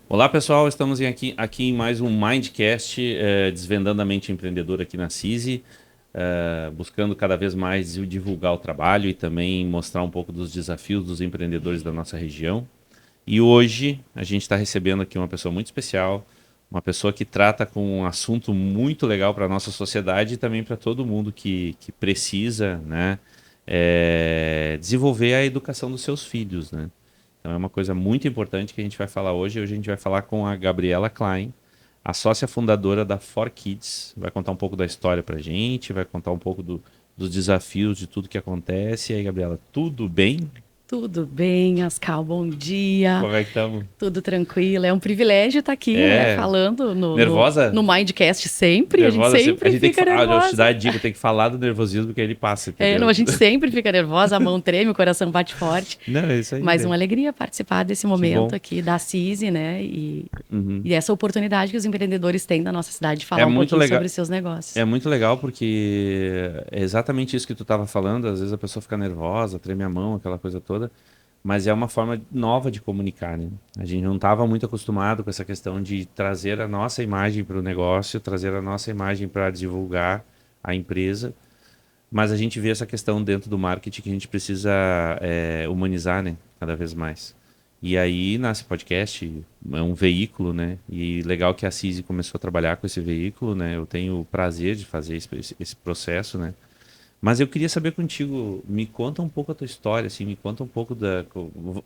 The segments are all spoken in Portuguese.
Olá pessoal, estamos aqui em mais um Mindcast, desvendando a mente empreendedora aqui na CISI, buscando cada vez mais divulgar o trabalho e também mostrar um pouco dos desafios dos empreendedores da nossa região. E hoje a gente está recebendo aqui uma pessoa muito especial, uma pessoa que trata com um assunto muito legal para a nossa sociedade e também para todo mundo que precisa, né, desenvolver a educação dos seus filhos, né? Então é uma coisa muito importante que a gente vai falar hoje. Hoje a gente vai falar com a Gabriela Klein, a sócia fundadora da 4Kids. Vai contar um pouco da história pra gente, vai contar um pouco dos desafios de tudo que acontece. E aí, Gabriela, tudo bem? Tudo bem, Ascal, bom dia. Como é que estamos? Tudo tranquilo. É um privilégio estar aqui, né, É, falando no nervosa? Mindcast sempre. A gente Nervosa? A sempre gente tem que fica eu te dar nervosa. a dica, tem que falar do nervosismo que ele passa, Não, entendeu? a gente sempre fica nervosa, a mão treme, o coração bate forte. Não, é isso aí, Mas né? uma alegria participar desse Que momento bom. aqui da CISI, né? E, Uhum. e essa oportunidade que os empreendedores têm da nossa cidade de É falar um muito pouquinho legal. sobre os seus negócios. É muito legal porque é exatamente isso que tu estava falando. Às vezes a pessoa fica nervosa, treme a mão, aquela coisa toda. Mas é uma forma nova de comunicar, né? A gente não estava muito acostumado com essa questão de trazer a nossa imagem para o negócio, trazer a nossa imagem para divulgar a empresa. Mas a gente vê essa questão dentro do marketing que a gente precisa humanizar, né? Cada vez mais. E aí nasce podcast, é um veículo, né? E legal que a CISI começou a trabalhar com esse veículo, né? Eu tenho o prazer de fazer esse processo, né? Mas eu queria saber contigo, me conta um pouco a tua história, assim, me conta um pouco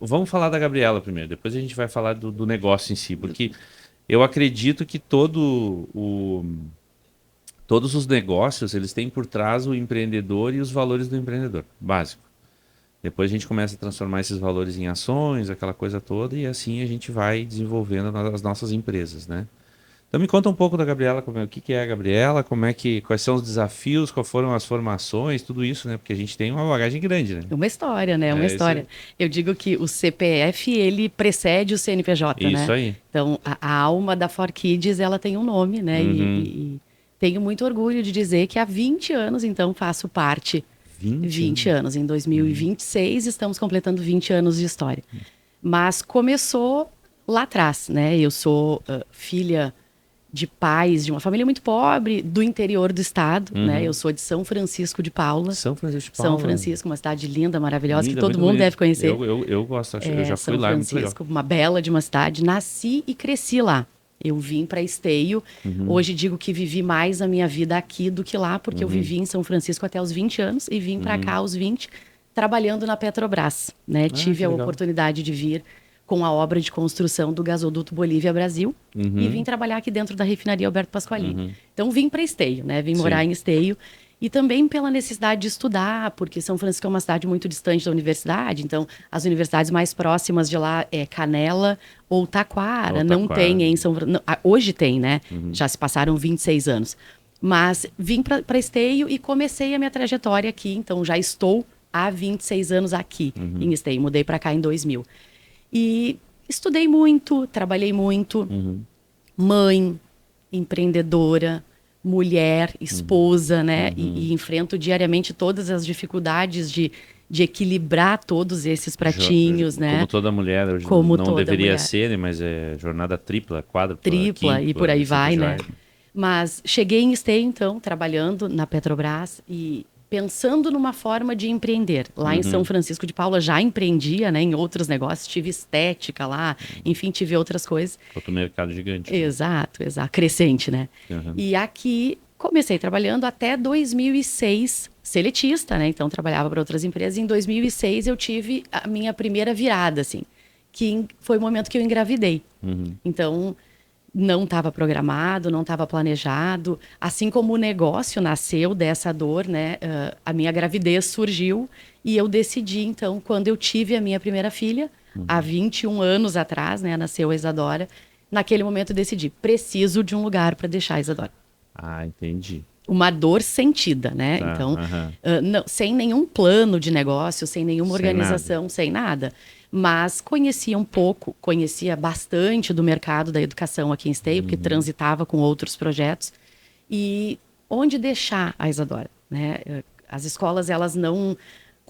Vamos falar da Gabriela primeiro, depois a gente vai falar do negócio em si, porque eu acredito que todos os negócios, eles têm por trás o empreendedor e os valores do empreendedor, básico. Depois a gente começa a transformar esses valores em ações, aquela coisa toda, e assim a gente vai desenvolvendo as nossas empresas, né? Então me conta um pouco da Gabriela, o que que é a Gabriela, quais são os desafios, quais foram as formações, tudo isso, né? Porque a gente tem uma bagagem grande, né? Uma história, né? Uma É isso aí. história. Eu digo que o CPF, ele precede o CNPJ, Isso né? aí. Então, a alma da 4Kids, ela tem um nome, né? Uhum. E tenho muito orgulho de dizer que há 20 anos, então, faço parte. 20 20 anos. anos. Em Uhum. 2026, estamos completando 20 anos de história. Mas começou lá atrás, né? Eu sou filha de pais de uma família muito pobre do interior do estado, né? Eu Uhum. sou de São Francisco de Paula. São Francisco de São Paula. Francisco, uma cidade linda, maravilhosa, que Linda, todo muito mundo bonito. deve conhecer. Eu gosto, eu já fui São lá, é muito legal. Francisco, uma bela de uma cidade. Nasci e cresci lá. Eu vim para Esteio. Uhum. Hoje digo que vivi mais a minha vida aqui do que lá, porque eu Uhum. vivi em São Francisco até os 20 anos e vim para cá Uhum. aos 20, trabalhando na Petrobras, né? Ah, Tive que a legal. oportunidade de vir com a obra de construção do gasoduto Bolívia-Brasil e vim Uhum. trabalhar aqui dentro da refinaria Alberto Pasqualini. Uhum. Então vim para Esteio, né? Vim morar Sim. em Esteio e também pela necessidade de estudar, porque São Francisco é uma cidade muito distante da universidade, então as universidades mais próximas de lá é Canela ou Taquara. Não Otaquara. tem em São Francisco. Hoje tem, né? Uhum. Já se passaram 26 anos. Mas vim para Esteio e comecei a minha trajetória aqui, então já estou há 26 anos aqui Uhum. em Esteio. Mudei para cá em 2000. E estudei muito, trabalhei muito, Uhum. mãe, empreendedora, mulher, esposa, né? Uhum. E enfrento diariamente todas as dificuldades de equilibrar todos esses pratinhos, Como né? toda mulher, hoje Como não toda deveria mulher. ser, né? Mas é jornada tripla, quádrupla, Tripla e por quíntupla, aí assim por vai, né? vai. Mas cheguei em Esteio, então, trabalhando na Petrobras e pensando numa forma de empreender. Lá em São Uhum. Francisco de Paula já empreendia, né, em outros negócios, tive estética lá, enfim, tive outras coisas. Outro mercado gigante. Exato, exato, crescente, né? Uhum. E aqui comecei trabalhando até 2006, seletista, né? Então trabalhava para outras empresas. Em 2006 eu tive a minha primeira virada, assim, que foi o momento que eu engravidei. Uhum. Então não estava programado, não estava planejado. Assim como o negócio nasceu dessa dor, né? A minha gravidez surgiu e eu decidi, então, quando eu tive a minha primeira filha, há 21 anos atrás, né? Nasceu a Isadora. Naquele momento eu decidi, preciso de um lugar para deixar a Isadora. Ah, entendi. Uma dor sentida, né? Tá. Então, Aham. sem nenhum plano de negócio, sem nenhuma Sem nada. organização, sem nada. Mas conhecia um pouco, conhecia bastante do mercado da educação aqui em Esteio, porque transitava com outros projetos. E onde deixar a Isadora, né? As escolas, elas não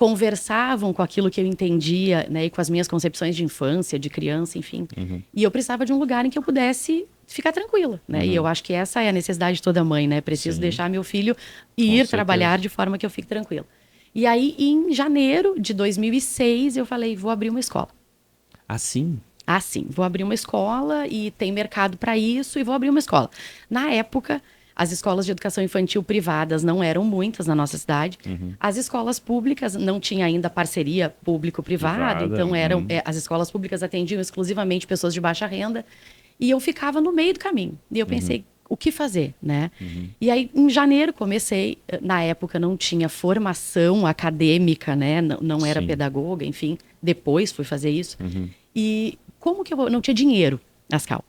conversavam com aquilo que eu entendia, né, e com as minhas concepções de infância, de criança, enfim. E eu precisava de um lugar em que eu pudesse ficar tranquila, né? E eu acho que essa é a necessidade de toda mãe, né? Preciso deixar meu filho ir trabalhar de forma que eu fique tranquila. E aí, em janeiro de 2006, eu falei, vou abrir uma escola. Assim? Assim, vou abrir uma escola e tem mercado para isso e vou abrir uma escola. Na época, as escolas de educação infantil privadas não eram muitas na nossa cidade. As escolas públicas não tinha ainda parceria público-privada, então as escolas públicas atendiam exclusivamente pessoas de baixa renda. E eu ficava no meio do caminho. E eu pensei, o que fazer, né? E aí, em janeiro, comecei. Na época, não tinha formação acadêmica, né? Não era pedagoga, enfim. Depois fui fazer isso. E como que eu vou... Não tinha dinheiro, Ascal.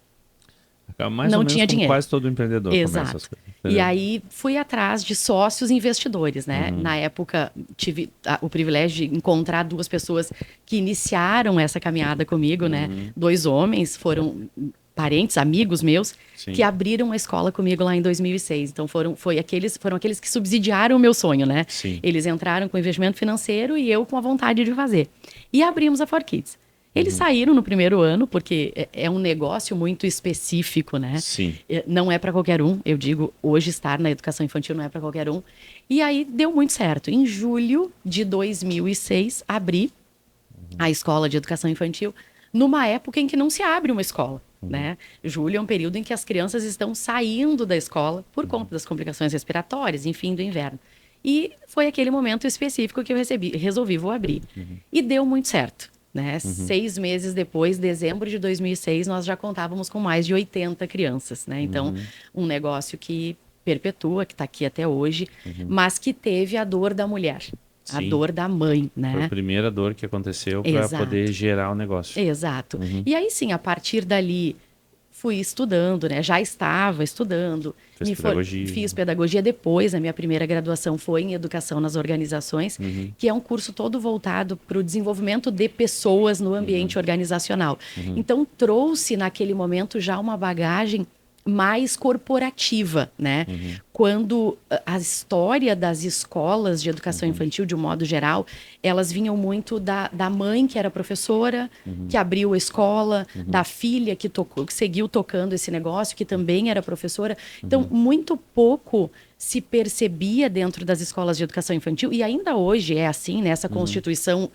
Mais ou menos tinha como dinheiro. quase todo empreendedor Exato. começa as coisas. E aí fui atrás de sócios investidores, né? Na época tive o privilégio de encontrar duas pessoas que iniciaram essa caminhada comigo, né? 2 homens, foram parentes, amigos meus, que abriram a escola comigo lá em 2006. Então foram aqueles que subsidiaram o meu sonho, né? Sim. Eles entraram com investimento financeiro e eu com a vontade de fazer. E abrimos a 4Kids. Eles saíram no primeiro ano, porque é um negócio muito específico, né? Sim. Não é para qualquer um. Eu digo, hoje estar na educação infantil não é para qualquer um. E aí deu muito certo. Em julho de 2006, abri a escola de educação infantil, numa época em que não se abre uma escola, né? Julho é um período em que as crianças estão saindo da escola por conta das complicações respiratórias, enfim, do inverno. E foi aquele momento específico que eu resolvi, vou abrir. E deu muito certo. Né? 6 meses depois, dezembro de 2006, nós já contávamos com mais de 80 crianças. Né? Então, um negócio que perpetua, que está aqui até hoje, mas que teve a dor da mulher, a dor da mãe. Né? Foi a primeira dor que aconteceu para poder gerar o negócio. Exato. E aí sim, a partir dali, fui estudando, né? Já estava estudando. Fiz pedagogia depois. A minha primeira graduação foi em educação nas organizações, que é um curso todo voltado para o desenvolvimento de pessoas no ambiente organizacional. Então, trouxe naquele momento já uma bagagem mais corporativa, né? Quando a história das escolas de educação infantil, de um modo geral, elas vinham muito da mãe que era professora, que abriu a escola, da filha que seguiu tocando esse negócio, que também era professora. Então, muito pouco se percebia dentro das escolas de educação infantil, e ainda hoje é assim, nessa constituição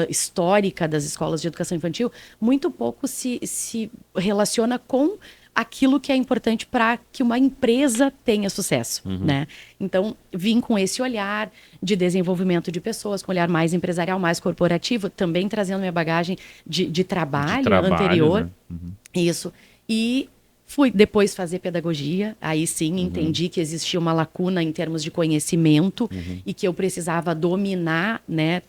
histórica das escolas de educação infantil, muito pouco se relaciona com aquilo que é importante para que uma empresa tenha sucesso, né? Então, vim com esse olhar de desenvolvimento de pessoas, com um olhar mais empresarial, mais corporativo, também trazendo minha bagagem de trabalho anterior. Né? Isso. E fui depois fazer pedagogia, aí sim entendi que existia uma lacuna em termos de conhecimento e que eu precisava dominar, né,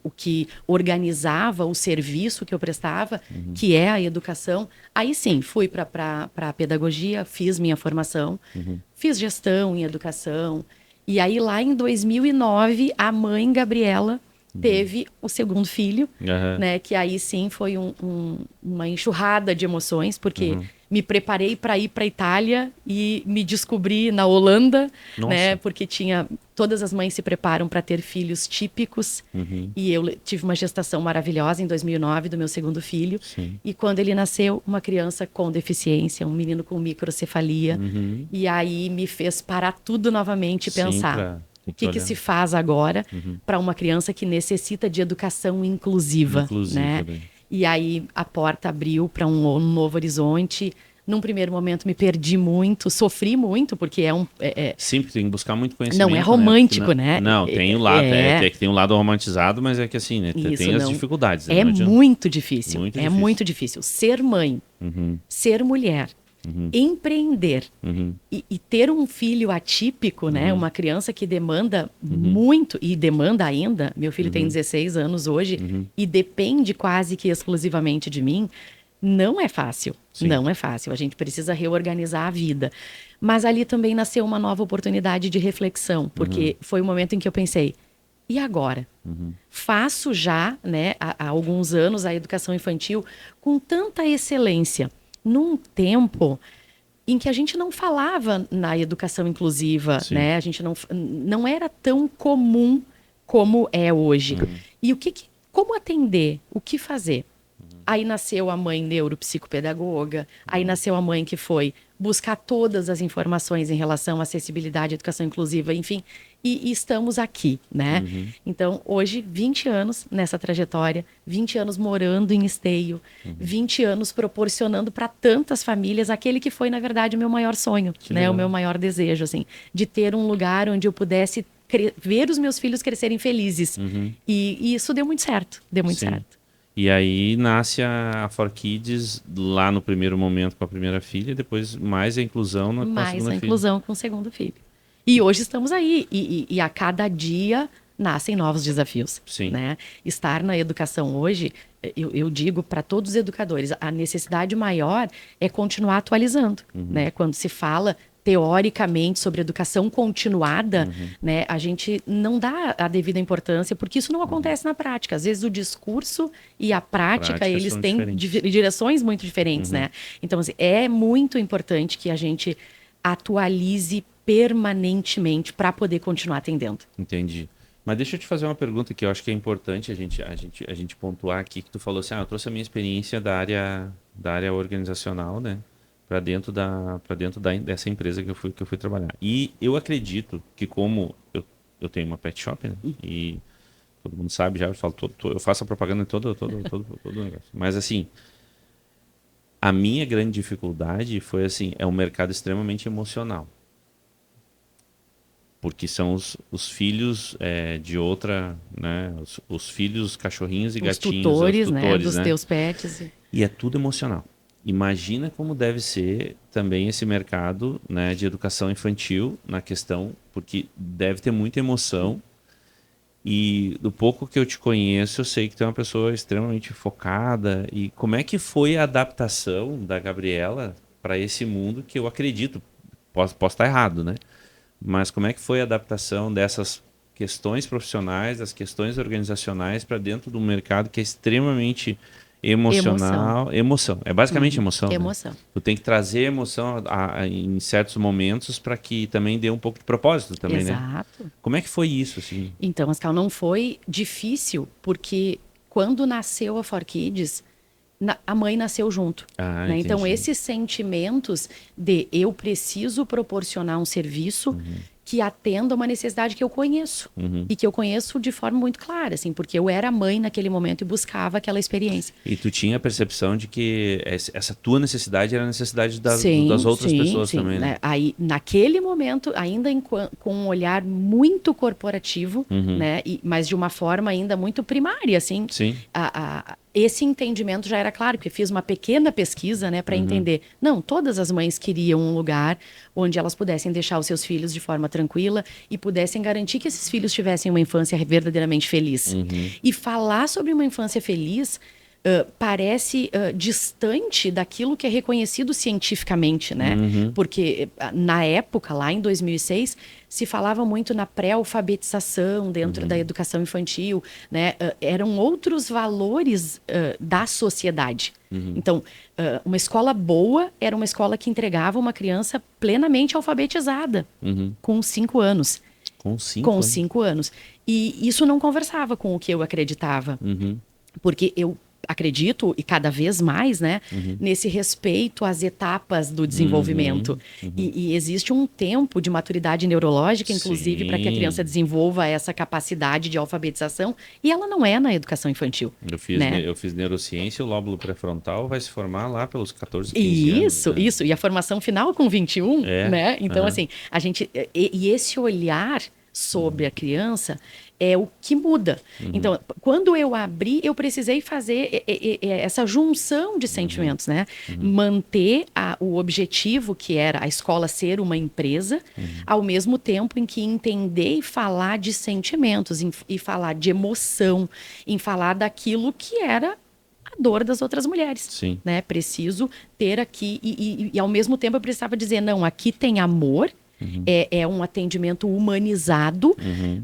o que organizava o serviço que eu prestava, que é a educação. Aí sim, fui para a pedagogia, fiz minha formação, fiz gestão em educação. E aí lá em 2009, a mãe Gabriela teve o segundo filho, né, que aí sim foi uma enxurrada de emoções, porque me preparei para ir para a Itália e me descobri na Holanda, né, porque todas as mães se preparam para ter filhos típicos, e eu tive uma gestação maravilhosa em 2009 do meu segundo filho, e quando ele nasceu, uma criança com deficiência, um menino com microcefalia, e aí me fez parar tudo novamente e pensar... O que se faz agora para uma criança que necessita de educação inclusiva, né? E aí a porta abriu para um novo horizonte. Num primeiro momento me perdi muito, sofri muito, porque Sim, tem que buscar muito conhecimento. Não é romântico, né? Não, tem o lado, que tem um lado romantizado, mas é que assim, né? Tem as dificuldades. É muito difícil, muito difícil. Ser mãe, ser mulher, empreender e ter um filho atípico, né? Uma criança que demanda muito, e demanda ainda. Meu filho tem 16 anos hoje e depende quase que exclusivamente de mim. Não é fácil, não é fácil. A gente precisa reorganizar a vida. Mas ali também nasceu uma nova oportunidade de reflexão, porque foi o momento em que eu pensei, e agora? Faço já, né, há alguns anos, a educação infantil com tanta excelência, num tempo em que a gente não falava na educação inclusiva, né? A gente não era tão comum como é hoje. E como atender? O que fazer? Aí nasceu a mãe neuropsicopedagoga, aí nasceu a mãe que foi buscar todas as informações em relação à acessibilidade, à educação inclusiva, enfim, e estamos aqui, né? Então, hoje, 20 anos nessa trajetória, 20 anos morando em Esteio, 20 anos proporcionando para tantas famílias aquele que foi, na verdade, o meu maior sonho, né? O meu maior desejo, assim, de ter um lugar onde eu pudesse ver os meus filhos crescerem felizes. E isso deu muito certo, deu muito certo. E aí nasce a 4Kids lá no primeiro momento com a primeira filha, e depois mais a inclusão com a segunda filha. Mais a inclusão com o segundo filho. E hoje estamos aí. E a cada dia nascem novos desafios. Sim. Né? Estar na educação hoje, eu digo para todos os educadores, a necessidade maior é continuar atualizando. Né? Quando se fala teoricamente sobre educação continuada, né, a gente não dá a devida importância, porque isso não acontece na prática. Às vezes o discurso e a prática eles têm direções muito diferentes, né? Então, assim, é muito importante que a gente atualize permanentemente para poder continuar atendendo. Entendi. Mas deixa eu te fazer uma pergunta que eu acho que é importante a gente pontuar aqui, que tu falou assim, eu trouxe a minha experiência da área organizacional, né? Para dentro dessa empresa que eu fui trabalhar. E eu acredito que como eu tenho uma pet shop, né? E todo mundo sabe já, eu faço a propaganda em todo o negócio. Mas assim, a minha grande dificuldade foi assim, é um mercado extremamente emocional. Porque são os filhos de outra, né? Os filhos, os cachorrinhos e gatinhos. Os tutores, né? Dos teus pets. E é tudo emocional. Imagina como deve ser também esse mercado, né, de educação infantil na questão, porque deve ter muita emoção. E do pouco que eu te conheço, eu sei que tu é uma pessoa extremamente focada. E como é que foi a adaptação da Gabriela para esse mundo que eu acredito, posso estar errado, né? Mas como é que foi a adaptação dessas questões profissionais, das questões organizacionais para dentro de um mercado que é extremamente emocional, emoção. É basicamente emoção. Né? Emoção. Tu tem que trazer emoção em certos momentos para que também dê um pouco de propósito também, Exato. Né? Como é que foi isso, assim? Então, Ascal, não foi difícil, porque quando nasceu a 4Kids, a mãe nasceu junto. Né? Então, esses sentimentos de eu preciso proporcionar um serviço que atenda uma necessidade que eu conheço. E que eu conheço de forma muito clara, assim, porque eu era mãe naquele momento e buscava aquela experiência. E tu tinha a percepção de que essa tua necessidade era a necessidade das outras pessoas também, né? Aí, naquele momento, ainda com um olhar muito corporativo, né? Mas de uma forma ainda muito primária, assim. Sim. Esse entendimento já era claro, porque fiz uma pequena pesquisa, né, para entender. Não, todas as mães queriam um lugar onde elas pudessem deixar os seus filhos de forma tranquila e pudessem garantir que esses filhos tivessem uma infância verdadeiramente feliz. E falar sobre uma infância feliz parece distante daquilo que é reconhecido cientificamente, né? Porque na época, lá em 2006, se falava muito na pré-alfabetização dentro da educação infantil, né? Eram outros valores da sociedade. Então, uma escola boa era uma escola que entregava uma criança plenamente alfabetizada, com 5 anos. Com 5 anos. E isso não conversava com o que eu acreditava. Porque eu acredito, e cada vez mais, né, nesse respeito às etapas do desenvolvimento. E existe um tempo de maturidade neurológica, inclusive, para que a criança desenvolva essa capacidade de alfabetização, e ela não é na educação infantil. Eu fiz neurociência, o lóbulo pré-frontal vai se formar lá pelos 14, 15 anos. Isso. E a formação final com 21, né? Então, assim, a gente... E esse olhar sobre a criança é o que muda. Então, quando eu abri, eu precisei fazer essa junção de sentimentos, né? Manter o objetivo, que era a escola ser uma empresa, ao mesmo tempo em que entender e falar de sentimentos, e falar de emoção, em falar daquilo que era a dor das outras mulheres. Sim. Né? Preciso ter aqui, e ao mesmo tempo eu precisava dizer, não, aqui tem amor, é um atendimento humanizado,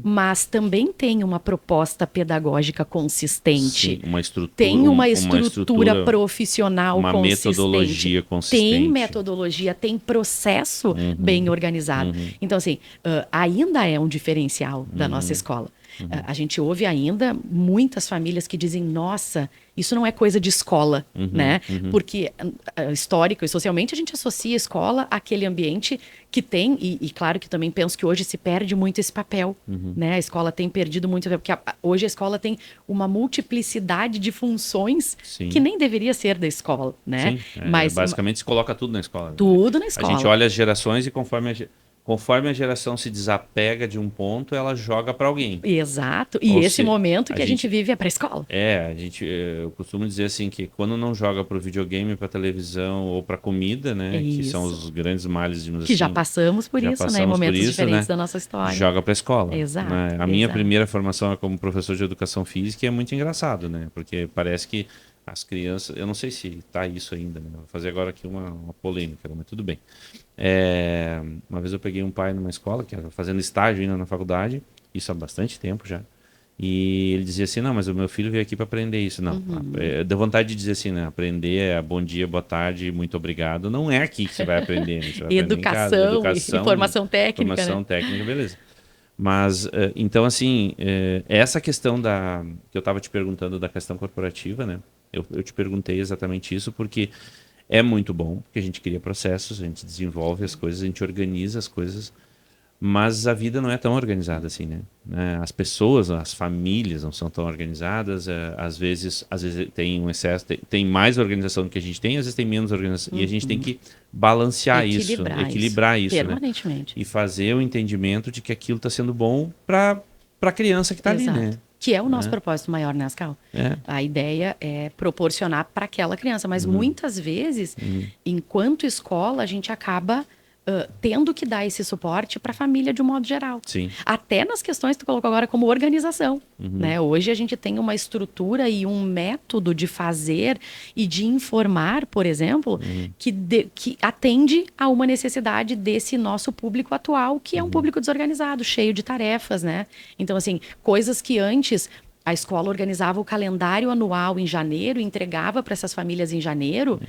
mas também tem uma proposta pedagógica consistente. Sim, tem uma estrutura profissional uma consistente. Metodologia consistente. Tem metodologia, tem processo bem organizado. Então, assim, ainda é um diferencial da nossa escola. A gente ouve ainda muitas famílias que dizem, nossa, isso não é coisa de escola, né? Porque histórico e socialmente a gente associa a escola àquele ambiente que tem, e claro que também penso que hoje se perde muito esse papel, né? A escola tem perdido muito, porque hoje a escola tem uma multiplicidade de funções Sim. que nem deveria ser da escola, né? Sim, basicamente se coloca tudo na escola. Tudo na escola. A gente olha as gerações e conforme a geração se desapega de um ponto, ela joga para alguém. Exato. E esse momento que a gente vive é para a escola. Eu costumo dizer assim que quando não joga para o videogame, para televisão ou para comida, né, que são os grandes males de que já passamos por isso, né, em momentos diferentes da nossa história. Joga para a escola. Exato. Né? A minha primeira formação é como professor de educação física e é muito engraçado, né, porque parece que as crianças, eu não sei se tá isso ainda, né? Vou fazer agora aqui uma polêmica, mas tudo bem. Uma vez eu peguei um pai numa escola, que era fazendo estágio ainda na faculdade, isso há bastante tempo já, e ele dizia assim, não, mas o meu filho veio aqui para aprender isso. Não, deu vontade de dizer assim, né? Aprender é bom dia, boa tarde, muito obrigado. Não é aqui que você vai aprender, né? Você vai educação, informação técnica. Informação técnica, beleza. Mas, então, assim, essa questão que eu estava te perguntando da questão corporativa, né? Eu te perguntei exatamente isso porque é muito bom, porque a gente cria processos, a gente desenvolve as coisas, a gente organiza as coisas, mas a vida não é tão organizada assim, né? As pessoas, as famílias não são tão organizadas, às vezes tem um excesso, tem mais organização do que a gente tem, às vezes tem menos organização, e a gente tem que balancear equilibrar isso, permanentemente. Né? E fazer o entendimento de que aquilo está sendo bom para a criança que está ali, né? Que é o nosso propósito maior, né, Ascal? A ideia é proporcionar para aquela criança, mas muitas vezes, enquanto escola, a gente acaba tendo que dar esse suporte para a família de um modo geral. Sim. Até nas questões que tu colocou agora como organização. Né? Hoje a gente tem uma estrutura e um método de fazer e de informar, por exemplo, que atende a uma necessidade desse nosso público atual, que é um público desorganizado, cheio de tarefas, né? Então, assim, coisas que antes a escola organizava o calendário anual em janeiro, entregava para essas famílias em janeiro,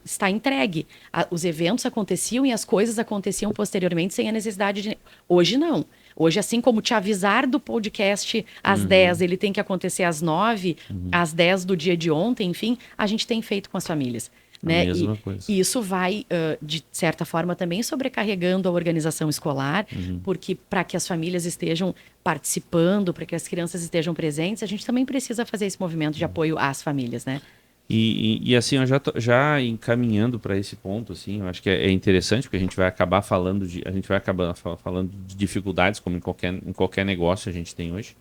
está entregue. Os eventos aconteciam e as coisas aconteciam posteriormente sem a necessidade de... Hoje não. Hoje, assim como te avisar do podcast às 10, ele tem que acontecer às 9, às 10 do dia de ontem, enfim, a gente tem feito com as famílias. Né? Mesma coisa. E isso vai, de certa forma, também sobrecarregando a organização escolar, porque para que as famílias estejam participando, para que as crianças estejam presentes, a gente também precisa fazer esse movimento de apoio às famílias, né? E assim, eu já encaminhando para esse ponto, assim, eu acho que é interessante, porque a gente vai acabar falando de dificuldades, como em qualquer negócio a gente tem hoje.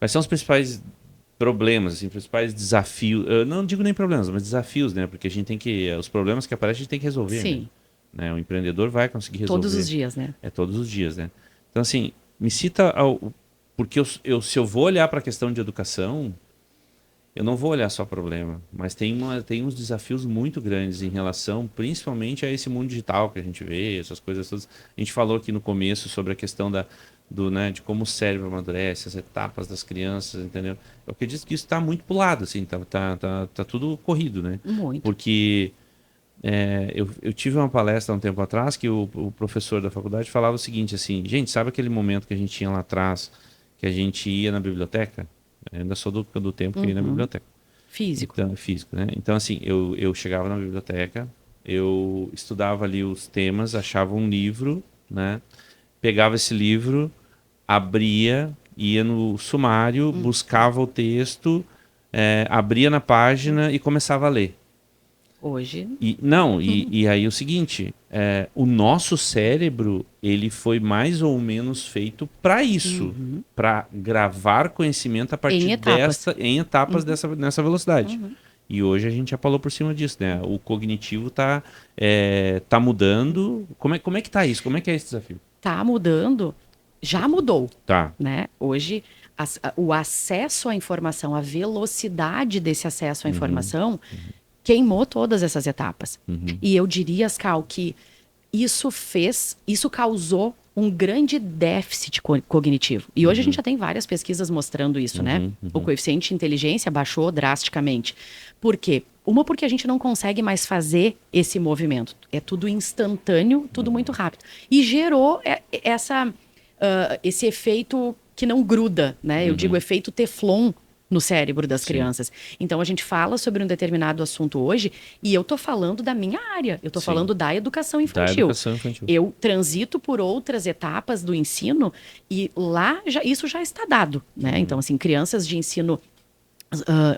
Quais são os principais problemas, assim, principais desafios? Eu não digo nem problemas, mas desafios, né? Porque a gente tem que... Os problemas que aparecem a gente tem que resolver. Sim. Né? O empreendedor vai conseguir resolver. Todos os dias, né? Todos os dias, né? Então, assim, me cita... Porque se eu vou olhar para a questão de educação... Eu não vou olhar só problema, mas tem uns desafios muito grandes em relação, principalmente a esse mundo digital que a gente vê, essas coisas todas. A gente falou aqui no começo sobre a questão né, de como o cérebro amadurece, as etapas das crianças, entendeu? Eu acredito que isso está muito pulado, assim, tá tudo corrido, né? Muito. Porque eu tive uma palestra há um tempo atrás que o professor da faculdade falava o seguinte, assim, gente, sabe aquele momento que a gente tinha lá atrás, que a gente ia na biblioteca? Eu ainda sou do tempo que ia na biblioteca. Físico. Então, físico, né? Então, assim, eu chegava na biblioteca, eu estudava ali os temas, achava um livro, né? Pegava esse livro, abria, ia no sumário, buscava o texto, abria na página e começava a ler. Hoje... E aí o seguinte, o nosso cérebro, ele foi mais ou menos feito para isso, para gravar conhecimento a partir em etapas nessa velocidade. E hoje a gente já falou por cima disso, né? O cognitivo tá mudando. Como é que tá isso? Como é que é esse desafio? Tá mudando, já mudou. Tá. Né? Hoje, o acesso à informação, a velocidade desse acesso à informação... queimou todas essas etapas. E eu diria, Ascal, que isso causou um grande déficit cognitivo. E hoje a gente já tem várias pesquisas mostrando isso, né? O coeficiente de inteligência baixou drasticamente. Por quê? Porque a gente não consegue mais fazer esse movimento. É tudo instantâneo, tudo muito rápido. E gerou esse efeito que não gruda, né? Eu digo efeito Teflon no cérebro das crianças. Então a gente fala sobre um determinado assunto hoje e eu tô falando da minha área, eu tô falando da educação infantil. Da educação infantil. Eu transito por outras etapas do ensino e lá isso já está dado, né? Então assim, crianças de ensino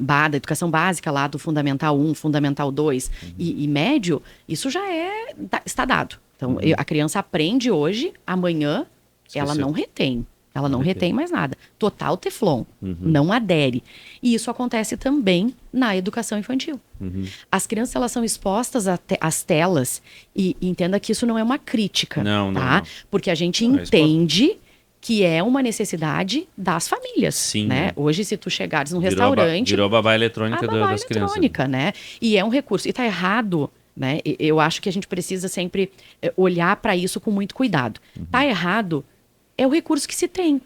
da educação básica lá do Fundamental 1, Fundamental 2 e médio, isso já está dado. Então, a criança aprende hoje, amanhã ela não retém. Ela não retém mais nada. Total Teflon, não adere. E isso acontece também na educação infantil. As crianças, elas são expostas às telas e entenda que isso não é uma crítica, Não. Porque a gente entende que é uma necessidade das famílias, Sim, né? Hoje, se tu chegares num restaurante... Virou a babá eletrônica babá das crianças. Né? E é um recurso. E tá errado, né? Eu acho que a gente precisa sempre olhar para isso com muito cuidado. Tá errado, é o recurso que se tem.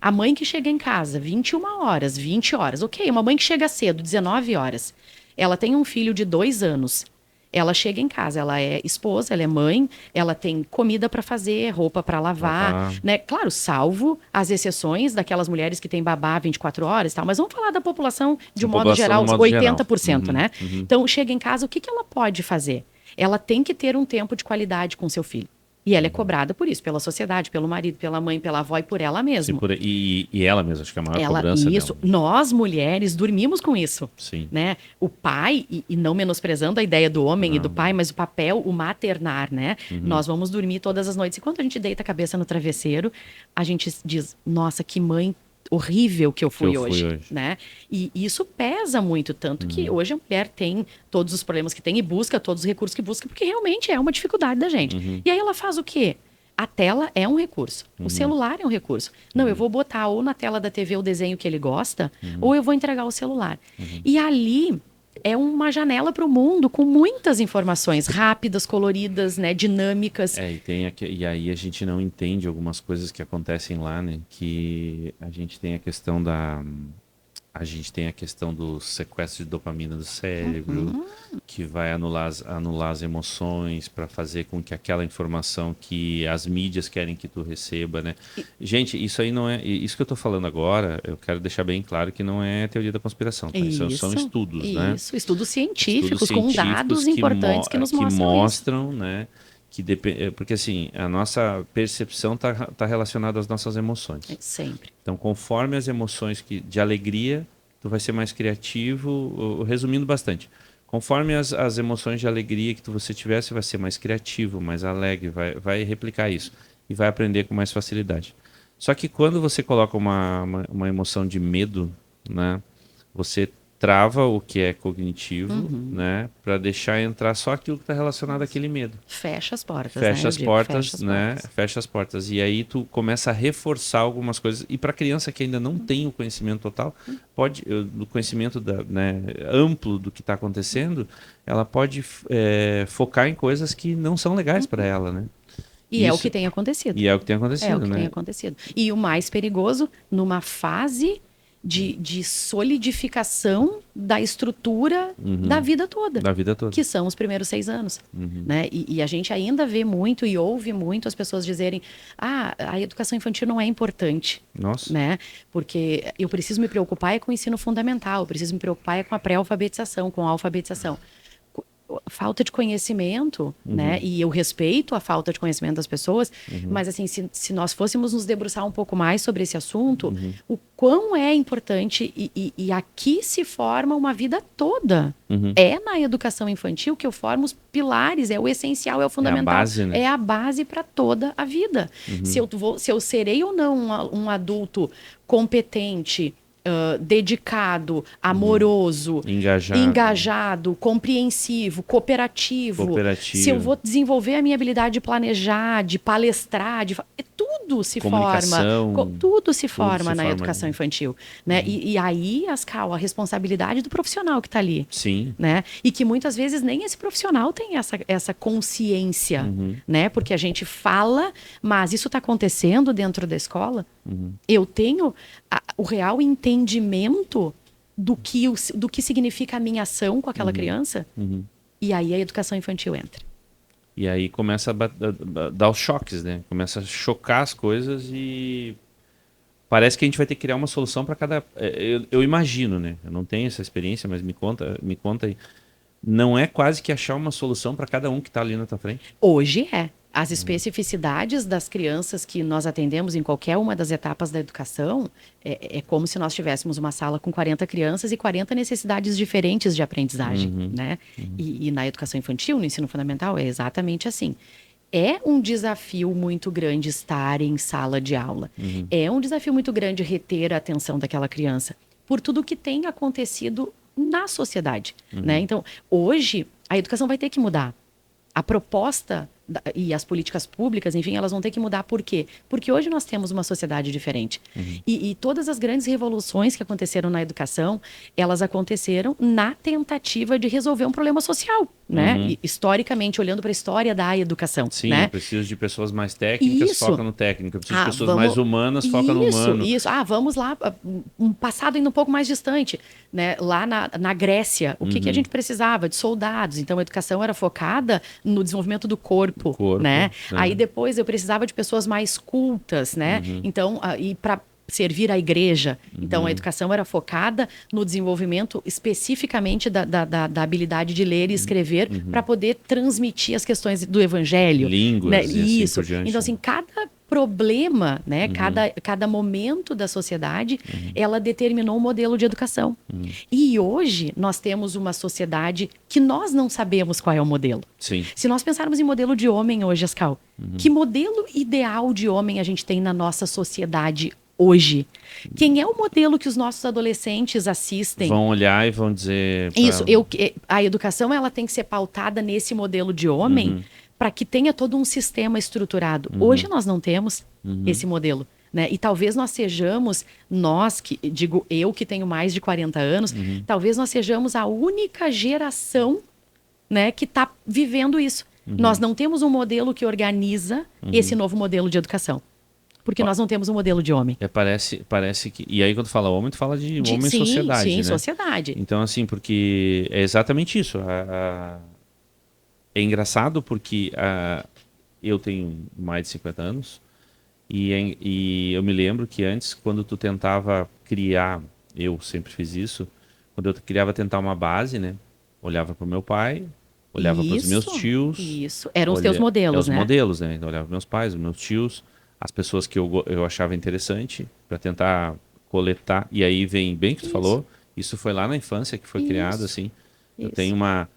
A mãe que chega em casa 21 horas, 20 horas. Ok, uma mãe que chega cedo, 19 horas. Ela tem um filho de 2 anos. Ela chega em casa, ela é esposa, ela é mãe, ela tem comida para fazer, roupa para lavar, né? Claro, salvo as exceções daquelas mulheres que têm babá 24 horas e tal, mas vamos falar da população de um modo geral, 80%, né? Então, chega em casa, o que ela pode fazer? Ela tem que ter um tempo de qualidade com seu filho. E ela é cobrada por isso, pela sociedade, pelo marido, pela mãe, pela avó e por ela mesma. E ela mesma, acho que é a maior cobrança isso, dela. Nós, mulheres, dormimos com isso. Sim. Né? O pai, e não menosprezando a ideia do homem e do pai, mas o papel, o maternar, né? Nós vamos dormir todas as noites. E quando a gente deita a cabeça no travesseiro, a gente diz, nossa, que mãe horrível que eu fui hoje, né? E isso pesa muito, tanto que hoje a mulher tem todos os problemas que tem e busca todos os recursos que busca, porque realmente é uma dificuldade da gente. E aí ela faz o quê? A tela é um recurso, o celular é um recurso. Não, eu vou botar ou na tela da TV o desenho que ele gosta, ou eu vou entregar o celular. E ali é uma janela para o mundo com muitas informações rápidas, coloridas, né, dinâmicas. E aí a gente não entende algumas coisas que acontecem lá, né? Que a gente tem a questão do sequestro de dopamina do cérebro, que vai anular as emoções para fazer com que aquela informação que as mídias querem que tu receba, né? Gente, isso aí não é... Isso que eu estou falando agora, eu quero deixar bem claro que não é teoria da conspiração, tá? Isso são estudos, né? Estudos científicos com dados importantes que nos mostram isso. Né? Porque assim, a nossa percepção tá relacionada às nossas emoções. Sempre. Então, conforme as emoções de alegria, tu vai ser mais criativo, resumindo bastante. Conforme as emoções de alegria que você tiver, você vai ser mais criativo, mais alegre, vai replicar isso e vai aprender com mais facilidade. Só que quando você coloca uma emoção de medo, né, você trava o que é cognitivo, né, para deixar entrar só aquilo que está relacionado àquele medo. Fecha as portas, fecha as portas. E aí tu começa a reforçar algumas coisas. E para a criança que ainda não tem o conhecimento total, do conhecimento amplo do que está acontecendo, ela pode focar em coisas que não são legais para ela, né? E é o que tem acontecido. Tem acontecido. E o mais perigoso, numa fase de solidificação da estrutura da vida toda. Que são os primeiros 6 anos. Né? E a gente ainda vê muito e ouve muito as pessoas dizerem a educação infantil não é importante. Nossa. Né? Porque eu preciso me preocupar com o ensino fundamental, eu preciso me preocupar com a pré-alfabetização, com a alfabetização. Falta de conhecimento, né? E eu respeito a falta de conhecimento das pessoas, mas assim, se nós fôssemos nos debruçar um pouco mais sobre esse assunto, o quão é importante e aqui se forma uma vida toda. É na educação infantil que eu formo os pilares, é o essencial, é o fundamental. É a base, né? É a base para toda a vida. Se eu serei ou não um adulto competente, dedicado, amoroso, engajado, compreensivo, cooperativo. Se eu vou desenvolver a minha habilidade de planejar, de palestrar, tudo se forma na educação infantil, né? E aí, Ascal, a responsabilidade do profissional que está ali. Sim. Né? E que muitas vezes nem esse profissional tem essa consciência, né? Porque a gente fala, mas isso está acontecendo dentro da escola. Eu tenho o real entendimento do que significa a minha ação com aquela criança. E aí a educação infantil entra. E aí começa a dar os choques, né? Começa a chocar as coisas e parece que a gente vai ter que criar uma solução para cada. Eu imagino, né? Eu não tenho essa experiência, mas me conta aí. Não é quase que achar uma solução para cada um que está ali na tua frente? Hoje é. As especificidades das crianças que nós atendemos em qualquer uma das etapas da educação é como se nós tivéssemos uma sala com 40 crianças e 40 necessidades diferentes de aprendizagem, né? E na educação infantil, no ensino fundamental, é exatamente assim. É um desafio muito grande estar em sala de aula. É um desafio muito grande reter a atenção daquela criança por tudo que tem acontecido na sociedade, né? Então, hoje, a educação vai ter que mudar. A proposta e as políticas públicas, enfim, elas vão ter que mudar. Por quê? Porque hoje nós temos uma sociedade diferente. E todas as grandes revoluções que aconteceram na educação, elas aconteceram na tentativa de resolver um problema social, né? E, historicamente, olhando para a história da educação. Sim, né? eu preciso de pessoas mais técnicas, Isso. foca no técnico. Eu preciso de pessoas vamos... mais humanas, foca no humano. Isso. Vamos lá, um passado ainda um pouco mais distante, né? Lá na Grécia, o que a gente precisava? De soldados. Então, a educação era focada no desenvolvimento do corpo, né? Aí, depois, eu precisava de pessoas mais cultas, né? Então, e para servir a igreja. Então, a educação era focada no desenvolvimento especificamente da habilidade de ler e escrever para poder transmitir as questões do evangelho. Línguas, né? e Isso. assim por diante. Então, assim, cada problema, né? Cada momento da sociedade, ela determinou um modelo de educação. E hoje, nós temos uma sociedade que nós não sabemos qual é o modelo. Sim. Se nós pensarmos em modelo de homem hoje, Ascal, que modelo ideal de homem a gente tem na nossa sociedade hoje? Quem é o modelo que os nossos adolescentes assistem? Vão olhar e vão dizer... Isso, a educação ela tem que ser pautada nesse modelo de homem para que tenha todo um sistema estruturado. Hoje nós não temos esse modelo. Né? E talvez nós sejamos, eu que tenho mais de 40 anos, talvez nós sejamos a única geração, né, que está vivendo isso. Nós não temos um modelo que organiza esse novo modelo de educação. Porque nós não temos um modelo de homem. Parece que... E aí, quando fala homem, tu fala de homem e sim, sociedade, sim, né? sociedade. Então, assim, porque é exatamente isso. É engraçado porque eu tenho mais de 50 anos e eu me lembro que antes, quando tu tentava criar... Eu sempre fiz isso. Quando eu criava tentar uma base, né? Olhava para o meu pai, olhava para os meus tios. Isso, eram os teus modelos, né? Os modelos, né? Então, olhava para meus pais, os meus tios, as pessoas que eu achava interessante para tentar coletar. E aí vem bem que tu falou, isso foi lá na infância que foi criado, assim. Eu tenho uma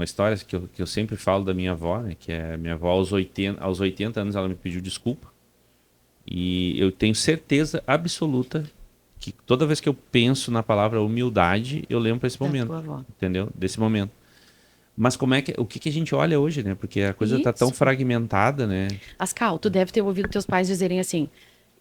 história que eu sempre falo da minha avó, né? Que é minha avó aos 80 anos ela me pediu desculpa. E eu tenho certeza absoluta que toda vez que eu penso na palavra humildade, eu lembro para esse momento, entendeu? Desse momento. Mas o que a gente olha hoje, né? Porque a coisa está tão fragmentada, né? Ascal, tu deve ter ouvido teus pais dizerem assim,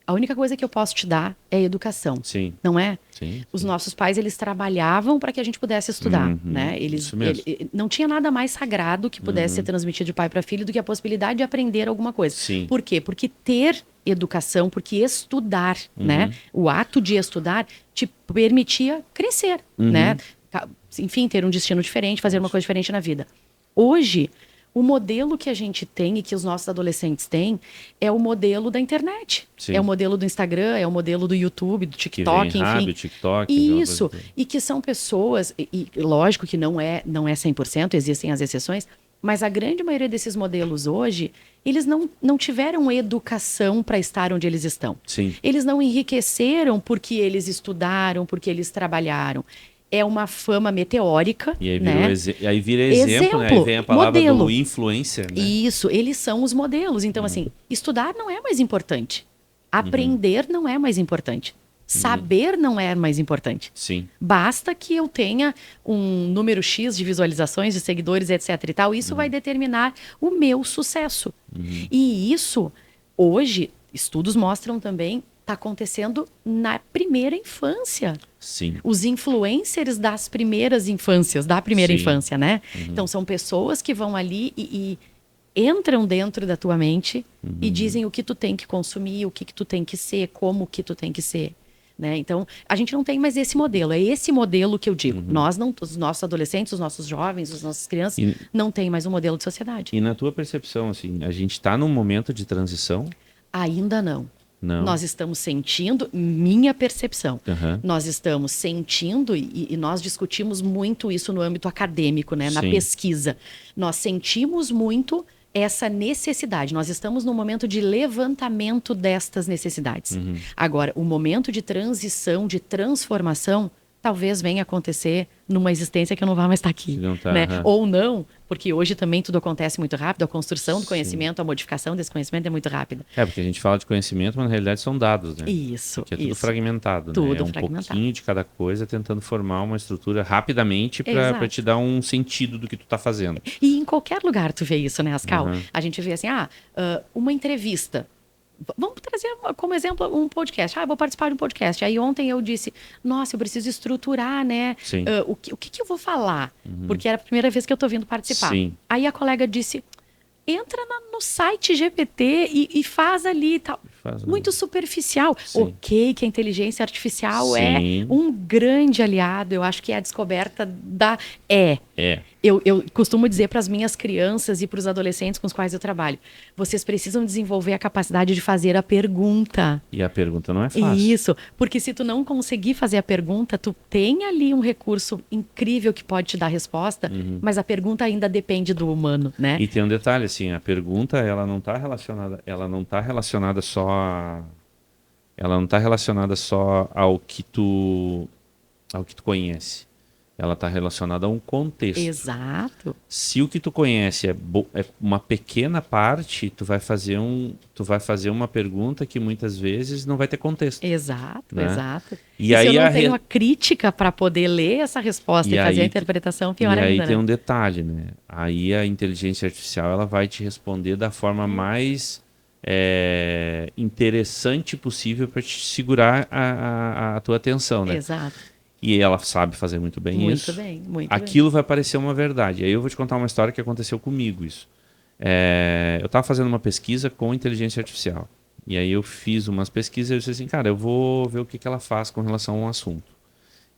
a única coisa que eu posso te dar é educação. Sim. Não é? Sim. Os nossos pais, eles trabalhavam para que a gente pudesse estudar, né? Isso mesmo. Não tinha nada mais sagrado que pudesse ser transmitido de pai para filho do que a possibilidade de aprender alguma coisa. Sim. Por quê? Porque ter educação, porque estudar, né? O ato de estudar te permitia crescer, né? Enfim, ter um destino diferente, fazer uma coisa diferente na vida. Hoje, o modelo que a gente tem e que os nossos adolescentes têm é o modelo da internet. Sim. É o modelo do Instagram, é o modelo do YouTube, do TikTok, que vem enfim. Rádio, TikTok, isso. E que são pessoas, e lógico que não é 100%, existem as exceções, mas a grande maioria desses modelos hoje, eles não tiveram educação para estar onde eles estão. Sim. Eles não enriqueceram porque eles estudaram, porque eles trabalharam. É uma fama meteórica, e aí, né? Aí vira exemplo, né? Aí vem a palavra modelo. do influencer, né? Isso, eles são os modelos. Então, assim, estudar não é mais importante. Aprender não é mais importante. Saber não é mais importante. Sim. Basta que eu tenha um número X de visualizações, de seguidores, etc e tal. Isso vai determinar o meu sucesso. E isso, hoje, estudos mostram também, está acontecendo na primeira infância. Sim. Os influencers das primeiras infâncias, da primeira infância, né? Então, são pessoas que vão ali e entram dentro da tua mente e dizem o que tu tem que consumir, o que tu tem que ser, como que tu tem que ser. Né? Então, a gente não tem mais esse modelo. É esse modelo que eu digo. Os nossos adolescentes, os nossos jovens, as nossas crianças, não tem mais um modelo de sociedade. E na tua percepção, assim, a gente está num momento de transição? Ainda não. Não. Nós estamos sentindo, minha percepção, Aham. nós estamos sentindo, e nós discutimos muito isso no âmbito acadêmico, né, na Sim. pesquisa. Nós sentimos muito essa necessidade. Nós estamos no momento de levantamento destas necessidades. Uhum. Agora, o momento de transição, de transformação, talvez venha acontecer numa existência que eu não vá mais estar aqui. Se não tá, Né? aham. Ou não, porque hoje também tudo acontece muito rápido, a construção do Sim. conhecimento, a modificação desse conhecimento é muito rápida. Porque a gente fala de conhecimento, mas na realidade são dados, né? Isso, Que é tudo isso. fragmentado, né? Tudo É um fragmentado. pouquinho de cada coisa, tentando formar uma estrutura rapidamente para Exato. te dar um sentido do que tu tá fazendo. E em qualquer lugar tu vê isso, né, Ascal? Uhum. A gente vê assim, uma entrevista. Vamos trazer como exemplo um podcast. Eu vou participar de um podcast. Aí ontem eu disse, nossa, eu preciso estruturar, né? Sim. O que eu vou falar? Porque era a primeira vez que eu tô vindo participar. Sim. Aí a colega disse, entra no site GPT e faz ali e tal. Faz um- Muito superficial. Sim. Ok, que a inteligência artificial Sim. é um grande aliado. Eu acho que é a descoberta da... É. Eu costumo dizer para as minhas crianças e para os adolescentes com os quais eu trabalho, vocês precisam desenvolver a capacidade de fazer a pergunta. E a pergunta não é fácil. Isso, porque se tu não conseguir fazer a pergunta, tu tem ali um recurso incrível que pode te dar resposta, mas a pergunta ainda depende do humano, né? E tem um detalhe, assim, a pergunta, ela não tá relacionada só ao que tu conhece. Ela está relacionada a um contexto. Exato. Se o que tu conhece é uma pequena parte, tu vai fazer uma pergunta que muitas vezes não vai ter contexto. Exato, né? exato. E se aí eu não tenho a crítica para poder ler essa resposta e fazer a interpretação, pior e aí ainda, tem né? um detalhe, né? Aí a inteligência artificial ela vai te responder da forma mais interessante possível para te segurar a tua atenção, né? Exato. E ela sabe fazer muito bem isso. Muito bem, muito Aquilo vai parecer uma verdade. Aí eu vou te contar uma história que aconteceu comigo isso. Eu estava fazendo uma pesquisa com inteligência artificial. E aí eu fiz umas pesquisas e eu disse assim, cara, eu vou ver o que ela faz com relação a um assunto.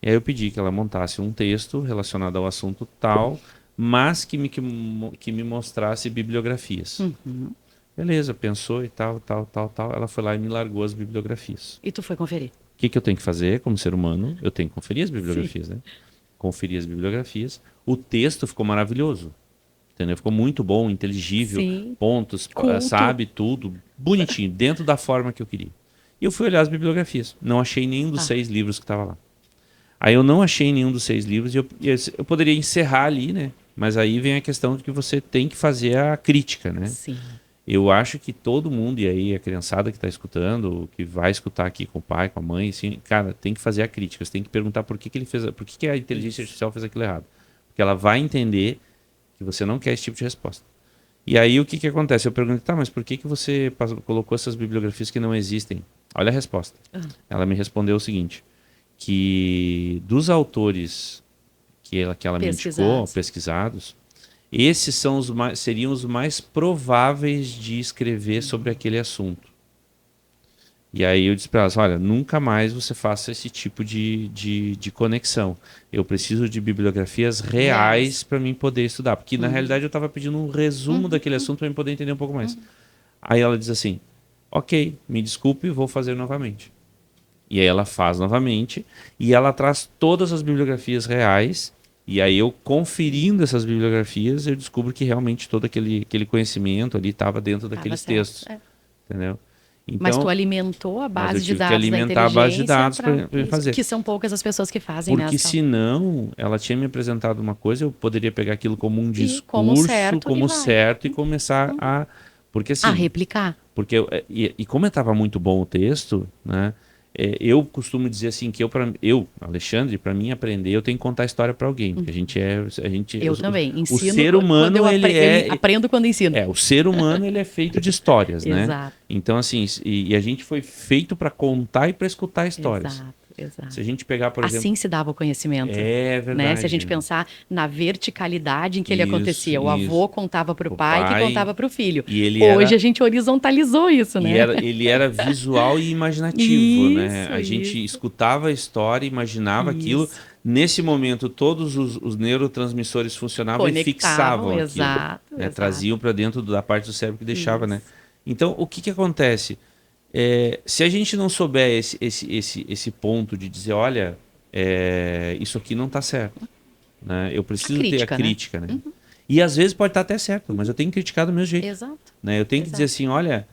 E aí eu pedi que ela montasse um texto relacionado ao assunto tal, mas que me mostrasse bibliografias. Uhum. Beleza, pensou e tal. Ela foi lá e me largou as bibliografias. E tu foi conferir. O que eu tenho que fazer como ser humano? Eu tenho que conferir as bibliografias, né? Conferi as bibliografias. O texto ficou maravilhoso. Entendeu? Ficou muito bom, inteligível, Sim. pontos, Culto. sabe, tudo, bonitinho, dentro da forma que eu queria. E eu fui olhar as bibliografias. Não achei nenhum dos 6 livros que estava lá. Aí eu não achei nenhum dos 6 livros e eu poderia encerrar ali, né? Mas aí vem a questão de que você tem que fazer a crítica, né? Sim. Eu acho que todo mundo, e aí a criançada que está escutando, que vai escutar aqui com o pai, com a mãe, assim, cara, tem que fazer a crítica. Você tem que perguntar por que ele fez, por que a inteligência artificial fez aquilo errado. Porque ela vai entender que você não quer esse tipo de resposta. E aí o que acontece? Eu pergunto, tá, mas por que você colocou essas bibliografias que não existem? Olha a resposta. Ela me respondeu o seguinte, que dos autores que ela me indicou, pesquisados, esses seriam os mais prováveis de escrever sobre aquele assunto. E aí eu disse para elas, olha, nunca mais você faça esse tipo de conexão. Eu preciso de bibliografias reais para mim poder estudar. Porque na realidade eu estava pedindo um resumo daquele assunto para eu poder entender um pouco mais. Aí ela diz assim, ok, me desculpe, vou fazer novamente. E aí ela faz novamente e ela traz todas as bibliografias reais. E aí eu, conferindo essas bibliografias, eu descubro que realmente todo aquele conhecimento ali estava dentro daqueles textos. Entendeu? Então, mas tu alimentou a base de dados da inteligência. Alimentar a base de dados para fazer. Que são poucas as pessoas que fazem, porque senão, ela tinha me apresentado uma coisa, eu poderia pegar aquilo como um discurso, como certo e começar a... Porque, assim, a replicar. Porque, e como estava muito bom o texto, né? Eu costumo dizer assim que Alexandre, para mim aprender, eu tenho que contar a história para alguém. Porque eu também ensino. O ser humano aprendo quando ensino. O ser humano ele é feito de histórias, né? Exato. Então assim, e a gente foi feito para contar e para escutar histórias. Exato. Exato. Se a gente pegar, por exemplo... Assim se dava o conhecimento. É verdade. Né? Se a gente pensar na verticalidade em que ele acontecia. O avô contava para o pai que contava para o filho. Hoje a gente horizontalizou isso, né? Ele era visual e imaginativo, né? A gente escutava a história, imaginava aquilo. Nesse momento, todos os neurotransmissores funcionavam e fixavam aquilo. Exato. Traziam para dentro da parte do cérebro que deixava, né? Então, o que acontece? Se a gente não souber esse ponto de dizer, olha, isso aqui não está certo, né? Eu preciso ter a crítica, né? crítica, né? E às vezes pode estar até certo, mas eu tenho que criticar do meu jeito, Exato. né? Eu tenho que dizer Exato. assim, olha,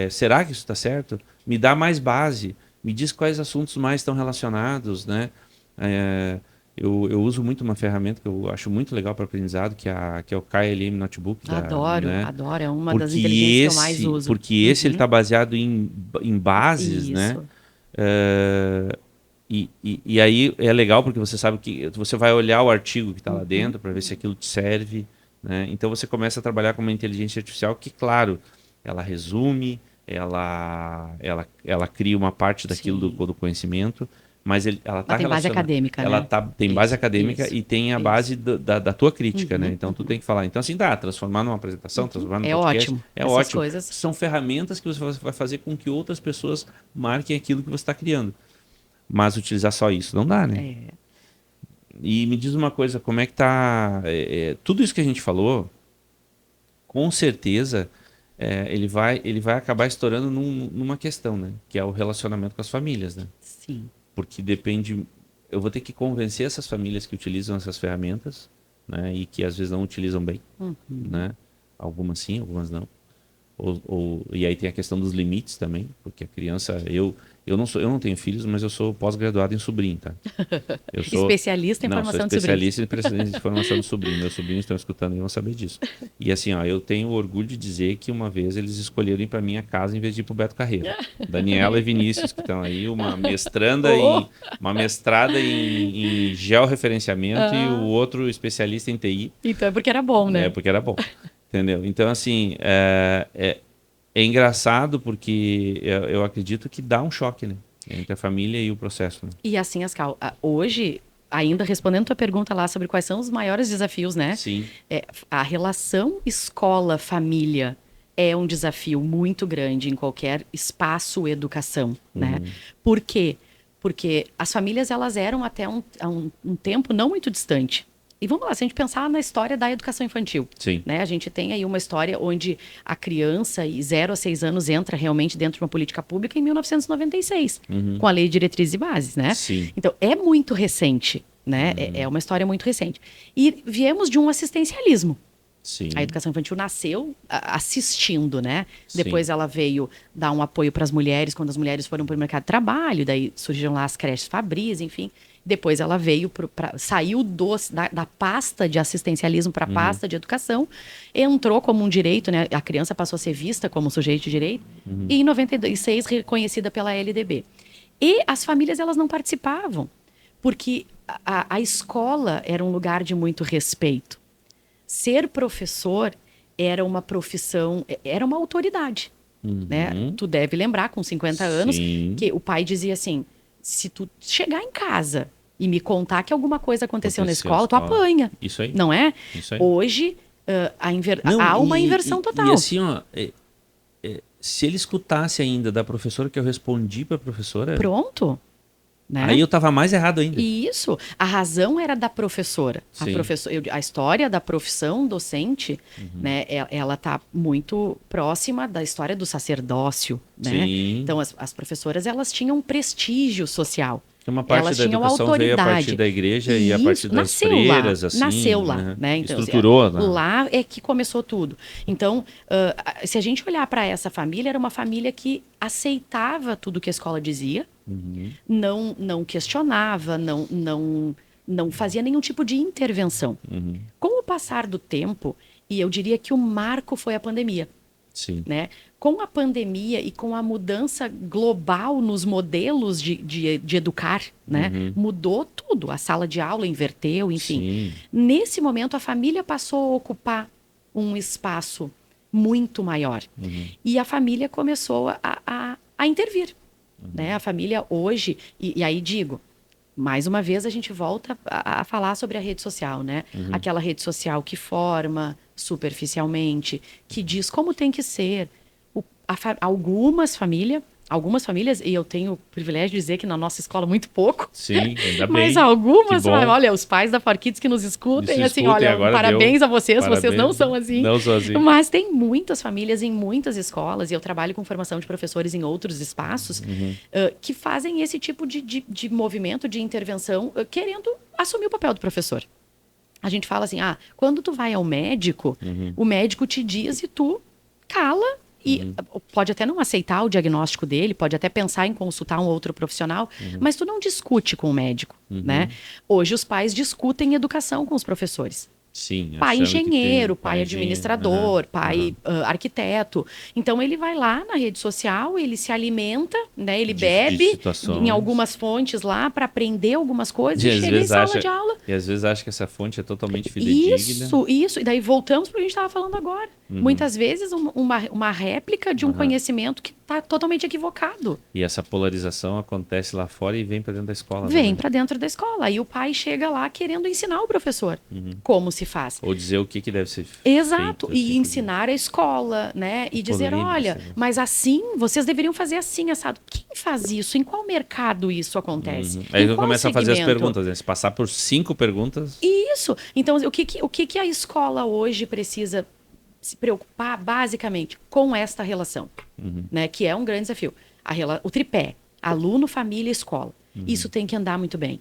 será que isso está certo? Me dá mais base, me diz quais assuntos mais estão relacionados, né? Eu uso muito uma ferramenta que eu acho muito legal para aprendizado, que é o KLM Notebook, Adoro, né? adoro. É uma das Porque inteligências que eu mais esse, uso. porque esse ele está baseado em bases, né? Isso. E aí é legal porque você sabe que você vai olhar o artigo que está lá dentro para ver se aquilo te serve, né? Então você começa a trabalhar com uma inteligência artificial que, claro, ela resume, ela cria uma parte daquilo Sim. do conhecimento, mas ela está Ela tem base relacionada. acadêmica, Ela né? tem base Isso, acadêmica isso, e tem a isso. base da tua crítica, né? Então tu tem que falar. Então assim, transformar numa apresentação, transformar num É podcast, ótimo. é Essas ótimo. coisas. São ferramentas que você vai fazer com que outras pessoas marquem aquilo que você está criando. Mas utilizar só isso não dá, né? E me diz uma coisa, como é que tá... tudo isso que a gente falou, com certeza, ele vai acabar estourando numa questão, né? Que é o relacionamento com as famílias, né? Sim. Porque depende... Eu vou ter que convencer essas famílias que utilizam essas ferramentas, né? E que às vezes não utilizam bem, né? Algumas sim, algumas não. E aí tem a questão dos limites também, porque a criança, eu não tenho filhos, mas eu sou pós-graduado em sobrinho, tá? Eu sou Especialista em não, sou formação de sobrinhos. especialista em formação de sobrinho. Meus sobrinhos estão escutando e vão saber disso. E assim, ó, eu tenho orgulho de dizer que uma vez eles escolheram ir para minha casa em vez de ir para o Beto Carreiro. Daniela e Vinícius que estão aí, uma mestrada em georreferenciamento e o outro especialista em TI. Então é porque era bom, né? Porque era bom. Entendeu? Então, assim, é engraçado porque eu acredito que dá um choque, né? Entre a família e o processo, né? E assim, Ascal, hoje, ainda respondendo tua pergunta lá sobre quais são os maiores desafios, né? Sim. A relação escola-família é um desafio muito grande em qualquer espaço educação, né? Por quê? Porque as famílias, elas eram até há um tempo não muito distante. E vamos lá, se a gente pensar na história da educação infantil, Sim. né? A gente tem aí uma história onde a criança, de 0 a 6 anos, entra realmente dentro de uma política pública em 1996, com a Lei de Diretrizes e Bases, né? Sim. Então, é muito recente, né? É uma história muito recente. E viemos de um assistencialismo. Sim. A educação infantil nasceu assistindo, né? Sim. Depois ela veio dar um apoio para as mulheres, quando as mulheres foram para o mercado de trabalho, daí surgiram lá as creches Fabris, enfim. Depois ela veio, saiu da pasta de assistencialismo para a pasta de educação, entrou como um direito, né? A criança passou a ser vista como sujeito de direito, e em 96 reconhecida pela LDB. E as famílias, elas não participavam, porque a escola era um lugar de muito respeito. Ser professor era uma profissão, era uma autoridade. Né? Tu deve lembrar, com 50 anos, que o pai dizia assim, se tu chegar em casa e me contar que alguma coisa aconteceu na escola, tu apanha. Isso aí. Não é? Isso aí. Hoje, há uma inversão total. E assim, ó, se ele escutasse ainda da professora que eu respondi para a professora... Pronto. Né? Aí eu estava mais errado ainda. Isso. A razão era da professora. A história da profissão docente, né, ela está muito próxima da história do sacerdócio. Né? Sim. Então, as professoras, elas tinham um prestígio social. Uma parte elas da tinham educação autoridade. veio a partir da igreja e a partir das freiras, assim. Nasceu lá, né? Então, estruturou. Lá é que começou tudo. Então, se a gente olhar para essa família, era uma família que aceitava tudo que a escola dizia, não questionava, não fazia nenhum tipo de intervenção. Com o passar do tempo, e eu diria que o marco foi a pandemia. Sim. Né? Com a pandemia e com a mudança global nos modelos de educar, né? Mudou tudo. A sala de aula inverteu, enfim. Sim. Nesse momento, a família passou a ocupar um espaço muito maior. E a família começou a intervir. Né? A família hoje... E aí digo... Mais uma vez, a gente volta a falar sobre a rede social, né? Aquela rede social que forma superficialmente, que diz como tem que ser. Algumas famílias, algumas famílias, e eu tenho o privilégio de dizer que na nossa escola muito pouco, Sim, ainda bem. mas algumas, Que bom. olha, os pais da For Kids que nos escutem, Nos assim, escutem, olha, agora parabéns a vocês, vocês Parabéns. não são assim. Não são assim. Mas tem muitas famílias em muitas escolas, e eu trabalho com formação de professores em outros espaços, que fazem esse tipo de movimento, de intervenção, querendo assumir o papel do professor. A gente fala assim, quando tu vai ao médico, o médico te diz e tu cala, e pode até não aceitar o diagnóstico dele, pode até pensar em consultar um outro profissional, mas tu não discute com o médico, né? Hoje os pais discutem educação com os professores. Sim, Pai achando que engenheiro, tem- pai administrador, pai arquiteto. Então ele vai lá na rede social, ele se alimenta, né? Ele De bebe situações. em algumas fontes lá para aprender algumas coisas E e às chega em vezes sala acha- de aula. E às vezes acha que essa fonte é totalmente fidedigna. Isso. E daí voltamos para o que a gente estava falando agora. Muitas vezes uma réplica de um conhecimento que está totalmente equivocado. E essa polarização acontece lá fora e vem para dentro da escola. Vem né? para dentro da escola. Aí o pai chega lá querendo ensinar o professor como se faz. Ou dizer o que deve ser Exato, feito. e assim, ensinar a escola, né? E dizer, Polêmica, olha, assim, né? mas assim, vocês deveriam fazer assim, assado. Quem faz isso? Em qual mercado isso acontece? Aí Em eu qual começo a fazer as segmento? perguntas, né? Se passar por 5 perguntas, Isso. Então, o que a escola hoje precisa se preocupar, basicamente, com esta relação, né? Que é um grande desafio. O tripé, aluno, família, escola. Isso tem que andar muito bem.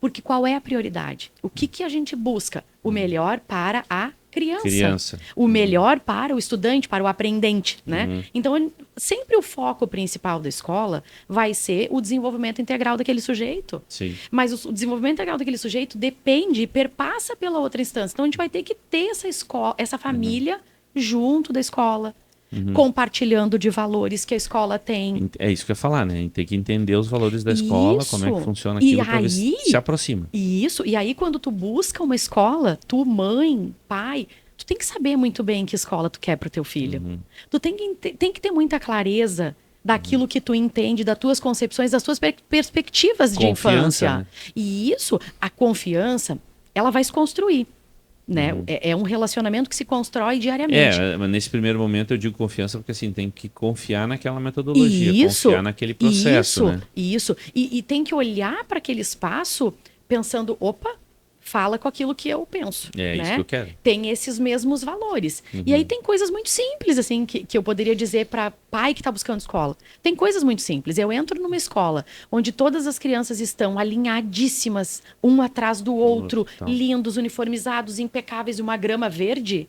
Porque qual é a prioridade? O que a gente busca? O melhor para a criança. O melhor para o estudante, para o aprendente, né? Então, sempre o foco principal da escola vai ser o desenvolvimento integral daquele sujeito. sim. Mas o desenvolvimento integral daquele sujeito depende e perpassa pela outra instância. Então, a gente vai ter que ter essa escola, essa família junto da escola, compartilhando de valores que a escola tem. É isso que eu ia falar, né? Tem que entender os valores da escola, como é que Isso. funciona E aquilo para ver aí- se aproxima. Isso. E aí, quando tu busca uma escola, tu, mãe, pai, tu tem que saber muito bem que escola tu quer pro teu filho. Tu tem que ter muita clareza daquilo que tu entende, das tuas concepções, das tuas perspectivas de Confiança, infância. né? E isso, a confiança, ela vai se construir. Né? É um relacionamento que se constrói diariamente. Mas nesse primeiro momento eu digo confiança porque assim, tem que confiar naquela metodologia, confiar naquele processo, né? Isso. E tem que olhar para aquele espaço pensando, opa, fala com aquilo que eu penso. É né? isso que eu quero. Tem esses mesmos valores. E aí tem coisas muito simples, assim, que eu poderia dizer para pai que está buscando escola. Tem coisas muito simples. Eu entro numa escola onde todas as crianças estão alinhadíssimas, um atrás do outro, Então. lindos, uniformizados, impecáveis, e uma grama verde.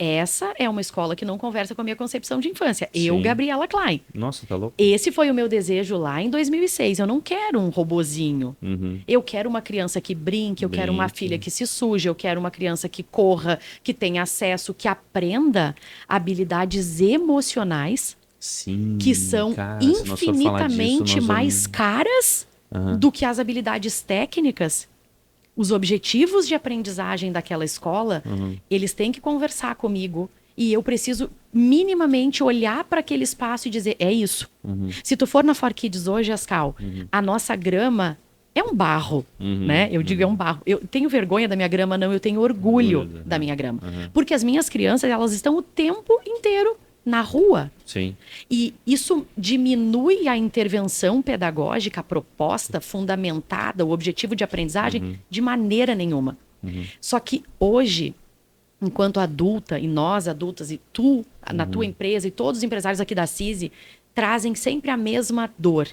Essa é uma escola que não conversa com a minha concepção de infância. Eu, Sim. Gabriela Klein. Nossa, tá louco? Esse foi o meu desejo lá em 2006. Eu não quero um robozinho. Uhum. Eu quero uma criança que brinque, eu quero uma filha que se suje, eu quero uma criança que corra, que tenha acesso, que aprenda habilidades emocionais Sim, que são cara, se nós for falar disso, infinitamente nós mais vamos- caras do que as habilidades técnicas. Os objetivos de aprendizagem daquela escola, eles têm que conversar comigo e eu preciso minimamente olhar para aquele espaço e dizer, é isso. Se tu for na For Kids hoje, Ascal, a nossa grama é um barro, né? Eu digo é um barro. Eu tenho vergonha da minha grama, não, eu tenho orgulho da minha grama. Porque as minhas crianças, elas estão o tempo inteiro na rua. Sim. E isso diminui a intervenção pedagógica, a proposta fundamentada, o objetivo de aprendizagem, de maneira nenhuma. Só que hoje, enquanto adulta, e nós adultas, e tu, na tua empresa, e todos os empresários aqui da CISI, trazem sempre a mesma dor.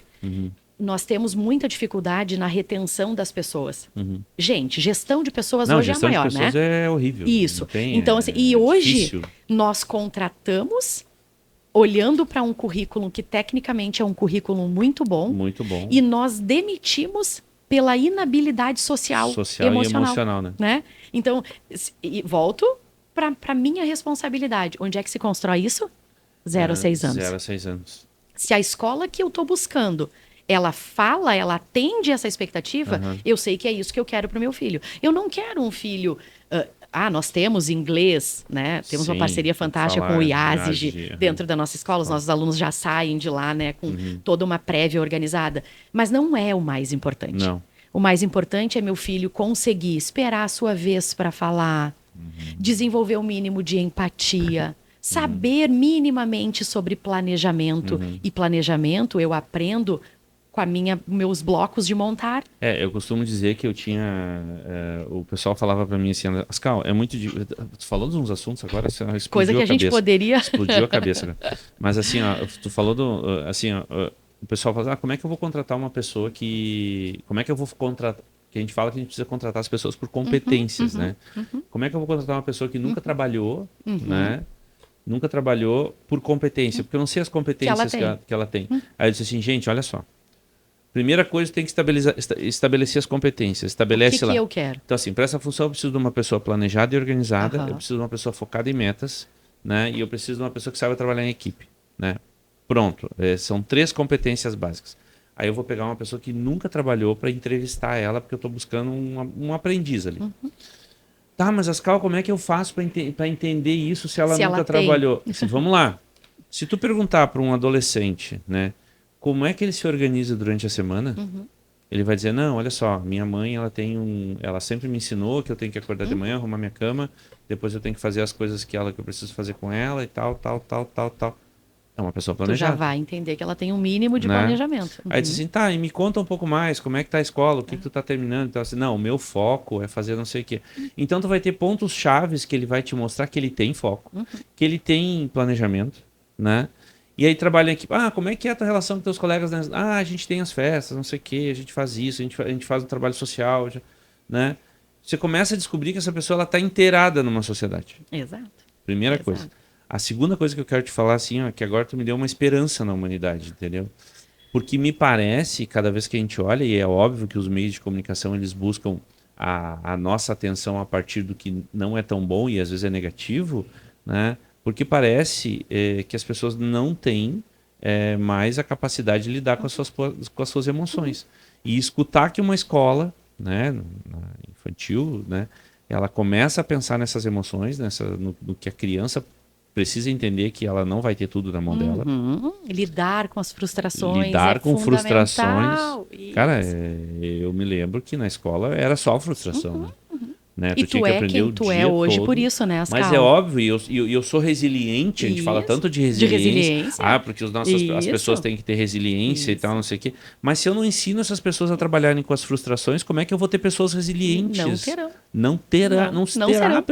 Nós temos muita dificuldade na retenção das pessoas. Gente, gestão de pessoas Não, hoje é a gestão maior, de pessoas né? é horrível. Isso. Não tem, Então, assim, e hoje difícil. nós contratamos olhando para um currículo que tecnicamente é um currículo muito bom Muito bom. e nós demitimos pela inabilidade social, Social e emocional, né? Então, e volto para minha responsabilidade. Onde é que se constrói isso? 0 a 6 anos. 0 a 6 anos. Se a escola que eu estou buscando, ela fala, ela atende essa expectativa, eu sei que é isso que eu quero para o meu filho. Eu não quero um filho... nós temos inglês, né? Temos uma Sim, parceria fantástica falar com o IASIG IASIG, dentro da nossa escola. Os nossos alunos já saem de lá, né? Com toda uma prévia organizada. Mas não é o mais importante. Não. O mais importante é meu filho conseguir esperar a sua vez para falar, desenvolver o mínimo de empatia, saber minimamente sobre planejamento. E planejamento eu aprendo com meus blocos de montar. Eu costumo dizer que eu tinha... o pessoal falava para mim assim, Ascal, é muito... Tu falou de uns assuntos agora, explodiu Coisa que a gente poderia... Explodiu a cabeça. Mas assim, ó, tu falou assim, ó, o pessoal fala, como é que eu vou contratar uma pessoa que... Como é que eu vou contratar... Que a gente fala que a gente precisa contratar as pessoas por competências, né? Como é que eu vou contratar uma pessoa que nunca trabalhou, né? Nunca trabalhou por competência, porque eu não sei as competências que ela tem. Aí eu disse assim, gente, olha só. Primeira coisa, tem que estabelecer as competências. Estabelece lá. O que eu quero? Então, assim, para essa função eu preciso de uma pessoa planejada e organizada, eu preciso de uma pessoa focada em metas, né? E eu preciso de uma pessoa que saiba trabalhar em equipe, né? Pronto. São 3 competências básicas. Aí eu vou pegar uma pessoa que nunca trabalhou para entrevistar ela, porque eu estou buscando um aprendiz ali. Tá, mas Ascal, como é que eu faço para entender isso se ela nunca trabalhou? Assim, vamos lá. Se tu perguntar para um adolescente, né, como é que ele se organiza durante a semana, ele vai dizer, não, olha só, minha mãe, ela sempre me ensinou que eu tenho que acordar de manhã, arrumar minha cama, depois eu tenho que fazer as coisas que eu preciso fazer com ela e tal. É uma pessoa planejada. Tu já vai entender que ela tem um mínimo de planejamento. Aí diz assim, tá, e me conta um pouco mais, como é que tá a escola, o que tu tá terminando? Então, assim, não, o meu foco é fazer não sei o quê. Então tu vai ter pontos chaves que ele vai te mostrar que ele tem foco, que ele tem planejamento, né? E aí trabalha aqui, como é que é a tua relação com teus colegas? Né? A gente tem as festas, não sei o quê, a gente faz isso, a gente faz um trabalho social, né? Você começa a descobrir que essa pessoa ela tá inteirada numa sociedade. Exato. Primeira coisa. A segunda coisa que eu quero te falar, assim, ó, que agora tu me deu uma esperança na humanidade, entendeu? Porque me parece, cada vez que a gente olha, e é óbvio que os meios de comunicação, eles buscam a nossa atenção a partir do que não é tão bom e às vezes é negativo, né? Porque parece que as pessoas não têm mais a capacidade de lidar com as suas emoções. E escutar que uma escola, né, infantil, né, ela começa a pensar nessas emoções, no que a criança precisa entender que ela não vai ter tudo na mão dela. Lidar com as frustrações. Lidar com frustrações. Isso. Cara, eu me lembro que na escola era só frustração. Né? E tu é quem tu é hoje todo, por isso, né, Ascal? Mas é óbvio, e eu sou resiliente, a gente fala tanto de resiliência. Porque as pessoas têm que ter resiliência e tal, não sei o quê. Mas se eu não ensino essas pessoas a trabalharem com as frustrações, como é que eu vou ter pessoas resilientes? Não terá uma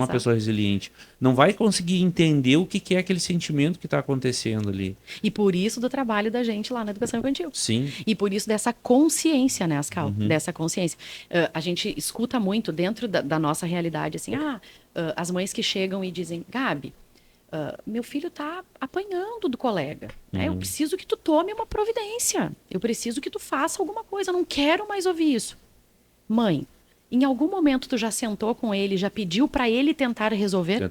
pessoa resiliente. Não vai conseguir entender o que é aquele sentimento que está acontecendo ali. E por isso do trabalho da gente lá na educação infantil. Sim. E por isso dessa consciência, né, Ascal? Dessa consciência. A gente escuta muito dentro da nossa realidade, assim, as mães que chegam e dizem, Gabi, meu filho está apanhando do colega, né? Eu preciso que tu tome uma providência, eu preciso que tu faça alguma coisa, eu não quero mais ouvir isso. Mãe, em algum momento tu já sentou com ele, já pediu para ele tentar resolver?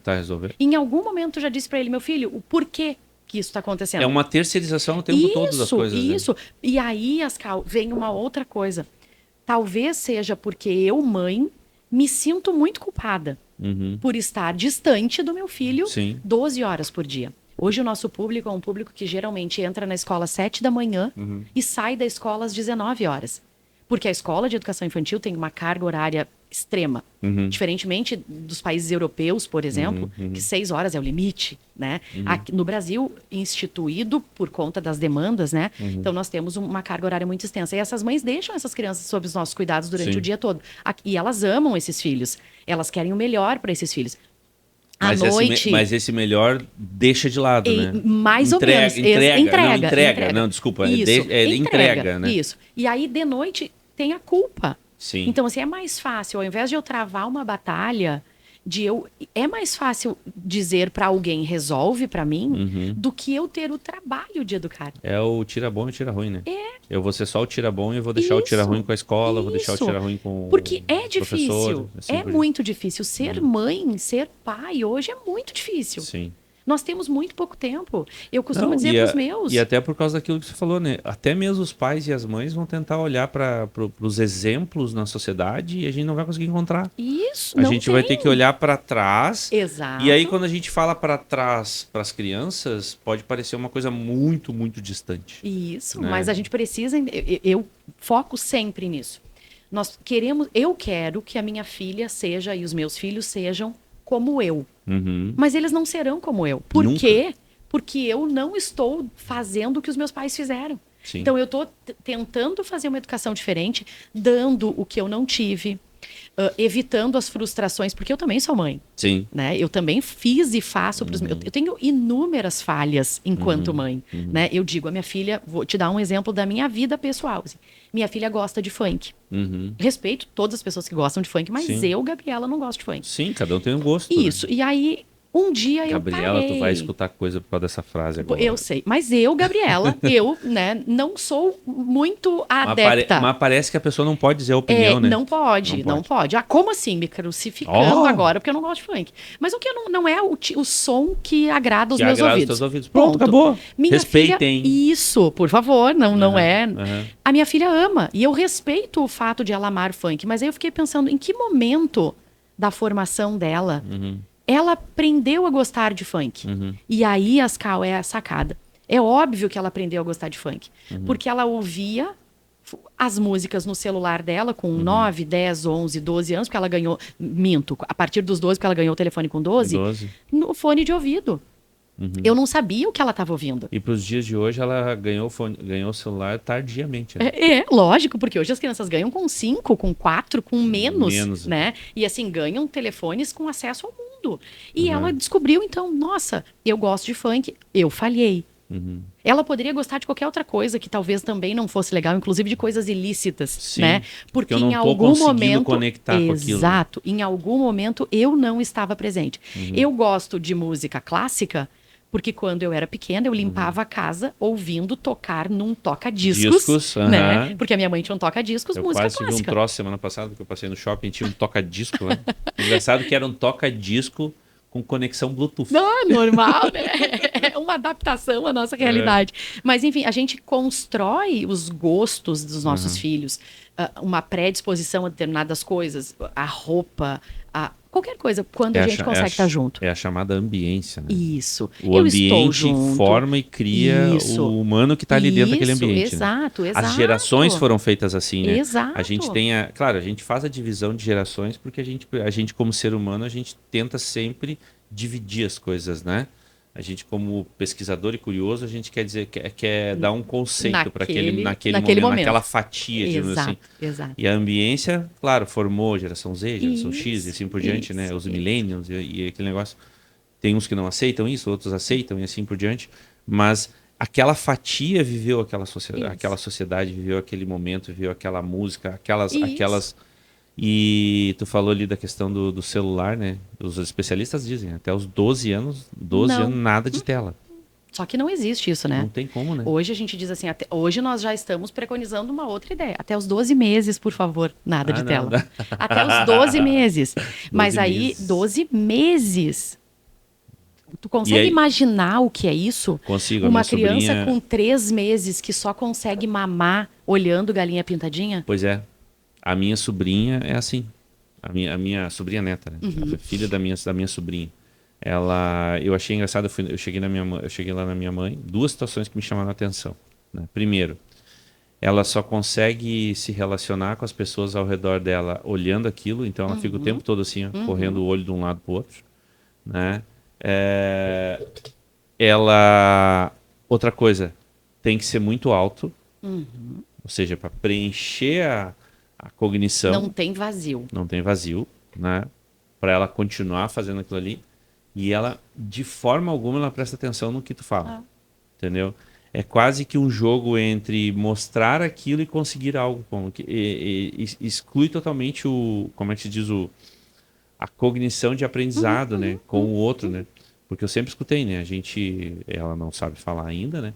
Em algum momento tu já disse para ele, meu filho, o porquê que isso está acontecendo? É uma terceirização o tempo todo das coisas. Isso. E aí, Ascal, vem uma outra coisa. Talvez seja porque eu, mãe, me sinto muito culpada por estar distante do meu filho 12 horas por dia. Hoje o nosso público é um público que geralmente entra na escola às 7 da manhã e sai da escola às 19 horas. Porque a escola de educação infantil tem uma carga horária extrema. Diferentemente dos países europeus, por exemplo, que 6 horas é o limite, né? Aqui, no Brasil, instituído por conta das demandas, né? Então, nós temos uma carga horária muito extensa. E essas mães deixam essas crianças sob os nossos cuidados durante o dia todo. E elas amam esses filhos. Elas querem o melhor para esses filhos. Mas esse melhor deixa de lado, né? Mais ou menos. Entrega. Não, desculpa. Entrega, né? Isso. E aí, de noite, tem a culpa. Sim. Então, assim, é mais fácil, ao invés de eu travar uma batalha, é mais fácil dizer para alguém resolve para mim do que eu ter o trabalho de educar. É o tira bom e o tira ruim, né? Eu vou ser só o tira bom e eu vou deixar o tira ruim com a escola, eu vou deixar o tira ruim com Porque é professor, difícil, assim muito difícil. Ser mãe, ser pai hoje é muito difícil. Sim. Nós temos muito pouco tempo. Eu costumo dizer para os meus. E até por causa daquilo que você falou, né? Até mesmo os pais e as mães vão tentar olhar para os exemplos na sociedade e a gente não vai conseguir encontrar. Isso, a gente vai ter que olhar para trás. Exato. E aí, quando a gente fala para trás para as crianças, pode parecer uma coisa muito, muito distante. Isso, né? Mas a gente precisa... Eu foco sempre nisso. Eu quero que a minha filha seja e os meus filhos sejam como eu. Uhum. Mas eles não serão como eu. Por quê? Porque eu não estou fazendo o que os meus pais fizeram. Sim. Então, eu estou tentando fazer uma educação diferente, dando o que eu não tive, evitando as frustrações, porque eu também sou mãe. Sim. Né? Eu também fiz e faço para os meus... Eu tenho inúmeras falhas enquanto mãe. Né? Eu digo, a minha filha... Vou te dar um exemplo da minha vida pessoal. Assim. Minha filha gosta de funk. Respeito todas as pessoas que gostam de funk, mas Sim. eu, Gabriela, não gosto de funk. Sim, cada um tem um gosto. Isso. Né? E aí... Um dia Gabriela, eu parei. tu vai escutar coisa por causa dessa frase agora. Eu sei. Mas eu, Gabriela, né, não sou muito adepta. Mas parece que a pessoa não pode dizer a opinião, né? Não pode. Ah, como assim? Me crucificando agora porque eu não gosto de funk. Mas o que não é o som que agrada os meus ouvidos. Pronto, acabou. Minha Respeitem. Filha, isso, por favor, não é. A minha filha ama. E eu respeito o fato de ela amar funk. Mas aí eu fiquei pensando, em que momento da formação dela... ela aprendeu a gostar de funk. E aí, Ascal, é a sacada. É óbvio que ela aprendeu a gostar de funk. Porque ela ouvia as músicas no celular dela com 9, 10, 11, 12 anos, porque ela ganhou... Minto, a partir dos 12, porque ela ganhou o telefone com 12. No fone de ouvido. Eu não sabia o que ela estava ouvindo. E para os dias de hoje, ela ganhou o celular tardiamente. Né? Lógico, porque hoje as crianças ganham com 5, com 4, com menos, né? E assim, ganham telefones com acesso ao mundo. E ela descobriu, então, nossa, eu gosto de funk, eu falhei. Ela poderia gostar de qualquer outra coisa que talvez também não fosse legal, inclusive de coisas ilícitas, Sim, né? Porque eu não em algum momento, conectar com aquilo. Exato, em algum momento eu não estava presente. Eu gosto de música clássica, porque quando eu era pequena, eu limpava a casa ouvindo tocar num toca-discos, né? Porque a minha mãe tinha um toca-discos, música clássica. Eu quase tive um troço semana passada, porque eu passei no shopping e tinha um toca-disco lá. Engraçado que era um toca-disco com conexão Bluetooth. Não, normal, né? É uma adaptação à nossa realidade. Mas, enfim, a gente constrói os gostos dos nossos filhos, uma predisposição a determinadas coisas, a roupa, qualquer coisa, quando a gente consegue estar junto. É a chamada ambiência, né? Isso. O ambiente forma e cria o humano que está ali dentro daquele ambiente. Exato, né? exato. As gerações foram feitas assim, né? Exato. A gente tem claro, a gente faz a divisão de gerações porque a gente como ser humano, a gente tenta sempre dividir as coisas, né? A gente, como pesquisador e curioso, a gente quer dar um conceito para naquele momento, naquela fatia, digamos assim. Exato. E a ambiência, claro, formou geração Z, geração X e assim por diante, né? Os millennials e aquele negócio. Tem uns que não aceitam isso, outros aceitam e assim por diante. Mas aquela fatia viveu aquela sociedade, viveu aquele momento, viveu aquela música, aquelas... E tu falou ali da questão do celular, né? Os especialistas dizem, até os 12 anos, nada de tela. Só que não existe isso, né? Não tem como, né? Hoje a gente diz assim, hoje nós já estamos preconizando uma outra ideia. Até os 12 meses, por favor, nada de tela. Até os 12 meses. Mas aí, 12 meses. Tu consegue imaginar o que é isso? Consigo. Uma criança com 3 meses que só consegue mamar olhando galinha pintadinha? Pois é. A minha sobrinha é assim. A minha sobrinha neta, né? A filha da minha sobrinha. Eu achei engraçado, eu cheguei lá na minha mãe, 2 situações que me chamaram a atenção. Né? Primeiro, ela só consegue se relacionar com as pessoas ao redor dela olhando aquilo, então ela fica o tempo todo assim, ó, correndo o olho de um lado para o outro. Né? Outra coisa, tem que ser muito alto, ou seja, para preencher a cognição. Não tem vazio. Não tem vazio, né? Para ela continuar fazendo aquilo ali. E ela, de forma alguma, ela presta atenção no que tu fala. Entendeu? É quase que um jogo entre mostrar aquilo e conseguir algo. Exclui totalmente como é que se diz, a cognição de aprendizado, né? Com o outro, né? Porque eu sempre escutei, né? Ela não sabe falar ainda, né?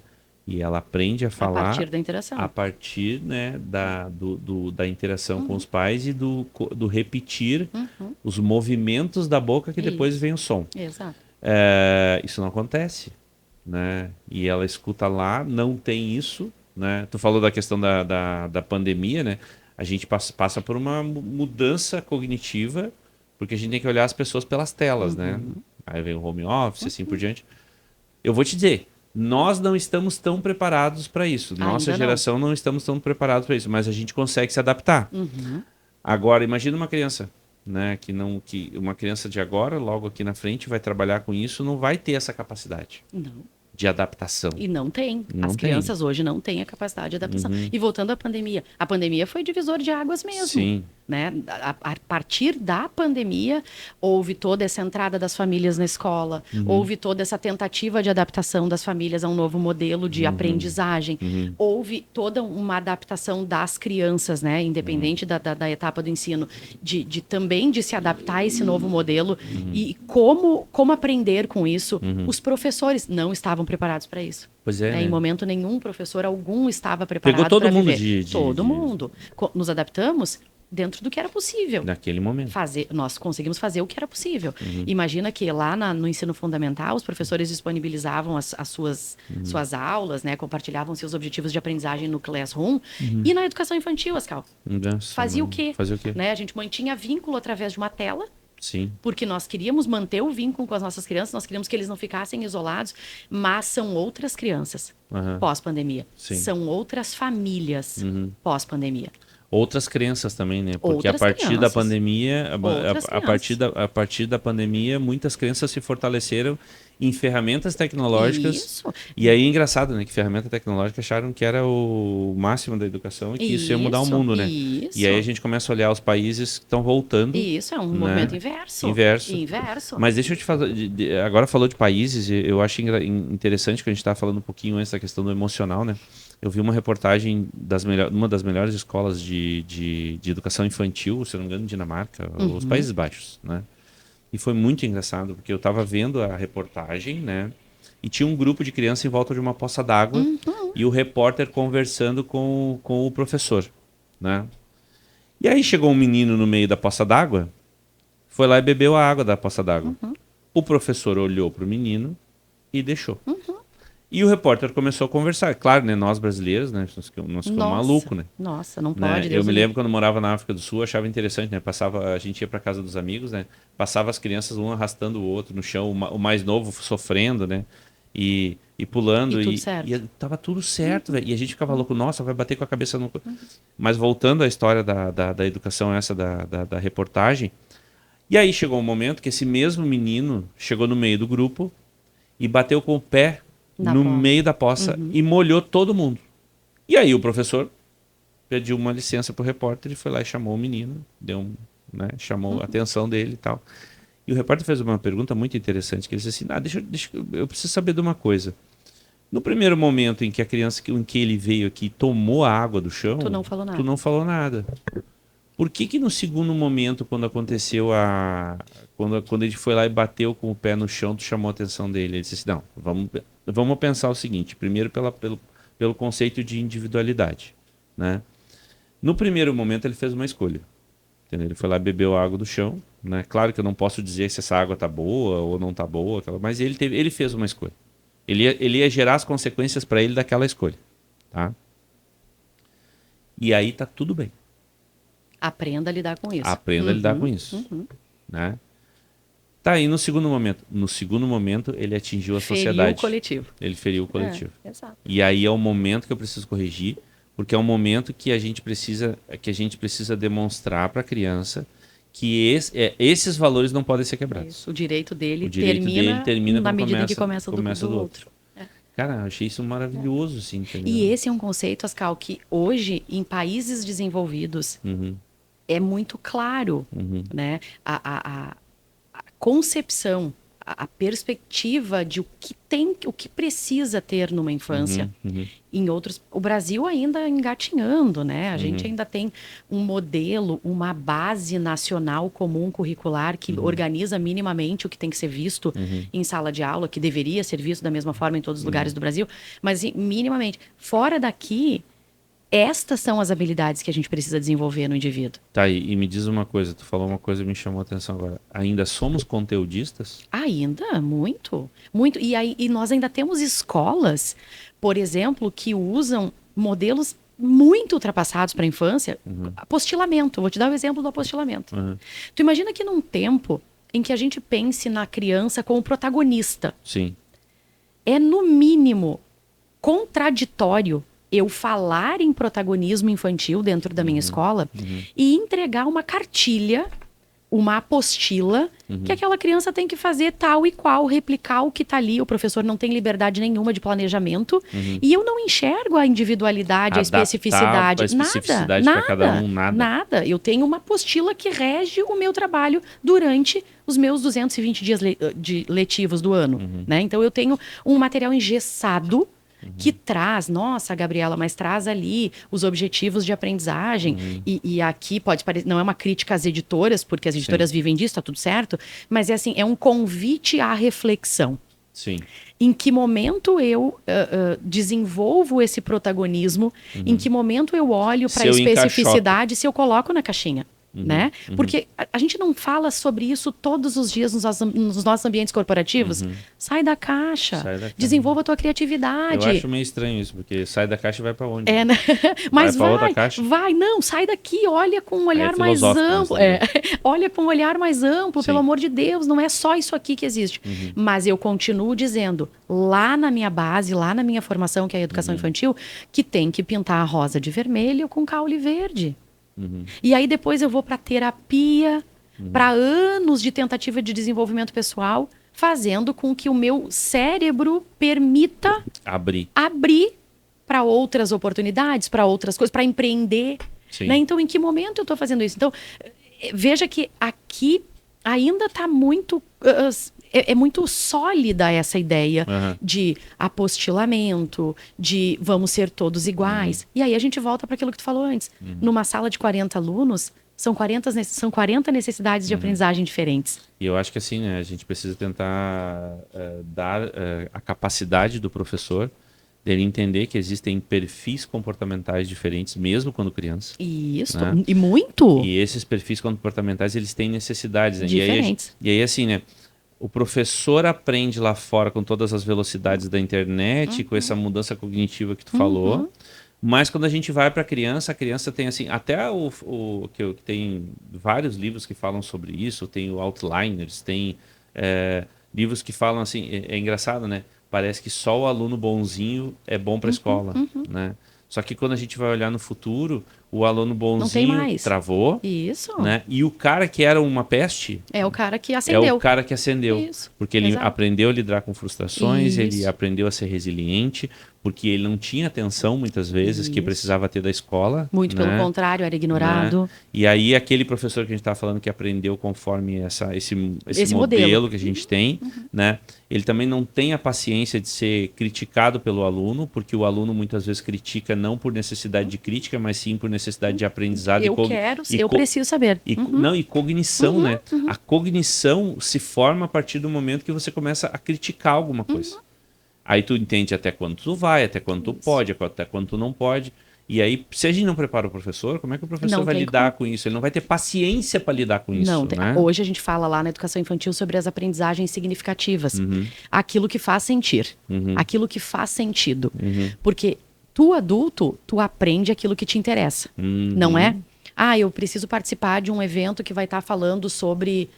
E ela aprende a falar a partir da interação. A partir, né, da interação com os pais e do repetir os movimentos da boca que depois vem o som. Exato. Isso não acontece, né? E ela escuta lá, não tem isso, né? Tu falou da questão da pandemia, né? A gente passa por uma mudança cognitiva, porque a gente tem que olhar as pessoas pelas telas, né? Aí vem o home office, assim por diante. Eu vou te dizer, nós não estamos tão preparados para isso. Nossa geração não estamos tão preparados para isso, mas a gente consegue se adaptar. Agora, imagina uma criança né? Que uma criança de agora, logo aqui na frente, vai trabalhar com isso, não vai ter essa capacidade Não. de adaptação. E não tem. Não As tem. crianças hoje não têm a capacidade de adaptação. E voltando à pandemia. A pandemia foi divisor de águas mesmo. Sim. Né? A partir da pandemia, houve toda essa entrada das famílias na escola, houve toda essa tentativa de adaptação das famílias a um novo modelo de aprendizagem, houve toda uma adaptação das crianças, né? Independente da etapa do ensino, também de se adaptar a esse novo modelo. E como aprender com isso? Os professores não estavam preparados para isso. Pois é, né? Em momento nenhum, professor algum estava preparado Pegou todo para mundo viver. Todo mundo. Nos adaptamos dentro do que era possível. Naquele momento. Nós conseguimos fazer o que era possível. Imagina que lá no ensino fundamental, os professores disponibilizavam as suas aulas, né? Compartilhavam seus objetivos de aprendizagem no Classroom. E na educação infantil, Ascal? Fazia o quê? Fazia o quê? Né? A gente mantinha vínculo através de uma tela. Sim. Porque nós queríamos manter o vínculo com as nossas crianças, nós queríamos que eles não ficassem isolados, mas são outras crianças pós-pandemia. São outras famílias pós-pandemia. Outras crenças também, né? Porque Outras a partir crianças. da pandemia, a partir Crianças. da pandemia, muitas crenças se fortaleceram em ferramentas tecnológicas. Isso. E aí, engraçado, né? Que ferramenta tecnológica acharam que era o máximo da educação e que isso ia mudar o mundo, né? Isso. E aí a gente começa a olhar os países que estão voltando. Isso, é um né? movimento inverso. Inverso. Mas deixa eu te falar, agora falou de países, eu acho interessante que a gente estava falando um pouquinho antes da questão do emocional, né? Eu vi uma reportagem uma das melhores escolas de educação infantil, se eu não me engano, Dinamarca, os Países Baixos, né? E foi muito engraçado, porque eu estava vendo a reportagem, né? E tinha um grupo de crianças em volta de uma poça d'água e o repórter conversando com o professor, né? E aí chegou um menino no meio da poça d'água, foi lá e bebeu a água da poça d'água. O professor olhou para o menino e deixou. E o repórter começou a conversar. Claro, né? Nós brasileiros, né? Nós ficamos malucos, né? Nossa, não né? pode. Eu me lembro quando eu morava na África do Sul, eu achava interessante, né? A gente ia para casa dos amigos, né? Passava as crianças um arrastando o outro no chão, o mais novo sofrendo, né? E pulando. E tava tudo certo, velho. E a gente ficava louco, nossa, vai bater com a cabeça no... Mas voltando à história da educação, essa da reportagem. E aí chegou um momento que esse mesmo menino chegou no meio do grupo e bateu com o pé no meio da poça e molhou todo mundo. E aí o professor pediu uma licença pro repórter e foi lá e chamou o menino, chamou a atenção dele e tal. E o repórter fez uma pergunta muito interessante, que ele disse assim, eu preciso saber de uma coisa. No primeiro momento em que a criança em que ele veio aqui tomou a água do chão, tu não falou nada. Por que no segundo momento, quando aconteceu quando ele foi lá e bateu com o pé no chão, tu chamou a atenção dele? Ele disse assim, não, vamos pensar o seguinte, primeiro pelo conceito de individualidade, né? No primeiro momento ele fez uma escolha, entendeu? Ele foi lá e bebeu a água do chão, né? Claro que eu não posso dizer se essa água tá boa ou não tá boa, mas ele fez uma escolha. Ele ia gerar as consequências para ele daquela escolha, tá? E aí tá tudo bem. Aprenda a lidar com isso. Aprenda a lidar com isso. Né? Tá aí no segundo momento. No segundo momento, ele atingiu a sociedade. Ele feriu o coletivo. Exato. E aí é o momento que eu preciso corrigir, porque é um momento que a gente precisa demonstrar para a criança que esses valores não podem ser quebrados. Isso. O direito dele termina na medida que começa do outro. Cara, eu achei isso maravilhoso, assim. Entendeu? E esse é um conceito, Ascal, que hoje, em países desenvolvidos, é muito claro, né? A concepção, a perspectiva de o que precisa ter numa infância. Em outros, o Brasil ainda engatinhando, né? A gente ainda tem um modelo, uma base nacional comum curricular que organiza minimamente o que tem que ser visto em sala de aula, que deveria ser visto da mesma forma em todos os lugares do Brasil, mas minimamente. Fora daqui, estas são as habilidades que a gente precisa desenvolver no indivíduo. Tá aí, e me diz uma coisa, tu falou uma coisa que me chamou a atenção agora. Ainda somos conteudistas? Ainda, muito. Muito. E nós ainda temos escolas, por exemplo, que usam modelos muito ultrapassados para a infância. Apostilamento, vou te dar o exemplo do apostilamento. Tu imagina que num tempo em que a gente pense na criança como protagonista. Sim. É, no mínimo, contraditório eu falar em protagonismo infantil dentro da minha escola e entregar uma cartilha uma apostila que aquela criança tem que fazer tal e qual, replicar o que está ali. O professor não tem liberdade nenhuma de planejamento. E eu não enxergo a individualidade, Adaptar a especificidade. a especificidade para cada um, nada. Nada. Eu tenho uma apostila que rege o meu trabalho durante os meus 220 dias letivos do ano. Né? Então, eu tenho um material engessado que traz, nossa, Gabriela, mas traz ali os objetivos de aprendizagem. E aqui pode parecer, não é uma crítica às editoras, porque as editoras vivem disso, tá tudo certo, mas é assim, é um convite à reflexão. Sim. Em que momento eu desenvolvo esse protagonismo, em que momento eu olho para a especificidade, se eu coloco na caixinha. Né? Porque a gente não fala sobre isso todos os dias nos nossos ambientes corporativos. Sai da caixa, desenvolva a tua criatividade. Eu acho meio estranho isso, porque sai da caixa e vai para onde? Né? Mas vai para outra caixa? Não, sai daqui, olha com um olhar mais amplo. Olha com um olhar mais amplo, pelo amor de Deus, não é só isso aqui que existe. Mas eu continuo dizendo, lá na minha base, lá na minha formação, que é a educação infantil, que tem que pintar a rosa de vermelho com caule verde. E aí depois eu vou para terapia, para anos de tentativa de desenvolvimento pessoal, fazendo com que o meu cérebro permita abrir para outras oportunidades, para outras coisas, para empreender. Né? Então, em que momento eu estou fazendo isso? Então, veja que aqui ainda está muito... É muito sólida essa ideia de apostilamento, de vamos ser todos iguais. E aí a gente volta para aquilo que tu falou antes. Numa sala de 40 alunos, são 40 necessidades de aprendizagem diferentes. E eu acho que assim, né, a gente precisa tentar dar a capacidade do professor dele entender que existem perfis comportamentais diferentes, mesmo quando criança. Isso, né? E muito. E esses perfis comportamentais, eles têm necessidades. Né? Diferentes. E aí, assim, né? O professor aprende lá fora com todas as velocidades da internet, com essa mudança cognitiva que tu falou. Mas quando a gente vai para a criança tem assim, até que tem vários livros que falam sobre isso, tem o Outliners, tem livros que falam assim, é engraçado, né? Parece que só o aluno bonzinho é bom para a escola, né? Só que quando a gente vai olhar no futuro, o aluno bonzinho travou. Isso. Né? E o cara que era uma peste... É o cara que acendeu. É o cara que acendeu. Isso. Porque ele aprendeu a lidar com frustrações, ele aprendeu a ser resiliente, porque ele não tinha atenção, muitas vezes, que precisava ter da escola. Muito né? pelo contrário, era ignorado. Né? E aí, aquele professor que a gente estava falando que aprendeu conforme esse modelo que a gente tem, né? Ele também não tem a paciência de ser criticado pelo aluno, porque o aluno muitas vezes critica não por necessidade de crítica, mas sim por necessidade de aprendizado. Eu preciso saber. E cognição, né? A cognição se forma a partir do momento que você começa a criticar alguma coisa. Aí tu entende até quando tu vai, até quando tu pode, até quando tu não pode. E aí, se a gente não prepara o professor, como é que o professor vai lidar com isso? Ele não vai ter paciência para lidar com isso. Né? Hoje a gente fala lá na educação infantil sobre as aprendizagens significativas. Aquilo que faz sentir. Aquilo que faz sentido. Porque tu, adulto, tu aprende aquilo que te interessa. Não é? Eu preciso participar de um evento que vai estar falando sobre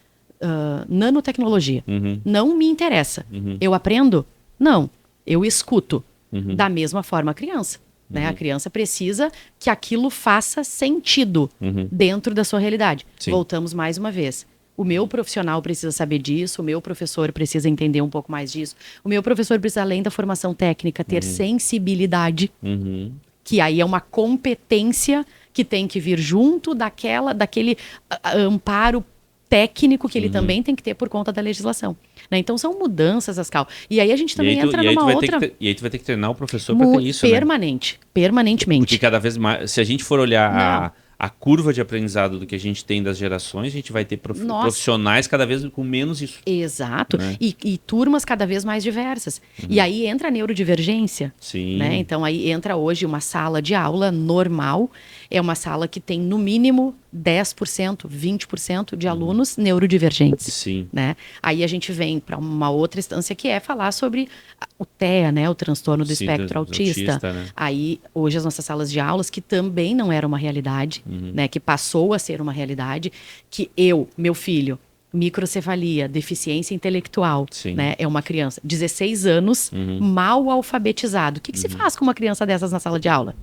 nanotecnologia. Não me interessa. Eu aprendo? Não. Eu escuto. Da mesma forma a criança. Né? A criança precisa que aquilo faça sentido dentro da sua realidade. Sim. Voltamos mais uma vez. O meu profissional precisa saber disso, o meu professor precisa entender um pouco mais disso. O meu professor precisa, além da formação técnica, ter sensibilidade, que aí é uma competência que tem que vir junto daquele amparo técnico que ele também tem que ter por conta da legislação. Né? Então, são mudanças, Ascal. E aí a gente também entra numa outra... E aí tu vai ter que treinar o professor para ter isso, permanentemente. Porque cada vez mais... Se a gente for olhar a curva de aprendizado do que a gente tem das gerações, a gente vai ter profissionais cada vez com menos isso. Exato. Né? E turmas cada vez mais diversas. E aí entra a neurodivergência. Sim. Né? Então, aí entra hoje uma sala de aula normal. É uma sala que tem, no mínimo, 10%, 20% de alunos neurodivergentes. Sim. Né? Aí a gente vem para uma outra instância que é falar sobre o TEA, né? O transtorno do espectro autista. Né? Aí, hoje, as nossas salas de aulas, que também não era uma realidade, né? Que passou a ser uma realidade, que meu filho, microcefalia, deficiência intelectual, né? É uma criança, 16 anos, mal alfabetizado. O que se faz com uma criança dessas na sala de aula?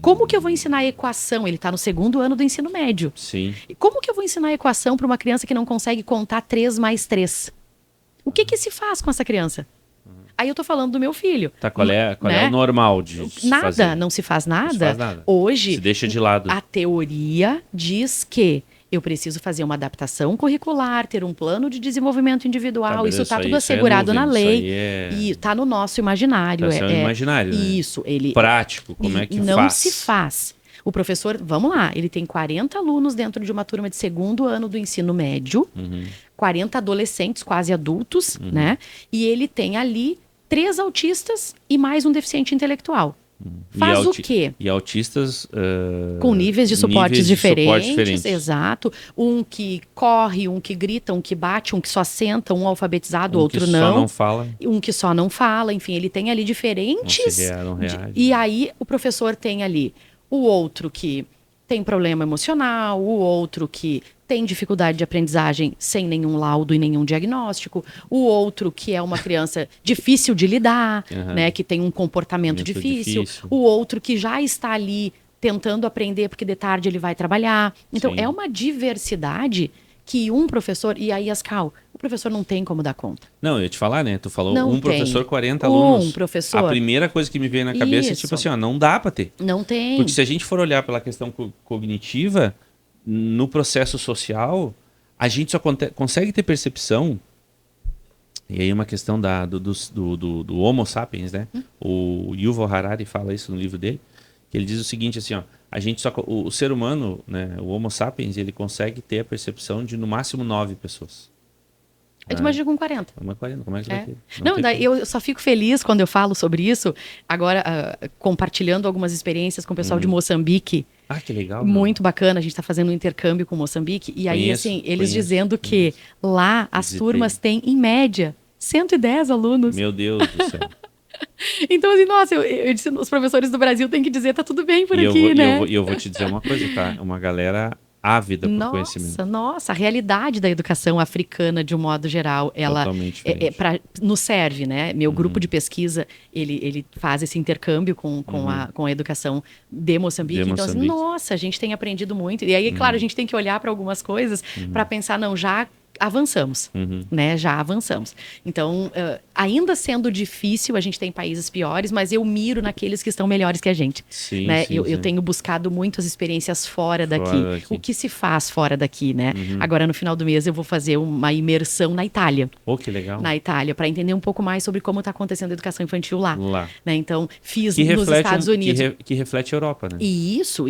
Como que eu vou ensinar a equação? Ele está no 2º ano do ensino médio. Sim. E como que eu vou ensinar a equação para uma criança que não consegue contar 3 mais 3? O que se faz com essa criança? Aí eu tô falando do meu filho. Tá, qual é o normal de se Nada, fazer? não se faz nada. Não se faz nada. Hoje, Se deixa de lado. a teoria diz que eu preciso fazer uma adaptação curricular, ter um plano de desenvolvimento individual. Tá, isso está tudo isso é assegurado nuvem, na lei. isso aí E está no nosso imaginário. Tá sendo imaginário, né? Isso. Ele, Prático, como é que não faz? se faz. O professor, vamos lá, ele tem 40 alunos dentro de uma turma de 2º ano do ensino médio, 40 adolescentes, quase adultos, né? E ele tem ali 3 autistas e mais um deficiente intelectual. Faz o quê? E autistas... Com níveis de suportes suporte diferentes, exato. Um que corre, um que grita, um que bate, um que só senta, um alfabetizado, outro que não. só não fala. Um que só não fala, enfim, ele tem ali diferentes. Não reage. E aí o professor tem ali o outro que tem problema emocional, o outro que tem dificuldade de aprendizagem sem nenhum laudo e nenhum diagnóstico, o outro que é uma criança difícil de lidar, né, que tem um comportamento difícil, o outro que já está ali tentando aprender porque de tarde ele vai trabalhar. Então, é uma diversidade que um professor... E aí, Ascal, o professor não tem como dar conta. Não, eu ia te falar, né? Tu falou não professor, 40 alunos. Um professor. A primeira coisa que me veio na cabeça é tipo assim, ó, não dá pra ter. Não tem. Porque se a gente for olhar pela questão cognitiva, no processo social, a gente só consegue ter percepção, e aí uma questão do Homo sapiens, né? O Yuval Harari fala isso no livro dele, que ele diz o seguinte, assim, ó, a gente o ser humano, né, o Homo sapiens, ele consegue ter a percepção de no máximo 9 pessoas. Eu te imagino com 40. Como é que vai ter? Não, daí eu só fico feliz quando eu falo sobre isso, agora compartilhando algumas experiências com o pessoal de Moçambique. Ah, que legal. Muito bacana, a gente está fazendo um intercâmbio com Moçambique, e aí, assim, eles dizendo que lá as turmas têm, em média, 110 alunos. Meu Deus do céu. Então, assim, nossa, eu disse, os professores do Brasil têm que dizer, tá tudo bem por aqui, né? E eu vou te dizer uma coisa, tá? Uma galera ávida por conhecimento. Nossa, a realidade da educação africana, de um modo geral, ela nos serve, né? Meu grupo de pesquisa, ele faz esse intercâmbio com a educação de Moçambique. Então, assim, nossa, a gente tem aprendido muito. E aí, claro, a gente tem que olhar para algumas coisas para pensar, não, já avançamos, né? Já avançamos. Então, ainda sendo difícil, a gente tem países piores, mas eu miro naqueles que estão melhores que a gente. Sim, né? sim, eu tenho buscado muito as experiências fora daqui. O que se faz fora daqui, né? Agora, no final do mês, eu vou fazer uma imersão na Itália. Oh, que legal. Na Itália, para entender um pouco mais sobre como está acontecendo a educação infantil lá. Né? Então, fiz nos Estados Unidos. Que reflete a Europa, né? Isso.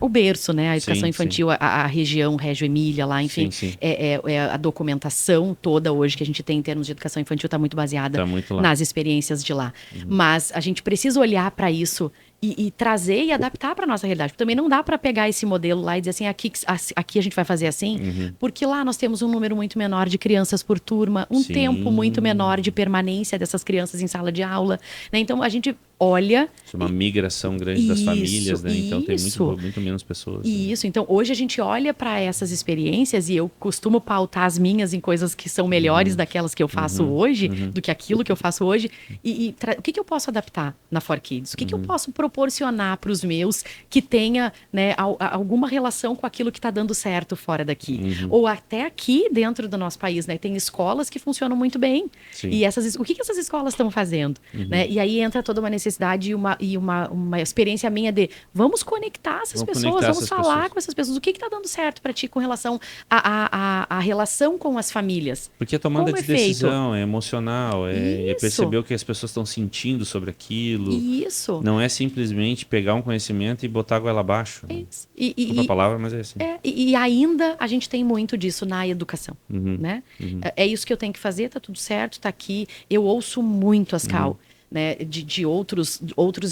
O berço, né? A educação infantil, a região Reggio Emília lá, enfim. É a documentação toda hoje que a gente tem em termos de educação infantil está muito baseada nas experiências de lá. Mas a gente precisa olhar para isso e trazer e adaptar para a nossa realidade. Porque também não dá para pegar esse modelo lá e dizer assim, aqui a gente vai fazer assim, porque lá nós temos um número muito menor de crianças por turma, tempo muito menor de permanência dessas crianças em sala de aula. Né? Então, a gente olha... Uma migração grande das famílias, né? Então, tem muito menos pessoas. Isso. Então, hoje a gente olha para essas experiências e eu costumo pautar as minhas em coisas que são melhores daquelas que eu faço hoje, do que aquilo que eu faço hoje. O que eu posso adaptar na 4Kids? O que eu posso proporcionar para os meus que tenha, né, alguma relação com aquilo que está dando certo fora daqui? Ou até aqui dentro do nosso país, né? Tem escolas que funcionam muito bem. Sim. E o que essas escolas estão fazendo? Né? E aí entra toda uma necessidade e uma experiência minha de vamos conectar essas pessoas, vamos falar com essas pessoas. O que está dando certo para ti com relação à relação com as famílias? Porque a tomada de decisão é emocional, é perceber o que as pessoas estão sentindo sobre aquilo. Isso. Não é simplesmente pegar um conhecimento e botar a goela abaixo. Isso. Desculpa a palavra, mas é assim. E ainda a gente tem muito disso na educação. Né? É isso que eu tenho que fazer, tá tudo certo, tá aqui. Eu ouço muito, Ascal, né, de outros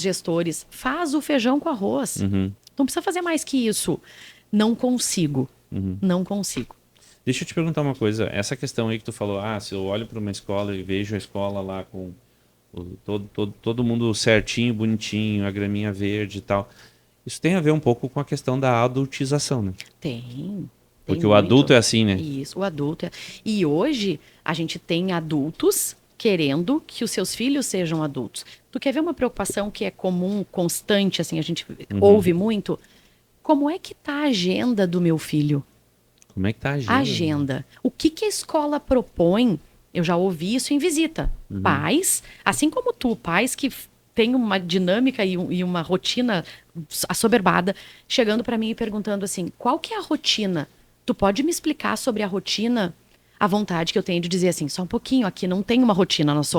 gestores. Faz o feijão com arroz. Não precisa fazer mais que isso. Não consigo. Não consigo. Deixa eu te perguntar uma coisa. Essa questão aí que tu falou, se eu olho para uma escola e vejo a escola lá com todo mundo certinho, bonitinho, a graminha verde e tal. Isso tem a ver um pouco com a questão da adultização, né? Tem. Porque o adulto é assim, né? Isso, o adulto é. E hoje a gente tem adultos querendo que os seus filhos sejam adultos. Tu quer ver uma preocupação que é comum, constante, assim, a gente ouve muito? Como é que tá a agenda do meu filho? Como é que tá a agenda? Agenda. O que que a escola propõe? Eu já ouvi isso em visita. Pais, assim como tu, pais que têm uma dinâmica e uma rotina assoberbada, chegando para mim e perguntando assim, qual que é a rotina? Tu pode me explicar sobre a rotina? A vontade que eu tenho de dizer assim, só um pouquinho, aqui não tem uma rotina, nós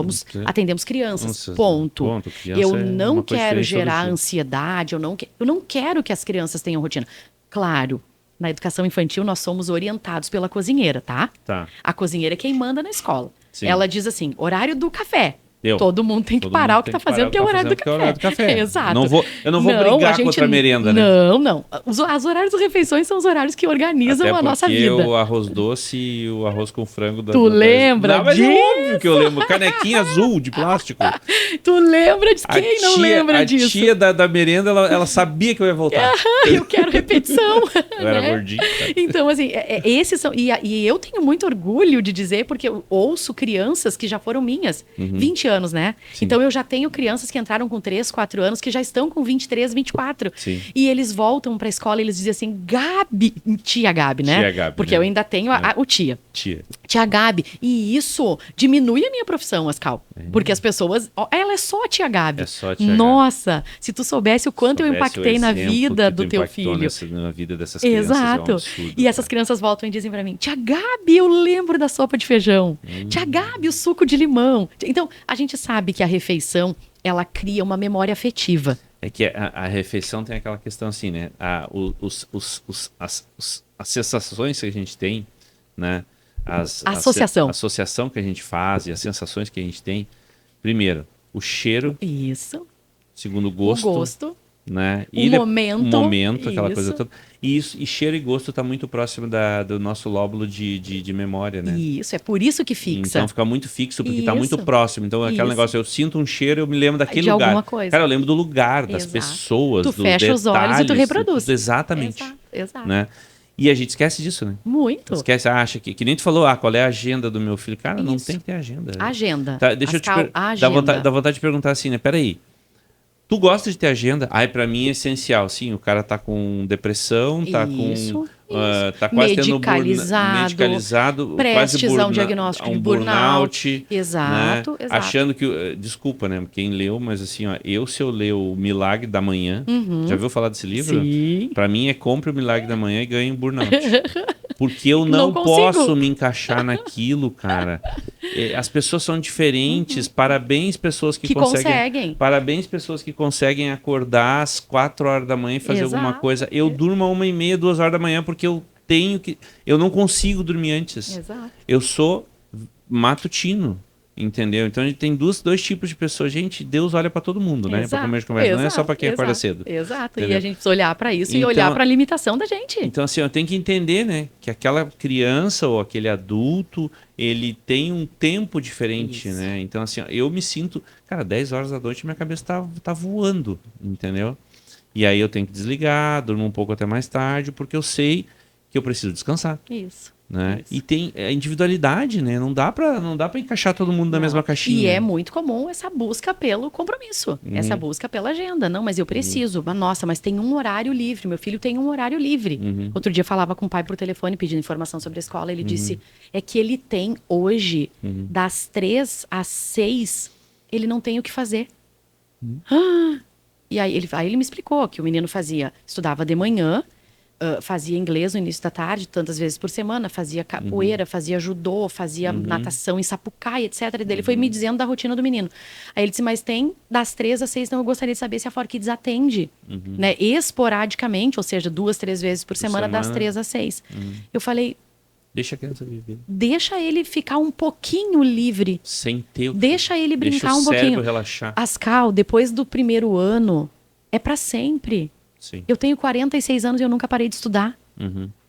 atendemos crianças, Nossa, ponto. Criança Eu é não uma coisa quero diferente todo gerar dia. ansiedade, eu não quero que as crianças tenham rotina. Claro, na educação infantil nós somos orientados pela cozinheira, tá? Tá. A cozinheira é quem manda na escola. Sim. Ela diz assim, horário do café. Deu. Todo mundo tem que Todo parar mundo o que tem está fazendo, porque é o horário do porque é o horário do café. café. Exato. Eu não vou brigar contra a merenda, né? Não. Os horários das refeições são os horários que organizam Até a nossa porque vida. o arroz doce e o arroz com frango da... Tu lembra Não, mas disso? é óbvio que eu lembro. Canequinha azul de plástico. Tu lembra disso? Quem não lembra disso? A tia da merenda, ela sabia que eu ia voltar. Eu quero repetição. Eu era né? gordinho. Cara. Então, assim, esses são... E eu tenho muito orgulho de dizer, porque eu ouço crianças que já foram minhas. 20 anos, né? Sim. Então, eu já tenho crianças que entraram com 3, 4 anos, que já estão com 23, 24. Sim. E eles voltam para a escola e eles dizem assim, tia Gabi, né? Tia Gabi, porque né? eu ainda tenho o tia. Tia Gabi. E isso diminui a minha profissão, Ascal. Porque as pessoas... ela é só a tia Gabi. É só a tia Gabi. Nossa, se tu soubesse o quanto eu impactei na vida do teu filho. Na vida dessas crianças. Exato. É um absurdo, e essas crianças voltam e dizem pra mim, tia Gabi, eu lembro da sopa de feijão. Tia Gabi, o suco de limão. Então, a gente sabe que a refeição, ela cria uma memória afetiva. É que a refeição tem aquela questão assim, né? As sensações que a gente tem, né? A associação que a gente faz e as sensações que a gente tem. Primeiro, o cheiro. Isso. Segundo, o gosto. Né? O momento. Aquela coisa toda. E cheiro e gosto está muito próximo do nosso lóbulo de memória, né? Isso, é por isso que fixa. Então fica muito fixo, porque está muito próximo. Então aquele negócio, eu sinto um cheiro, eu me lembro daquele de lugar. Alguma coisa. Cara, eu lembro do lugar, das pessoas, tu fecha os olhos e tu reproduz. Exatamente. Exato. Né? E a gente esquece disso, né? Muito. Esquece, acha que nem tu falou, qual é a agenda do meu filho? Cara, não tem que ter agenda. Agenda. Tá, deixa eu te dá vontade de perguntar assim, né? Peraí. Tu gosta de ter agenda? Ai, pra mim é essencial. Sim, o cara tá com depressão, tá com... tá quase medicalizado, prestes a um diagnóstico de burnout. Né? Exato. Achando que... Desculpa, né? Quem leu, mas assim, ó, se eu ler o Milagre da Manhã, já ouviu falar desse livro? Sim. Pra mim é compre o Milagre da Manhã e ganhe um burnout. Porque eu não posso me encaixar naquilo, cara. As pessoas são diferentes. Parabéns, pessoas que conseguem. Parabéns, pessoas que conseguem acordar às 4 horas da manhã e fazer alguma coisa. Eu durmo às 1h30, 2 horas da manhã, porque eu não consigo dormir antes. Exato. Eu sou matutino. Entendeu? Então a gente tem dois tipos de pessoas. Gente, Deus olha para todo mundo, né? Para comer de conversa. Não é só para quem acorda cedo. Exato. Entendeu? E a gente precisa olhar para isso e olhar para a limitação da gente. Então, assim, eu tenho que entender, né? Que aquela criança ou aquele adulto, ele tem um tempo diferente, né? Então, assim, eu me sinto... Cara, 10 horas da noite minha cabeça tá voando, entendeu? E aí eu tenho que desligar, durmo um pouco até mais tarde, porque eu sei que eu preciso descansar. Isso. Né? E tem a individualidade, né? Não dá pra encaixar todo mundo na mesma caixinha. E é muito comum essa busca pelo compromisso, essa busca pela agenda. Não, mas eu preciso. Nossa, mas tem um horário livre. Meu filho tem um horário livre. Outro dia falava com o pai por telefone pedindo informação sobre a escola. Ele disse, é que ele tem hoje, das 3 às 6, ele não tem o que fazer. E aí ele me explicou que o menino estudava de manhã, fazia inglês no início da tarde, tantas vezes por semana, fazia capoeira, fazia judô, fazia natação em Sapucaí, etc. E daí ele foi me dizendo da rotina do menino. Aí ele disse, mas tem das 3 às 6, então eu gostaria de saber se a ForKids atende, né, esporadicamente, ou seja, 2, 3 vezes por semana, das 3 às 6. Eu falei... Deixa a criança viver. Deixa ele ficar um pouquinho livre. Sem ter... Deixa ele brincar um pouquinho. Deixa o cérebro relaxar. Ascal, depois do primeiro ano, é para sempre. Sim. Eu tenho 46 anos e eu nunca parei de estudar.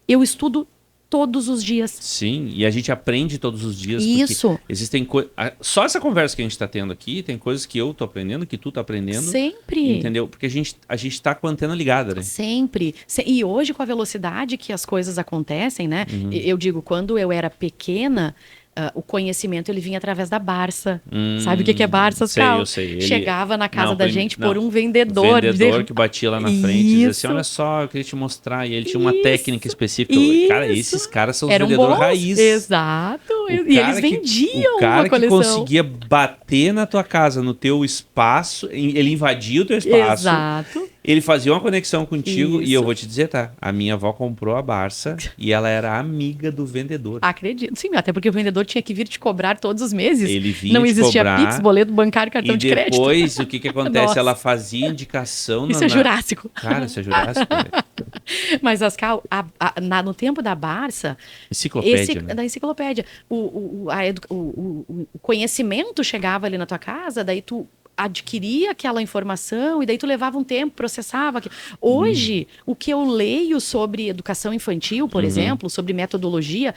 Eu estudo todos os dias. Sim, e a gente aprende todos os dias. Isso. Existem coisas... Só essa conversa que a gente está tendo aqui, tem coisas que eu tô aprendendo, que tu tá aprendendo. Sempre. Entendeu? Porque a gente tá com a antena ligada, né? Sempre. E hoje, com a velocidade que as coisas acontecem, né? Eu digo, quando eu era pequena... o conhecimento ele vinha através da Barça. Sabe o que é Barça, sei, Cal? eu sei. Ele... Chegava na casa Não, da gente por um vendedor. Vendedor que batia lá na frente e dizia assim, Isso. olha só, eu queria te mostrar. E ele tinha uma técnica específica. Cara, esses caras são os Eram vendedores bons. raiz. Exato. E eles vendiam o cara uma coleção. que conseguia bater na tua casa, no teu espaço, ele invadia o teu espaço. Exato. Ele fazia uma conexão contigo e eu Isso. vou te dizer, tá? A minha avó comprou a Barça e ela era amiga do vendedor. Acredito. Sim, até porque o vendedor tinha que vir te cobrar todos os meses. Ele vinha Não te existia cobrar, Pix, boleto bancário, cartão de crédito. E depois, o que acontece? Nossa. Ela fazia indicação... Isso é Jurássico. Cara, isso é Jurássico. Mas, Ascal, no tempo da Barça... Enciclopédia, né? Da enciclopédia. O conhecimento chegava ali na tua casa, daí tu adquiria aquela informação e daí tu levava um tempo, processava. Hoje, o que eu leio sobre educação infantil, por exemplo, sobre metodologia,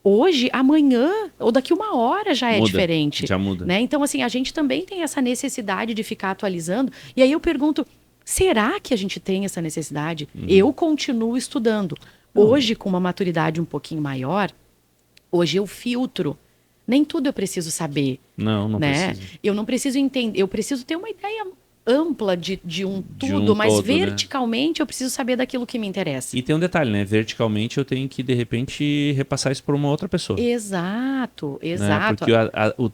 hoje, amanhã ou daqui uma hora já é diferente. Já muda. Né? Então, assim, a gente também tem essa necessidade de ficar atualizando. E aí eu pergunto, será que a gente tem essa necessidade? Eu continuo estudando. Hoje, com uma maturidade um pouquinho maior, hoje eu filtro. Nem tudo eu preciso saber. Não né? preciso. Eu não preciso entender, eu preciso ter uma ideia ampla de um tudo, de um mas todo, verticalmente eu preciso saber daquilo que me interessa. E tem um detalhe, né? Verticalmente eu tenho que, de repente, repassar isso para uma outra pessoa. Exato. Né? Porque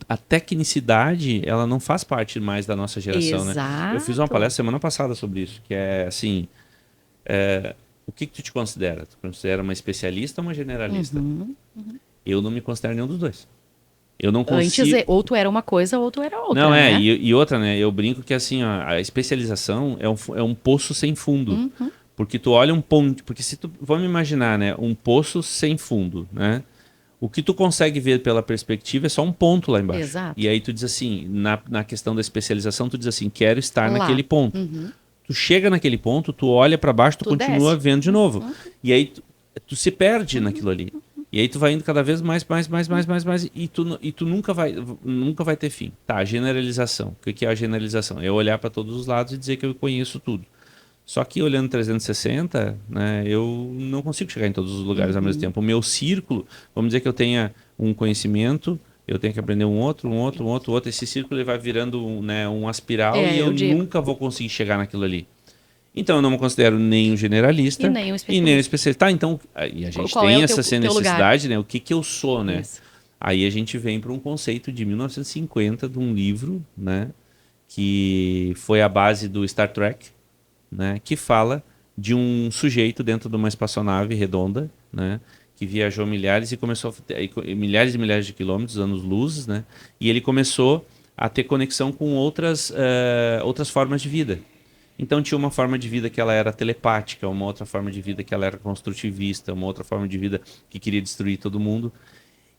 a tecnicidade, ela não faz parte mais da nossa geração, né? Eu fiz uma palestra semana passada sobre isso, que é assim... o que tu te considera? Tu considera uma especialista ou uma generalista? Eu não me considero nenhum dos dois. Eu não consigo... Antes, ou tu era uma coisa ou tu era outra. Não, né? e outra, né? Eu brinco que assim, ó, a especialização é um poço sem fundo. Porque tu olha um ponto... Porque se tu... Vamos imaginar, né? Um poço sem fundo, né? O que tu consegue ver pela perspectiva é só um ponto lá embaixo. Exato. E aí tu diz assim, na questão da especialização, tu diz assim, quero estar naquele ponto. Tu chega naquele ponto, tu olha para baixo, tu continua vendo de novo. E aí tu se perde naquilo ali. E aí tu vai indo cada vez mais, e tu nunca vai ter fim. Tá, generalização. O que é a generalização? É olhar para todos os lados e dizer que eu conheço tudo. Só que olhando 360, né, eu não consigo chegar em todos os lugares ao mesmo tempo. O meu círculo, vamos dizer que eu tenha um conhecimento, eu tenho que aprender um outro. Esse círculo ele vai virando uma espiral e eu nunca vou conseguir chegar naquilo ali. Então, eu não me considero nem um generalista e nem um especialista. Tá, então, e a gente tem essa necessidade, né? O que eu sou, né? Isso. Aí a gente vem para um conceito de 1950, de um livro, né? Que foi a base do Star Trek, né? Que fala de um sujeito dentro de uma espaçonave redonda, né? Que viajou milhares e milhares de quilômetros, anos-luz, né? E ele começou a ter conexão com outras formas de vida. Então tinha uma forma de vida que ela era telepática, uma outra forma de vida que ela era construtivista, uma outra forma de vida que queria destruir todo mundo.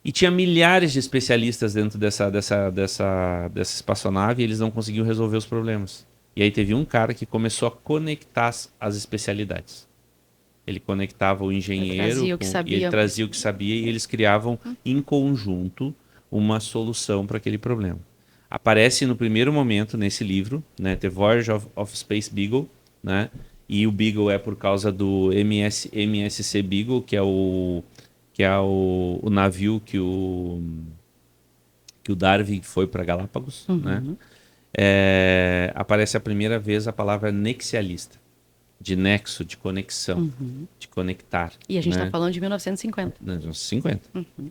E tinha milhares de especialistas dentro dessa espaçonave e eles não conseguiam resolver os problemas. E aí teve um cara que começou a conectar as especialidades. Ele conectava o engenheiro, ele trazia o que sabia e eles criavam em conjunto uma solução para aquele problema. Aparece no primeiro momento nesse livro, né, The Voyage of Space Beagle, né, e o Beagle é por causa do MSC Beagle, que é o navio que o Darwin foi para Galápagos, né? Aparece a primeira vez a palavra nexialista, de nexo, de conexão, de conectar. E a gente está falando de 1950. 1950.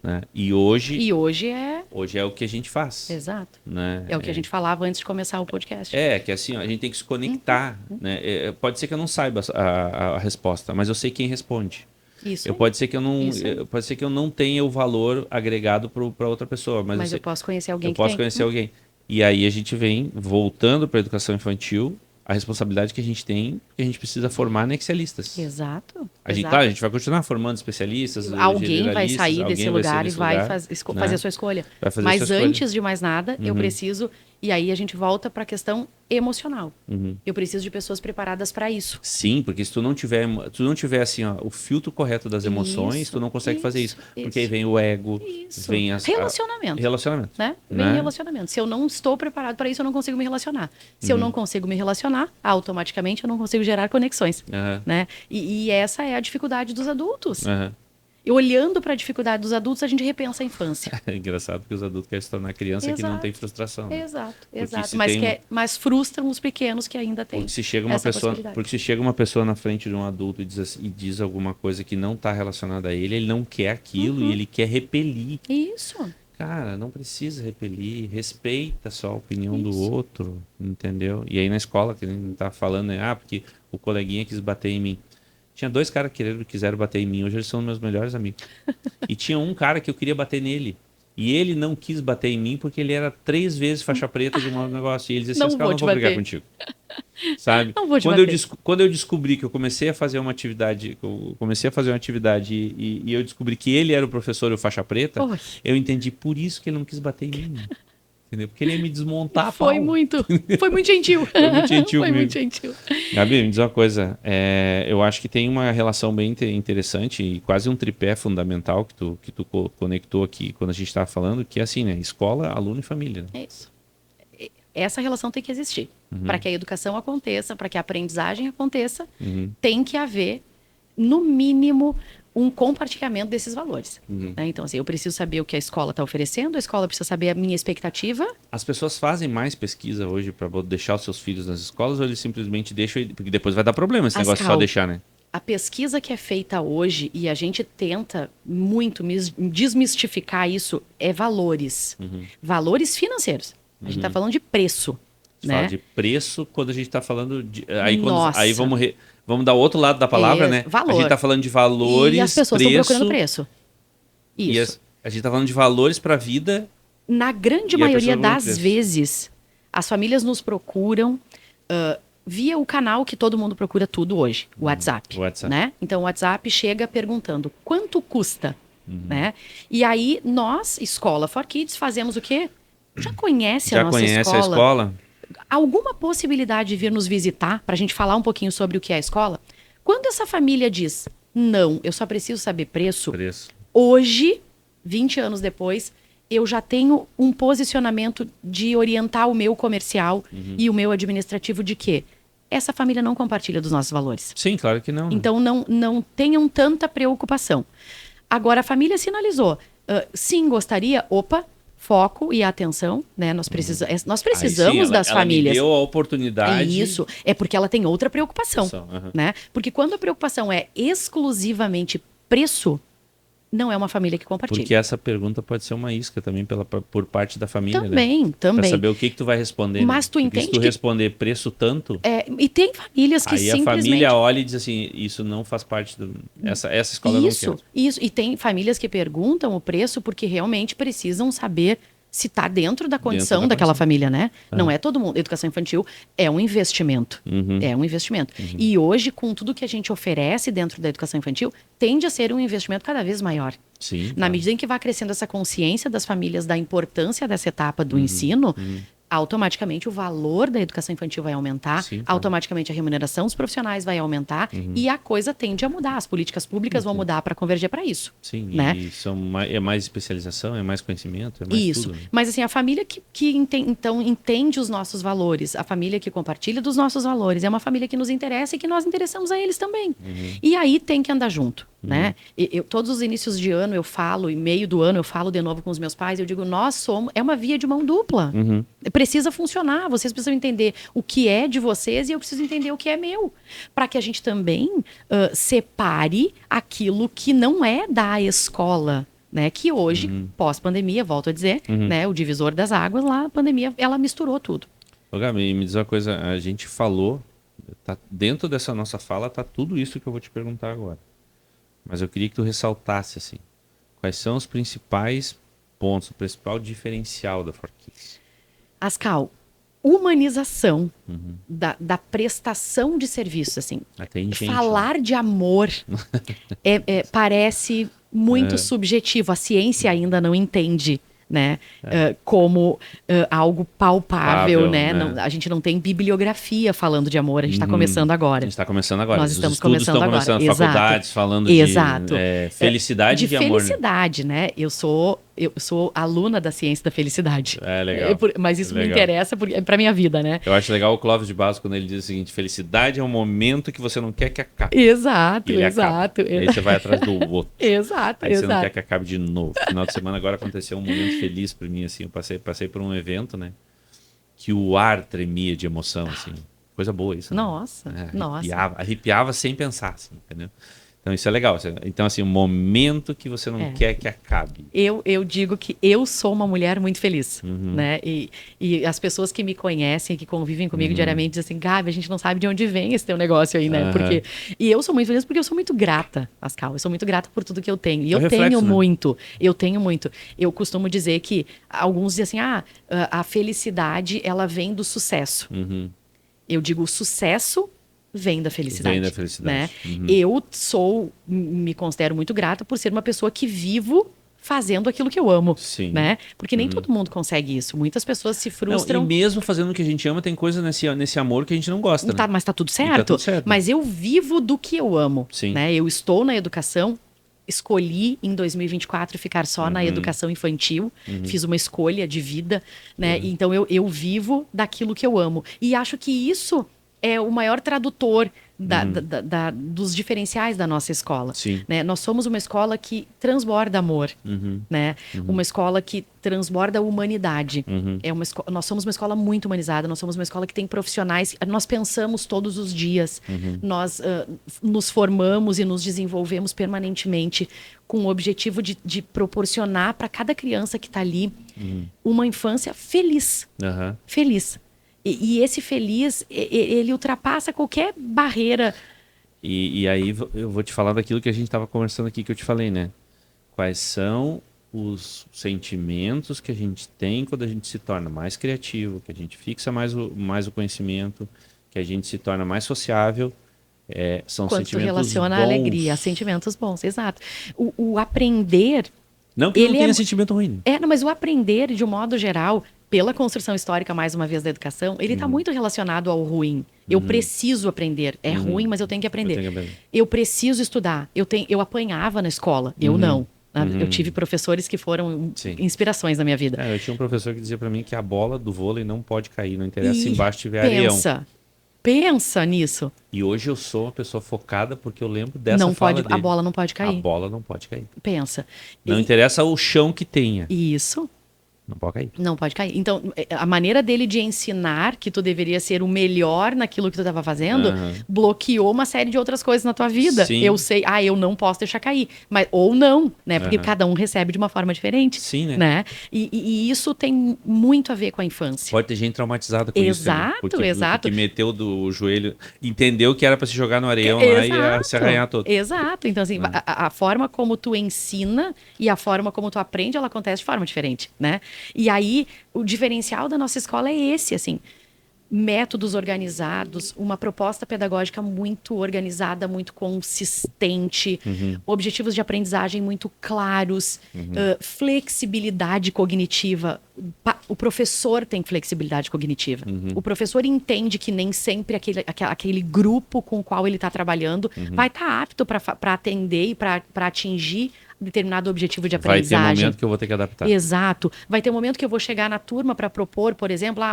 Né? E hoje é o que a gente faz. Exato. Né? É o que a gente falava antes de começar o podcast. Que assim, a gente tem que se conectar. Né? Pode ser que eu não saiba a resposta, mas eu sei quem responde. Isso. Pode ser que eu não tenha o valor agregado para outra pessoa, mas eu posso conhecer alguém alguém. E aí a gente vem voltando para a educação infantil, a responsabilidade que a gente tem, que a gente precisa formar nexialistas. Exato. A gente vai continuar formando especialistas. Alguém vai sair desse lugar e vai fazer a sua escolha. Mas antes de mais nada, eu preciso... E aí a gente volta para a questão emocional. Eu preciso de pessoas preparadas para isso. Sim, porque se tu não tiver assim, ó, o filtro correto das emoções, tu não consegue fazer isso. Porque aí vem o ego, vem relacionamento. Né? Vem relacionamento. Se eu não estou preparado para isso, eu não consigo me relacionar. Se eu não consigo me relacionar, automaticamente eu não consigo gerar conexões. Né? E essa é a dificuldade dos adultos. E olhando para a dificuldade dos adultos, a gente repensa a infância. É engraçado que os adultos querem se tornar criança que não tem frustração. Né? Exato. Mas frustram os pequenos que ainda têm porque se chega uma essa pessoa, possibilidade. porque se chega uma pessoa na frente de um adulto e diz alguma coisa que não está relacionada a ele não quer aquilo e ele quer repelir. Isso. Cara, não precisa repelir, respeita só a opinião do outro, entendeu? E aí na escola, que a gente tá falando, né? Porque o coleguinha quis bater em mim. Tinha 2 caras que quiseram bater em mim, hoje eles são meus melhores amigos. E tinha um cara que eu queria bater nele. E ele não quis bater em mim porque ele era 3 vezes faixa preta de um negócio. E ele dizia assim, não vou brigar contigo. Sabe? Não vou te bater. Quando eu descobri que eu comecei a fazer uma atividade, e eu descobri que ele era o professor e o faixa preta, eu entendi por isso que ele não quis bater em mim. Entendeu? Porque ele ia me desmontar. Foi muito gentil. Foi muito gentil. Foi muito gentil. Gabi, me diz uma coisa. Eu acho que tem uma relação bem interessante e quase um tripé fundamental que tu conectou aqui quando a gente estava falando, que é assim, né? Escola, aluno e família. Né? É isso. Essa relação tem que existir. Para que a educação aconteça, para que a aprendizagem aconteça, tem que haver, no mínimo, um compartilhamento desses valores. Né? Então, assim, eu preciso saber o que a escola está oferecendo, a escola precisa saber a minha expectativa. As pessoas fazem mais pesquisa hoje para deixar os seus filhos nas escolas ou eles simplesmente deixam, porque depois vai dar problema esse negócio de só deixar, né? A pesquisa que é feita hoje, e a gente tenta muito desmistificar isso, é valores. Valores financeiros. A gente está falando de preço. Né? Fala de preço quando a gente está falando de... Aí vamos dar o outro lado da palavra, né? Valor. A gente está falando de valores, e as pessoas estão procurando preço. Isso. A gente está falando de valores para a vida. Na grande maioria das vezes, as famílias nos procuram via o canal que todo mundo procura tudo hoje, o WhatsApp. Né? Então, o WhatsApp chega perguntando quanto custa. Né? E aí, nós, Escola for Kids, fazemos o quê? Já conhece a nossa escola? Já conhece a escola? Alguma possibilidade de vir nos visitar para a gente falar um pouquinho sobre o que é a escola? Quando essa família diz, não, eu só preciso saber preço. Hoje, 20 anos depois, eu já tenho um posicionamento de orientar o meu comercial e o meu administrativo de que essa família não compartilha dos nossos valores. Sim, claro que não. Né? Então, não tenham tanta preocupação. Agora, a família sinalizou, sim, gostaria, foco e atenção, né? Nós precisamos das famílias. Ela me deu a oportunidade. Isso, é porque ela tem outra preocupação, né? Porque quando a preocupação é exclusivamente preço, não é uma família que compartilha. Porque essa pergunta pode ser uma isca também por parte da família, também, né? Também. Pra saber o que tu vai responder. Mas tu entende se tu responder preço tanto... e tem famílias que aí simplesmente... a família olha e diz assim, isso não faz parte do... Essa escola eu não quero. Isso, e tem famílias que perguntam o preço porque realmente precisam saber se está dentro da condição daquela família, né? Não é todo mundo. Educação infantil é um investimento. É um investimento. E hoje, com tudo que a gente oferece dentro da educação infantil, tende a ser um investimento cada vez maior. Sim, Na medida em que vai crescendo essa consciência das famílias da importância dessa etapa do ensino, automaticamente o valor da educação infantil vai aumentar, automaticamente a remuneração dos profissionais vai aumentar e a coisa tende a mudar. As políticas públicas vão mudar para converger para isso. Sim, né? E é mais especialização, é mais conhecimento, é mais isso. tudo. Né? Mas assim, a família então entende os nossos valores, a família que compartilha dos nossos valores, é uma família que nos interessa e que nós interessamos a eles também. E aí tem que andar junto. Né? Todos os inícios de ano eu falo, e meio do ano eu falo de novo com os meus pais, eu digo, é uma via de mão dupla. Precisa funcionar, vocês precisam entender o que é de vocês e eu preciso entender o que é meu. Para que a gente também separe aquilo que não é da escola. Né? Que hoje, pós-pandemia, volto a dizer, né? O divisor das águas lá, a pandemia, ela misturou tudo. Ô, Gabi, me diz uma coisa, a gente falou, dentro dessa nossa fala, tá tudo isso que eu vou te perguntar agora. Mas eu queria que tu ressaltasse, assim, quais são os principais pontos, o principal diferencial da for Kids? Ascal, humanização da prestação de serviços, assim. Falar de amor parece muito subjetivo. A ciência ainda não entende, né? Como algo palpável, né? Não, a gente não tem bibliografia falando de amor, a gente está começando agora. A gente está começando agora. Nós estamos começando agora. Faculdades falando de felicidade e amor. De felicidade, né? Eu sou eu sou aluna da ciência da felicidade. É legal. Mas isso me Legal. interessa porque é pra minha vida, né? Eu acho legal o Clóvis de Barros quando ele diz o seguinte: felicidade é um momento que você não quer que acabe. Exato, E ele exato. acaba. E aí você vai atrás do outro. Exato, Aí você não quer exato. que acabe de novo. Final de semana agora aconteceu um momento feliz pra mim, assim. Eu passei por um evento, né? Que o ar tremia de emoção, assim. Coisa boa isso, né? Nossa, nossa. Arrepiava sem pensar, assim, entendeu? Então isso é legal. Então, assim, um momento que você não É. quer que acabe. Eu digo que eu sou uma mulher muito feliz, Uhum. né? E as pessoas que me conhecem, que convivem comigo diariamente, dizem assim, Gabi, a gente não sabe de onde vem esse teu negócio aí, né? Aham. Porque... E eu sou muito feliz porque eu sou muito grata, Pascal. Eu sou muito grata por tudo que eu tenho. E É o eu reflexo, tenho né? muito. Eu tenho muito. Eu costumo dizer que alguns dizem assim, a felicidade, ela vem do sucesso. Uhum. Eu digo, o sucesso vem da felicidade. Vem da felicidade. Né? Uhum. Eu me considero muito grata por ser uma pessoa que vivo fazendo aquilo que eu amo. Sim. Né? Porque nem todo mundo consegue isso. Muitas pessoas se Não, frustram. e mesmo fazendo o que a gente ama, tem coisa nesse amor que a gente não gosta, né? Mas tá tudo E certo. tá tudo certo. Mas eu vivo do que eu amo. Sim. Né? Eu estou na educação. Escolhi em 2024 ficar só na educação infantil, fiz uma escolha de vida, né? Então eu vivo daquilo que eu amo. E acho que isso é o maior tradutor dos diferenciais da nossa escola. Sim. Né? Nós somos uma escola que transborda amor, né? Uma escola que transborda humanidade. Nós somos uma escola muito humanizada, nós somos uma escola que tem profissionais, nós pensamos todos os dias, nós nos formamos e nos desenvolvemos permanentemente com o objetivo de proporcionar para cada criança que está ali uma infância feliz. Aham. Feliz. E esse feliz, ele ultrapassa qualquer barreira. E aí eu vou te falar daquilo que a gente estava conversando aqui, que eu te falei, né? Quais são os sentimentos que a gente tem quando a gente se torna mais criativo, que a gente fixa mais o conhecimento, que a gente se torna mais sociável. São Quando tu sentimentos relaciona a bons. alegria, a sentimentos bons, exato. O aprender... Não que ele não tenha sentimento ruim. Não, mas o aprender, de um modo geral, pela construção histórica, mais uma vez, da educação, ele está muito relacionado ao ruim. Eu preciso aprender. É ruim, mas eu tenho que aprender. Eu preciso estudar. Eu apanhava na escola. Eu não. Eu tive professores que foram inspirações na minha vida. Eu tinha um professor que dizia para mim que a bola do vôlei não pode cair, não interessa se embaixo tiver areião. Pensa nisso. E hoje eu sou uma pessoa focada porque eu lembro dessa não fala pode, dele. A bola não pode cair. A bola não pode cair. Pensa. Não interessa o chão que tenha. Isso. Não pode cair. Não pode cair. Então, a maneira dele de ensinar que tu deveria ser o melhor naquilo que tu estava fazendo, bloqueou uma série de outras coisas na tua vida. Sim. Eu sei, eu não posso deixar cair. Mas, ou não, né? Porque cada um recebe de uma forma diferente. Sim, né? E isso tem muito a ver com a infância. Pode ter gente traumatizada com isso. Né? Exato. Que meteu do joelho, entendeu que era para se jogar no areião lá e ia se arranhar todo. Exato. Então, assim, a forma como tu ensina e a forma como tu aprende, ela acontece de forma diferente, né? E aí, o diferencial da nossa escola é esse, assim, métodos organizados, uma proposta pedagógica muito organizada, muito consistente, objetivos de aprendizagem muito claros, flexibilidade cognitiva. O professor tem flexibilidade cognitiva. O professor entende que nem sempre aquele grupo com o qual ele está trabalhando vai estar apto para atender e para atingir determinado objetivo de aprendizagem. Vai ter um momento que eu vou ter que adaptar. Exato. Vai ter um momento que eu vou chegar na turma para propor, por exemplo,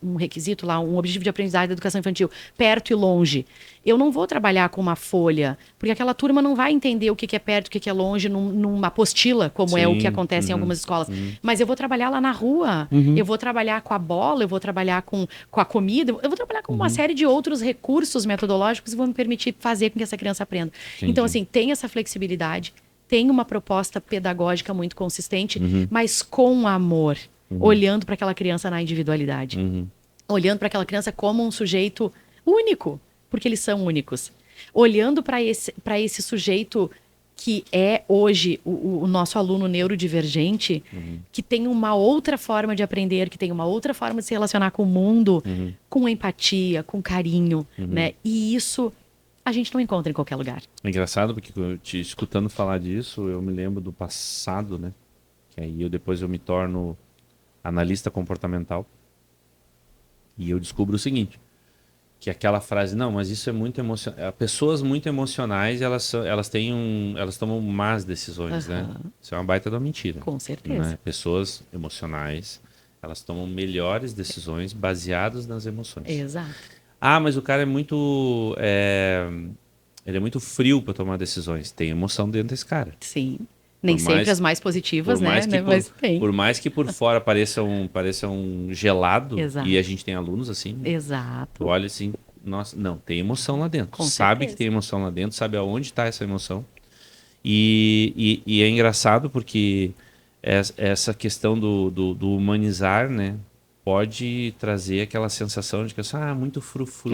um requisito, um objetivo de aprendizagem da educação infantil, perto e longe. Eu não vou trabalhar com uma folha, porque aquela turma não vai entender o que é perto, o que é longe, numa apostila, como é o que acontece em algumas escolas. Mas eu vou trabalhar lá na rua, eu vou trabalhar com a bola, eu vou trabalhar com a comida, eu vou trabalhar com uma série de outros recursos metodológicos que vão me permitir fazer com que essa criança aprenda. Entendi. Então, assim, tem essa flexibilidade, tem uma proposta pedagógica muito consistente, mas com amor, olhando para aquela criança na individualidade. Olhando para aquela criança como um sujeito único, porque eles são únicos. Olhando para esse sujeito que é hoje o nosso aluno neurodivergente, que tem uma outra forma de aprender, que tem uma outra forma de se relacionar com o mundo, com empatia, com carinho, né? E isso a gente não encontra em qualquer lugar. É engraçado porque te escutando falar disso, eu me lembro do passado, né? Que aí depois eu me torno analista comportamental. E eu descubro o seguinte, que aquela frase, não, mas isso é muito emocional. Pessoas muito emocionais, elas tomam más decisões, né? Isso é uma baita da mentira. Com certeza. Né? Pessoas emocionais, elas tomam melhores decisões baseadas nas emoções. Exato. Ah, mas o cara ele é muito frio para tomar decisões. Tem emoção dentro desse cara. Sim. Nem sempre as mais positivas, né? Mas tem. Por mais que por fora pareça um gelado, Exato. e a gente tem alunos assim. Exato. Tu olha assim, nossa, não, tem emoção lá dentro. Com sabe certeza. que tem emoção lá dentro, sabe aonde está essa emoção. E é engraçado porque essa questão do humanizar, né? Pode trazer aquela sensação de que muito frufru,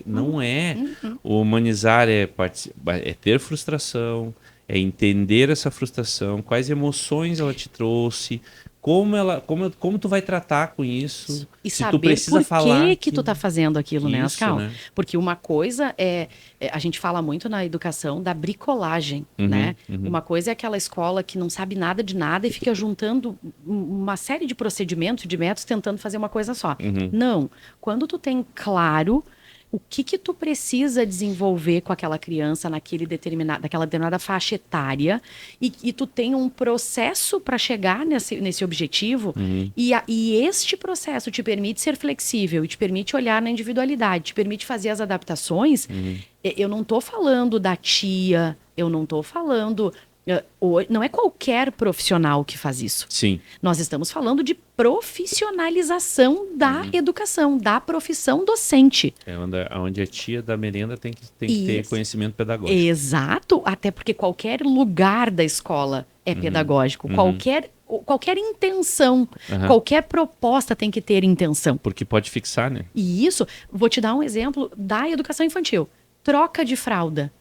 não é. O humanizar é ter frustração, é entender essa frustração, quais emoções ela te trouxe, como tu vai tratar com isso, e se saber tu precisa falar que tu tá fazendo aquilo, né, Ascal? né? Porque uma coisa a gente fala muito na educação da bricolagem, né? Uma coisa é aquela escola que não sabe nada de nada e fica juntando uma série de procedimentos, de métodos, tentando fazer uma coisa só. Não. Quando tu tem claro o que tu precisa desenvolver com aquela criança naquela determinada faixa etária e tu tem um processo para chegar nesse objetivo e este processo te permite ser flexível e te permite olhar na individualidade, te permite fazer as adaptações. Eu não estou falando da tia, eu não estou falando... Não é qualquer profissional que faz isso. Sim. Nós estamos falando de profissionalização da educação, da profissão docente. Onde a tia da merenda tem que ter conhecimento pedagógico. Exato, até porque qualquer lugar da escola é pedagógico. Qualquer intenção, qualquer proposta tem que ter intenção. Porque pode fixar, né? E isso, vou te dar um exemplo da educação infantil. Troca de fralda.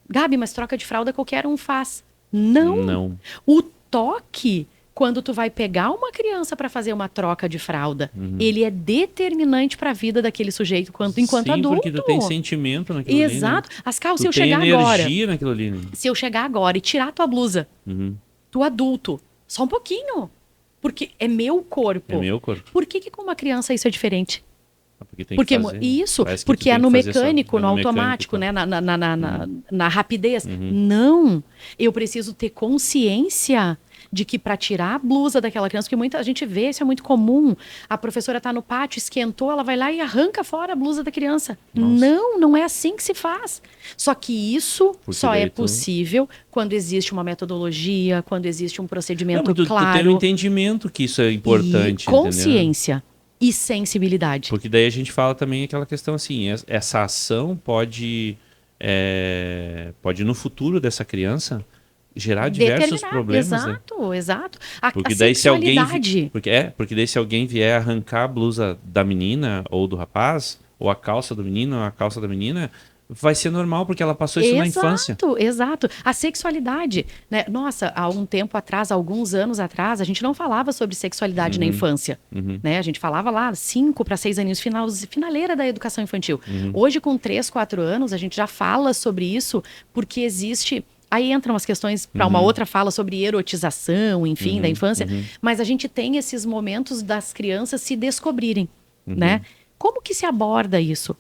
Gabi, mas troca de fralda qualquer um faz. Não. O toque, quando tu vai pegar uma criança para fazer uma troca de fralda, ele é determinante para a vida daquele sujeito enquanto adulto. Porque tu tem sentimento naquilo ali, né? Exato. Ascal, se eu tem chegar energia agora, naquilo ali, né? se eu chegar agora e tirar tua blusa, tu adulto, só um pouquinho, porque é meu corpo. É meu corpo. Por que com uma criança isso é diferente? Porque tem que fazer. Isso, porque é no mecânico, no automático, né? Na rapidez. Não, eu preciso ter consciência de que para tirar a blusa daquela criança, porque muita gente vê, isso é muito comum, a professora está no pátio, esquentou, ela vai lá e arranca fora a blusa da criança. Nossa. Não é assim que se faz. Só que isso só é possível quando existe uma metodologia, quando existe um procedimento claro. Tu tem um entendimento que isso é importante. E consciência. Entendeu? E sensibilidade. Porque daí a gente fala também aquela questão assim, essa ação pode no futuro dessa criança gerar diversos problemas. Exato. Porque daí se alguém vier arrancar a blusa da menina ou do rapaz, ou a calça do menino ou a calça da menina, vai ser normal, porque ela passou isso na infância. Exato. A sexualidade, né? Nossa, há um tempo atrás, alguns anos atrás, a gente não falava sobre sexualidade na infância. Né? A gente falava lá 5 para 6 aninhos, finaleira da educação infantil. Hoje, com 3, 4 anos, a gente já fala sobre isso, porque existe... Aí entram as questões para uma outra fala sobre erotização, enfim, da infância. Mas a gente tem esses momentos das crianças se descobrirem, né? Como que se aborda isso?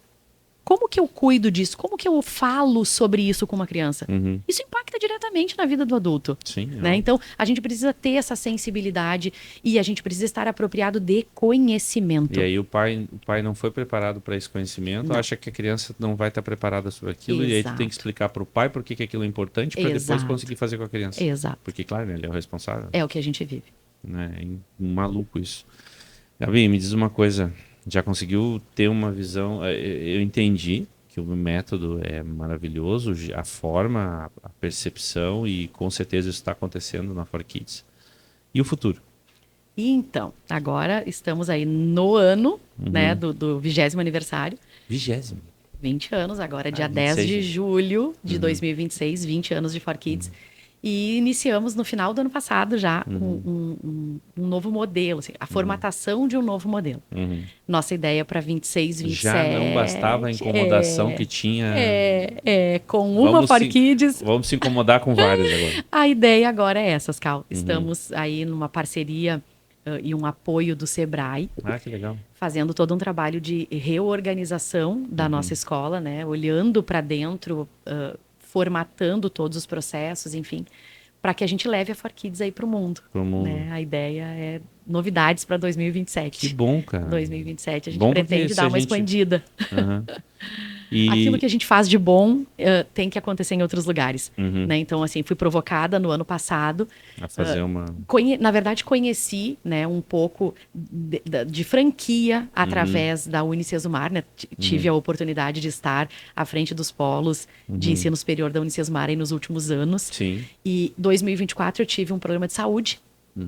Como que eu cuido disso? Como que eu falo sobre isso com uma criança? Isso impacta diretamente na vida do adulto. Sim, né? Então, a gente precisa ter essa sensibilidade e a gente precisa estar apropriado de conhecimento. E aí o pai não foi preparado para esse conhecimento, acha que a criança não vai estar preparada sobre aquilo. Exato. E aí tu tem que explicar para o pai por que aquilo é importante para depois conseguir fazer com a criança. Exato. Porque, claro, ele é o responsável. É o que a gente vive. É maluco isso. Gabi, me diz uma coisa... Já conseguiu ter uma visão? Eu entendi que o método é maravilhoso, a forma, a percepção, e com certeza isso está acontecendo na 4Kids. E o futuro? Então, agora estamos aí no ano né, do 20º aniversário. 20º? 20 anos, agora dia 10 de julho de 2026, 20 anos de 4Kids. E iniciamos no final do ano passado já um novo modelo, assim, a formatação de um novo modelo. Nossa ideia para 26, 27... Já não bastava a incomodação que tinha... com uma 4Kids... Vamos se incomodar com várias agora. A ideia agora é essa, Cal. Estamos aí numa parceria e um apoio do Sebrae, Ah, que legal. fazendo todo um trabalho de reorganização da nossa escola, né? Olhando para dentro, formatando todos os processos, enfim, para que a gente leve a 4Kids aí para o mundo. Pro mundo. Né? A ideia é novidades para Que 2027. bom, cara. 2027 a gente Bom, porque pretende se dar a uma gente- expandida. Aham. Aquilo E que a gente faz de bom tem que acontecer em outros lugares. Uhum. Né? Então, assim, fui provocada no ano passado. a fazer uma. Na verdade, conheci, né, um pouco de franquia através da Unicesumar, né? Tive a oportunidade de estar à frente dos polos de ensino superior da Unicesumar aí nos últimos anos. Sim. E 2024 eu tive um programa de saúde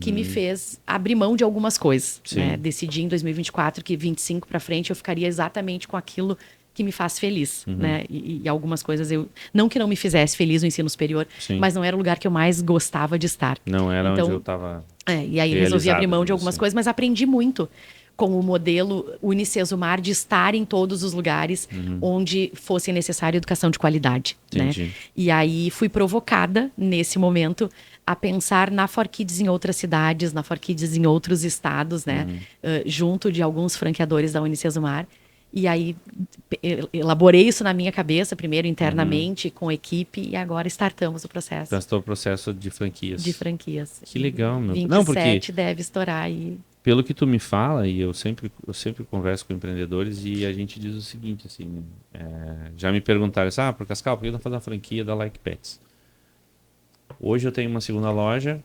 que me fez abrir mão de algumas coisas. Sim. Né? Decidi em 2024 que 25 para frente eu ficaria exatamente com aquilo que me faz feliz, né? E algumas coisas não que não me fizesse feliz no ensino superior, Sim. mas não era o lugar que eu mais gostava de estar. Não era Então, onde eu estava. e aí resolvi abrir mão de algumas assim. coisas, mas aprendi muito com o modelo Unicesumar de estar em todos os lugares onde fosse necessária educação de qualidade, né? Entendi. E aí fui provocada nesse momento a pensar na 4Kids em outras cidades, na 4Kids em outros estados, né? Junto de alguns franqueadores da Unicesumar. E aí elaborei isso na minha cabeça, primeiro internamente, com equipe, e agora startamos o processo Então, estou no processo de franquias. de franquias. Que legal, meu. 27 Não, porque deve estourar aí. pelo que tu me fala, e eu sempre converso com empreendedores e a gente diz o seguinte, assim, já me perguntaram assim, por Cascal, por que não fazer uma franquia da Like Pets? Hoje eu tenho uma segunda loja,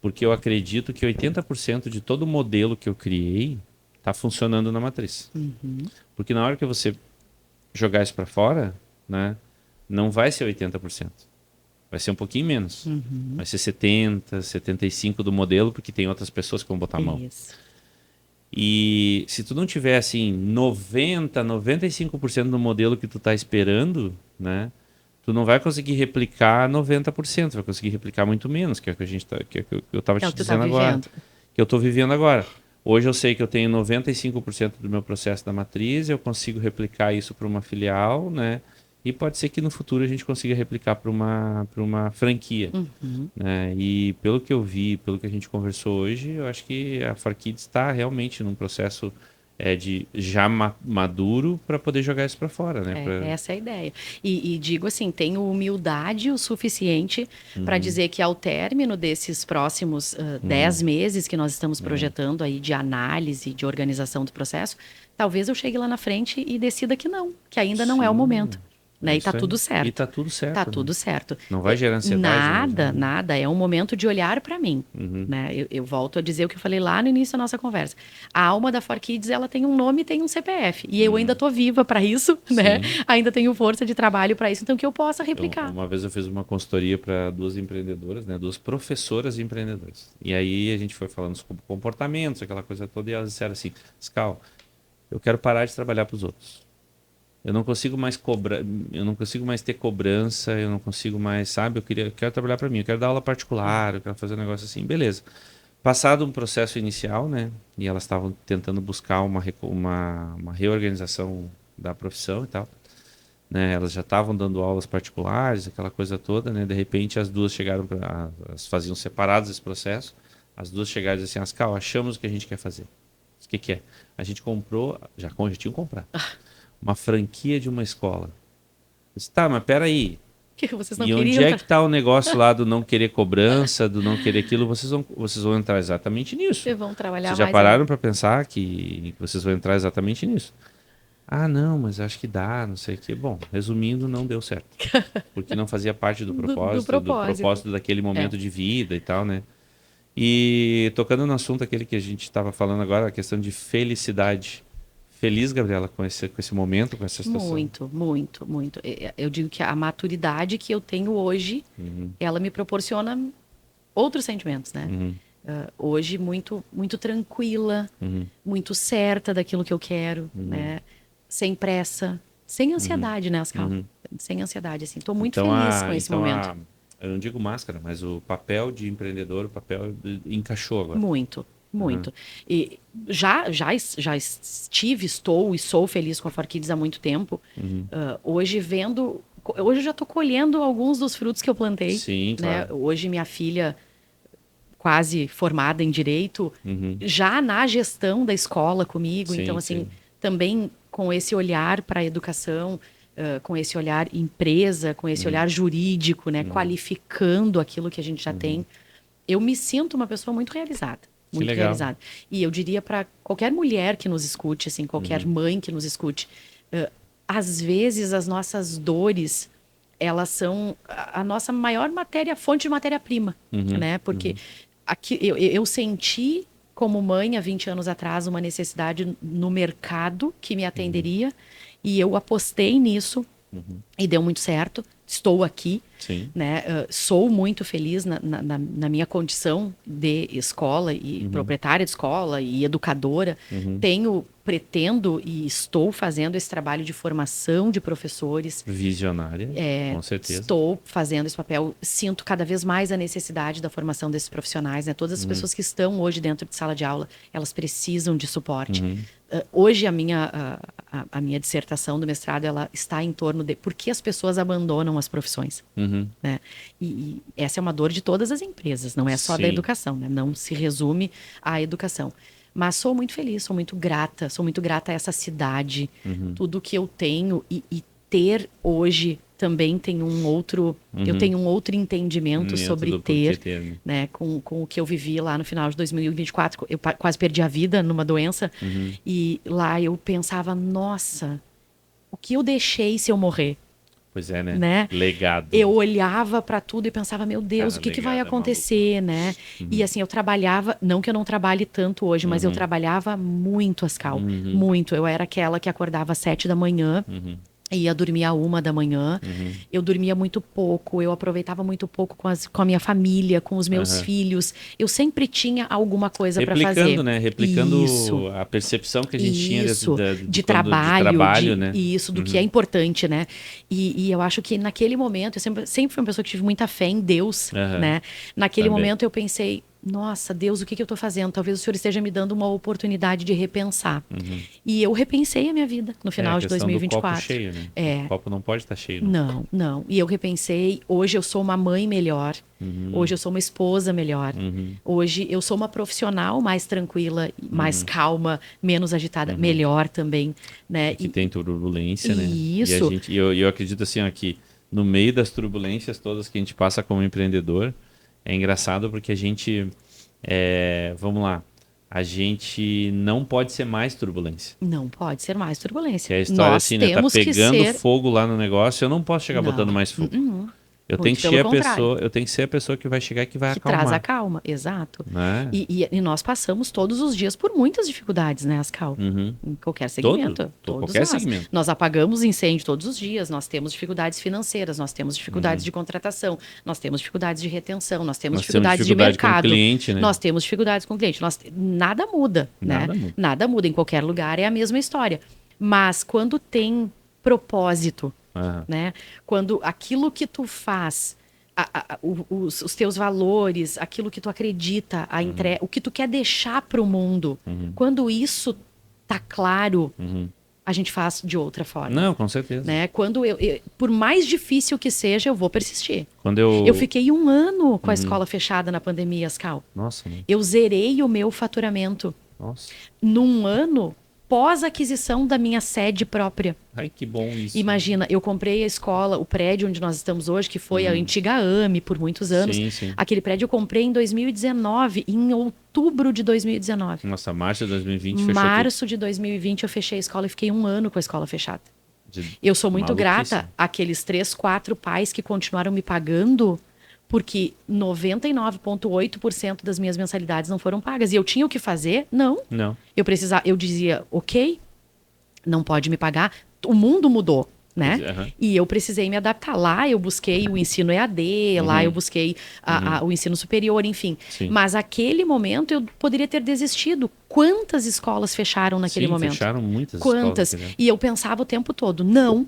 porque eu acredito que 80% de todo o modelo que eu criei está funcionando na matriz. Porque na hora que você jogar isso para fora, né, não vai ser 80%. Vai ser um pouquinho menos. Vai ser 70, 75 do modelo, porque tem outras pessoas que vão botar a mão. Isso. E se tu não tiver assim 90, 95% do modelo que tu tá esperando, né? Tu não vai conseguir replicar 90%, vai conseguir replicar muito menos, que é o que a gente que é o que eu tava É o te que tu tá dizendo agora, vivendo. que eu tô vivendo agora. Hoje eu sei que eu tenho 95% do meu processo da matriz, eu consigo replicar isso para uma filial, né? E pode ser que no futuro a gente consiga replicar para uma franquia. Né? E pelo que eu vi, pelo que a gente conversou hoje, eu acho que a 4Kids está realmente num processo de já maduro para poder jogar isso para fora. Né? Essa é a ideia. E digo assim, tenho humildade o suficiente para dizer que ao término desses próximos 10 meses que nós estamos projetando aí de análise, de organização do processo, talvez eu chegue lá na frente e decida que não, que ainda não é o momento. Né? E tá Isso aí. tudo certo. E tá tudo certo. Tá né? tudo certo. Não vai gerar ansiedade. Nada. É um momento de olhar para mim. Né? Eu volto a dizer o que eu falei lá no início da nossa conversa. A alma da 4Kids, ela tem um nome e tem um CPF. E eu ainda tô viva para isso, né? Ainda tenho força de trabalho para isso, então que eu possa replicar. Uma vez eu fiz uma consultoria para duas empreendedoras, né? Duas professoras empreendedoras. E aí a gente foi falando sobre comportamentos, aquela coisa toda, e elas disseram assim, Scal, eu quero parar de trabalhar para os outros. Eu não consigo mais cobrar, eu não consigo mais ter cobrança, eu não consigo mais, sabe? Eu quero trabalhar para mim, eu quero dar aula particular, eu quero fazer um negócio assim, beleza. Passado um processo inicial, né? E elas estavam tentando buscar uma reorganização da profissão e tal. Né? Elas já estavam dando aulas particulares, aquela coisa toda, né? De repente as duas chegaram, elas faziam separados esse processo. As duas chegaram e disseram assim, Ascal, achamos o que a gente quer fazer. O que é? A gente comprou, já tinham comprado. Uma franquia de uma escola. Eu disse, tá, mas peraí. Que vocês não E onde queriam, é que está o negócio lá do não querer cobrança, do não querer aquilo? Vocês vão entrar exatamente nisso. Vocês vão trabalhar Vocês já mais pararam para pensar que vocês vão entrar exatamente nisso? Ah, não, mas acho que dá, não sei o quê. Bom, resumindo, não deu certo. Porque não fazia parte do propósito daquele momento de vida e tal, né? E tocando no assunto aquele que a gente estava falando agora, a questão de felicidade. Feliz, Gabriela, com esse momento, com essa situação? Muito. Eu digo que a maturidade que eu tenho hoje, ela me proporciona outros sentimentos, né? Hoje, muito tranquila, muito certa daquilo que eu quero, né? Sem pressa, sem ansiedade, né, Ascal? Sem ansiedade, assim. Estou muito feliz com esse momento. Eu não digo máscara, mas o papel de empreendedor, encaixou agora. Muito. E já estive, estou e sou feliz com a 4Kids há muito tempo. Hoje eu já estou colhendo alguns dos frutos que eu plantei. Sim, né? claro. Hoje minha filha quase formada em direito, já na gestão da escola comigo. Sim, Então, assim, sim. também com esse olhar para a educação, com esse olhar empresa, com esse olhar jurídico, né? Qualificando aquilo que a gente já tem. Eu me sinto uma pessoa muito realizada. Que Muito legal. realizada. E eu diria para qualquer mulher que nos escute, assim, qualquer mãe que nos escute, às vezes as nossas dores, elas são a nossa maior fonte de matéria-prima, né? Porque aqui, eu senti como mãe, há 20 anos atrás, uma necessidade no mercado que me atenderia, e eu apostei nisso, e deu muito certo. Estou aqui, Sim. né? Sou muito feliz na minha condição de escola e proprietária de escola e educadora. Pretendo e estou fazendo esse trabalho de formação de professores. Visionária, com certeza. Estou fazendo esse papel. Sinto cada vez mais a necessidade da formação desses profissionais, né? Todas as pessoas que estão hoje dentro de sala de aula, elas precisam de suporte. Hoje a minha dissertação do mestrado, ela está em torno de por que as pessoas abandonam as profissões, né? E essa é uma dor de todas as empresas, não é só da educação, né? Não se resume à educação. Mas sou muito feliz, sou muito grata a essa cidade, tudo que eu tenho e ter hoje também tem um outro, eu tenho um outro entendimento sobre ter, né, com o que eu vivi lá no final de 2024, eu quase perdi a vida numa doença, e lá eu pensava, nossa, o que eu deixei se eu morrer? Pois é, né? Legado. Eu olhava para tudo e pensava, meu Deus, o que vai acontecer, né? E assim, eu trabalhava, não que eu não trabalhe tanto hoje, mas eu trabalhava muito, Ascal, muito. Eu era aquela que acordava às 7 da manhã, ia dormir à 1 da manhã. Eu dormia muito pouco, eu aproveitava muito pouco com a minha família, com os meus filhos. Eu sempre tinha alguma coisa para fazer. Replicando, né? Replicando a percepção que a gente tinha de trabalho, né? Isso, do que é importante, né? E eu acho que naquele momento, eu sempre fui uma pessoa que tive muita fé em Deus, né? Naquele momento eu pensei, nossa, Deus, o que eu estou fazendo? Talvez o Senhor esteja me dando uma oportunidade de repensar. E eu repensei a minha vida no final de 2024. Do copo cheio, né? O copo não pode estar cheio. Né? Não. E eu repensei, hoje eu sou uma mãe melhor. Hoje eu sou uma esposa melhor. Hoje eu sou uma profissional mais tranquila, mais calma, menos agitada, melhor também, né? Que tem turbulência, né? Isso. E eu acredito assim, ó, que no meio das turbulências todas que a gente passa como empreendedor, é engraçado porque a gente, vamos lá, a gente não pode ser mais turbulência. Não pode ser mais turbulência. Que é a história Nós assim, né? Tá pegando fogo lá no negócio, eu não posso chegar Não. botando mais fogo. Eu tenho que ser a pessoa que vai chegar e que vai acalmar. Que traz a calma, exato. Né? E nós passamos todos os dias por muitas dificuldades, né, Ascal? Em qualquer segmento. Segmento. Nós apagamos incêndio todos os dias, nós temos dificuldades financeiras, nós temos dificuldades de contratação, nós temos dificuldades de retenção, nós temos dificuldades de mercado. Com o cliente, né? Nós temos dificuldades com o cliente. Nada muda, né? Nada muda. Em qualquer lugar é a mesma história. Mas quando tem propósito, né? Quando aquilo que tu faz, os teus valores, aquilo que tu acredita, o que tu quer deixar para o mundo, quando isso tá claro, a gente faz de outra forma. Não, com certeza. Né? Quando por mais difícil que seja, eu vou persistir. Quando eu fiquei 1 ano com a escola fechada na pandemia, Ascal. Nossa. Eu zerei o meu faturamento. Nossa. Num ano, pós-aquisição da minha sede própria. Ai, que bom isso. Imagina, eu comprei a escola, o prédio onde nós estamos hoje, que foi a antiga AME por muitos anos. Sim. Aquele prédio eu comprei em 2019, em outubro de 2019. Nossa, março de 2020 fechou Março de 2020 eu fechei a escola e fiquei 1 ano com a escola fechada. Eu sou muito grata àqueles 3, 4 pais que continuaram me pagando, porque 99,8% das minhas mensalidades não foram pagas. E eu tinha o que fazer? Não. Eu dizia, ok, não pode me pagar. O mundo mudou, né? E eu precisei me adaptar. Lá eu busquei o ensino EAD, lá eu busquei o ensino superior, enfim. Mas aquele momento eu poderia ter desistido. Quantas escolas fecharam naquele momento? Fecharam muitas Quantas? escolas. E eu pensava o tempo todo, não.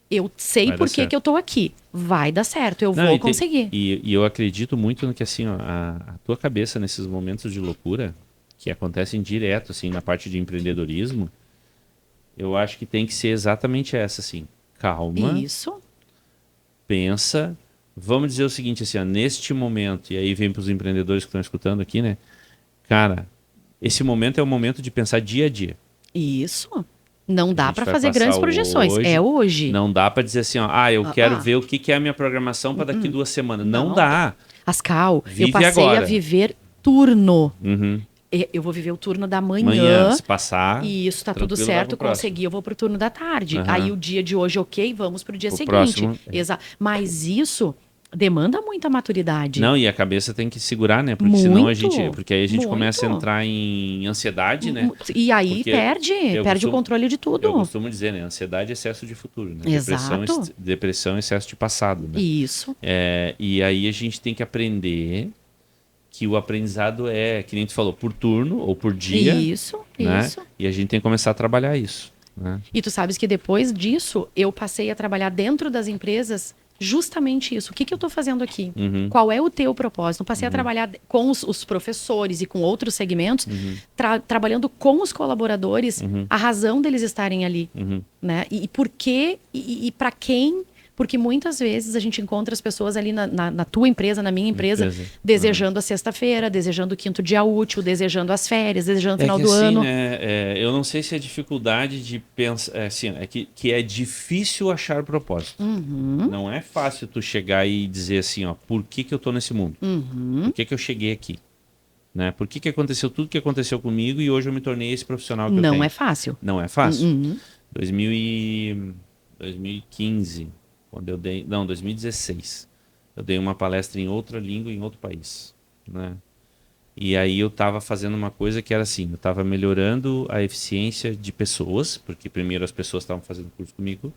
Eu sei por que eu tô aqui. Vai dar certo, eu vou conseguir. E eu acredito muito no que, assim, ó, a tua cabeça nesses momentos de loucura, que acontecem direto, assim, na parte de empreendedorismo, eu acho que tem que ser exatamente essa, assim. Calma. Isso. Pensa, vamos dizer o seguinte, assim, ó, neste momento, e aí vem para os empreendedores que estão escutando aqui, né? Cara, esse momento é o momento de pensar dia a dia. Isso. Não A dá gente para vai fazer passar grandes projeções. É hoje. não dá para dizer assim, ó, eu Ah, quero ah. ver o que que é a minha programação para daqui 2 semanas. Não Não. dá. Ascal, eu Vive passei a agora. viver turno. Uhum. Eu vou viver o turno da Amanhã, manhã. se passar, E isso tá tudo tranquilo, vai certo, pro próximo. consegui, eu vou pro turno da tarde. Aham. Aí o dia de hoje, ok, vamos pro dia Pro seguinte. próximo. Mas isso demanda muita maturidade. Não, e a cabeça tem que segurar, né? Porque senão a gente, porque aí a gente começa a muito. entrar em ansiedade, né? E aí Porque perde o controle de eu tudo. costumo dizer, né? Ansiedade é excesso de futuro, né? Exato. Depressão é excesso de passado, né? Isso. E aí a gente tem que aprender que o aprendizado é, que nem tu falou, por turno ou por dia, Isso, né? isso. E a gente tem que começar a trabalhar isso, né? E tu sabes que depois disso, eu passei a trabalhar dentro das empresas justamente isso. O que eu estou fazendo aqui? Uhum. Qual é o teu propósito? Eu passei a trabalhar com os professores e com outros segmentos, trabalhando com os colaboradores, a razão deles estarem ali, né? E por quê e para quem? Porque muitas vezes a gente encontra as pessoas ali na tua empresa, na minha empresa, desejando a sexta-feira, desejando o quinto dia útil, desejando as férias, desejando o final do ano. Né, eu não sei se é dificuldade de pensar, que é difícil achar propósito. Não é fácil tu chegar e dizer assim, ó, por que que eu tô nesse mundo? Por que que eu cheguei aqui? Né? Por que que aconteceu tudo que aconteceu comigo e hoje eu me tornei esse profissional que eu tenho? Não é fácil. Não é fácil. 2015, quando eu dei, não, 2016, eu dei uma palestra em outra língua, em outro país, né? E aí eu estava fazendo uma coisa que era assim, eu estava melhorando a eficiência de pessoas, porque primeiro as pessoas estavam fazendo curso comigo,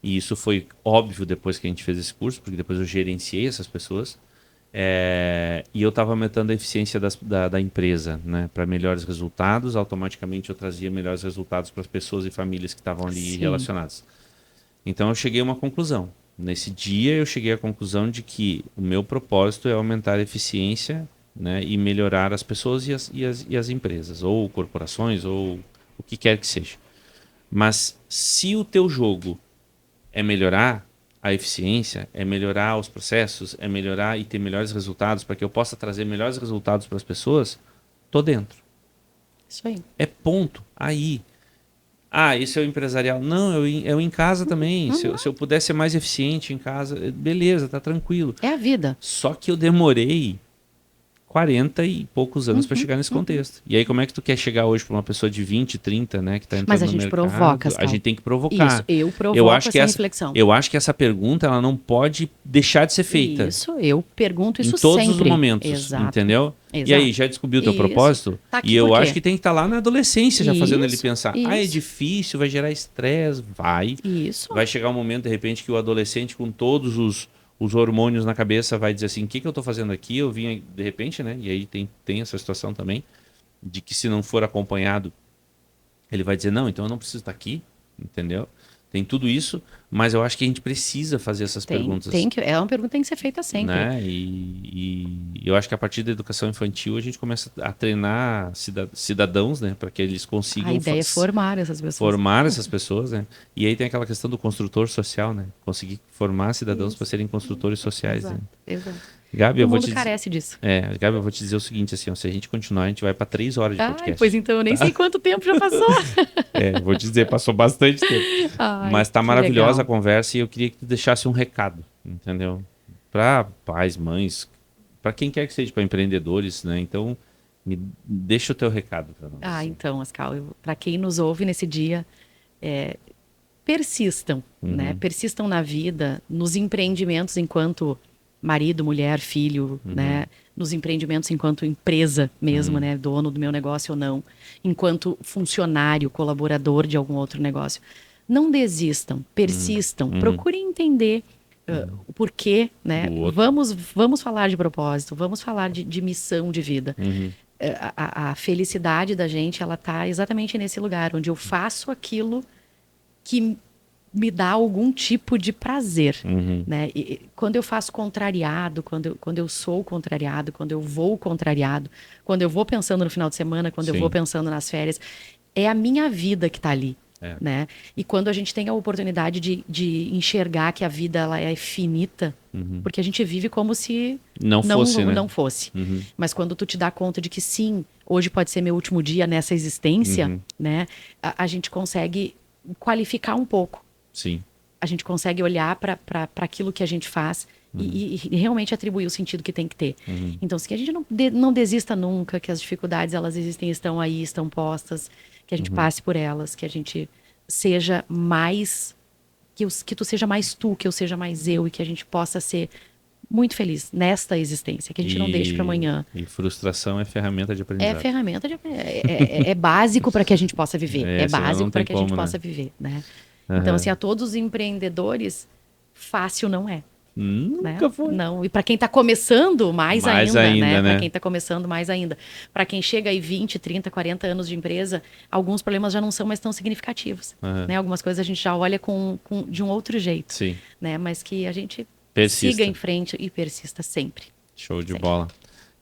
e isso foi óbvio depois que a gente fez esse curso, porque depois eu gerenciei essas pessoas, e eu estava aumentando a eficiência da empresa, né, para melhores resultados. Automaticamente eu trazia melhores resultados para as pessoas e famílias que estavam ali relacionadas. Então eu cheguei a uma conclusão. Nesse dia eu cheguei à conclusão de que o meu propósito é aumentar a eficiência, né, e melhorar as pessoas e as empresas, ou corporações, ou o que quer que seja. Mas se o teu jogo é melhorar a eficiência, é melhorar os processos, é melhorar e ter melhores resultados para que eu possa trazer melhores resultados para as pessoas, tô dentro. Isso aí. É ponto. Aí. Isso é o empresarial. Não, eu em casa também. Se eu puder ser mais eficiente em casa, beleza, tá tranquilo. É a vida. Só que eu demorei 40 e poucos anos para chegar nesse contexto. E aí, como é que tu quer chegar hoje para uma pessoa de 20, 30, né, que tá entrando Mas a no gente mercado? provoca, A gente tem que provocar. Isso, eu provoco essa reflexão. Eu acho que essa pergunta ela não pode deixar de ser feita. Isso, eu pergunto isso em todos sempre. os momentos, Exato. entendeu? Exato. E aí, já descobriu o teu propósito? Tá aqui E eu por quê? acho que tem que estar lá na adolescência já fazendo ele pensar. É Isso. difícil, vai gerar estresse, vai. Isso. Vai chegar um momento, de repente, que o adolescente com todos os hormônios na cabeça vai dizer assim, o que eu estou fazendo aqui? Eu vim, de repente, né? E aí tem essa situação também, de que se não for acompanhado, ele vai dizer, não, então eu não preciso estar aqui, entendeu? Tem tudo isso, mas eu acho que a gente precisa fazer essas perguntas. É uma pergunta que tem que ser feita sempre. Né? E eu acho que a partir da educação infantil a gente começa a treinar cidadãos, né? Para que eles consigam... A ideia é formar essas pessoas. Formar essas pessoas, né? E aí tem aquela questão do construtor social, né? Conseguir formar cidadãos para serem construtores sociais. Exato, Né? exato. Gabi, o mundo carece disso. Gabi, eu vou te dizer o seguinte, assim, ó, se a gente continuar, a gente vai para 3 horas de podcast. Pois então, eu nem sei quanto tempo já passou. Vou te dizer, passou bastante tempo. Mas tá maravilhosa a conversa e eu queria que tu deixasse um recado, entendeu? Para pais, mães, para quem quer que seja, para empreendedores, né? Então, deixa o teu recado para nós. Então, Ascal, para quem nos ouve nesse dia, persistam, né? Persistam na vida, nos empreendimentos enquanto marido, mulher, filho, né? Nos empreendimentos enquanto empresa mesmo, né? Dono do meu negócio ou não. Enquanto funcionário, colaborador de algum outro negócio. Não desistam, persistam, procurem entender o porquê, né? Vamos falar de propósito, vamos falar de missão de vida. A felicidade da gente, ela tá exatamente nesse lugar, onde eu faço aquilo que me dá algum tipo de prazer, né? E quando eu faço contrariado, quando eu sou contrariado, quando eu vou contrariado, quando eu vou pensando no final de semana, quando eu vou pensando nas férias, é a minha vida que está ali. né? E quando a gente tem a oportunidade de enxergar que a vida ela é finita, porque a gente vive como se Não fosse, né? não fosse. Mas quando tu te dá conta de que sim, hoje pode ser meu último dia nessa existência, né? A gente consegue qualificar um pouco. Sim. A gente consegue olhar para aquilo que a gente faz e realmente atribuir o sentido que tem que ter. Então, se a gente não desista nunca, que as dificuldades elas existem, estão aí, estão postas, que a gente passe por elas, que a gente seja mais, que tu seja mais tu, que eu seja mais eu, e que a gente possa ser muito feliz nesta existência, que a gente não deixe para amanhã. E frustração é ferramenta de É aprendizado. ferramenta é básico para que a gente possa viver. É senão básico não para tem que a gente como, né? possa viver, né? Então, assim, a todos os empreendedores, fácil não é. Né? Nunca foi. Não. E para quem está começando, mais ainda, né? Para né? quem está começando, mais ainda. Para quem chega aí 20, 30, 40 anos de empresa, alguns problemas já não são mais tão significativos. Né? Algumas coisas a gente já olha de um outro jeito. Sim. Né? Mas que a gente Persista. siga em frente e persista sempre. Show de Sempre. bola.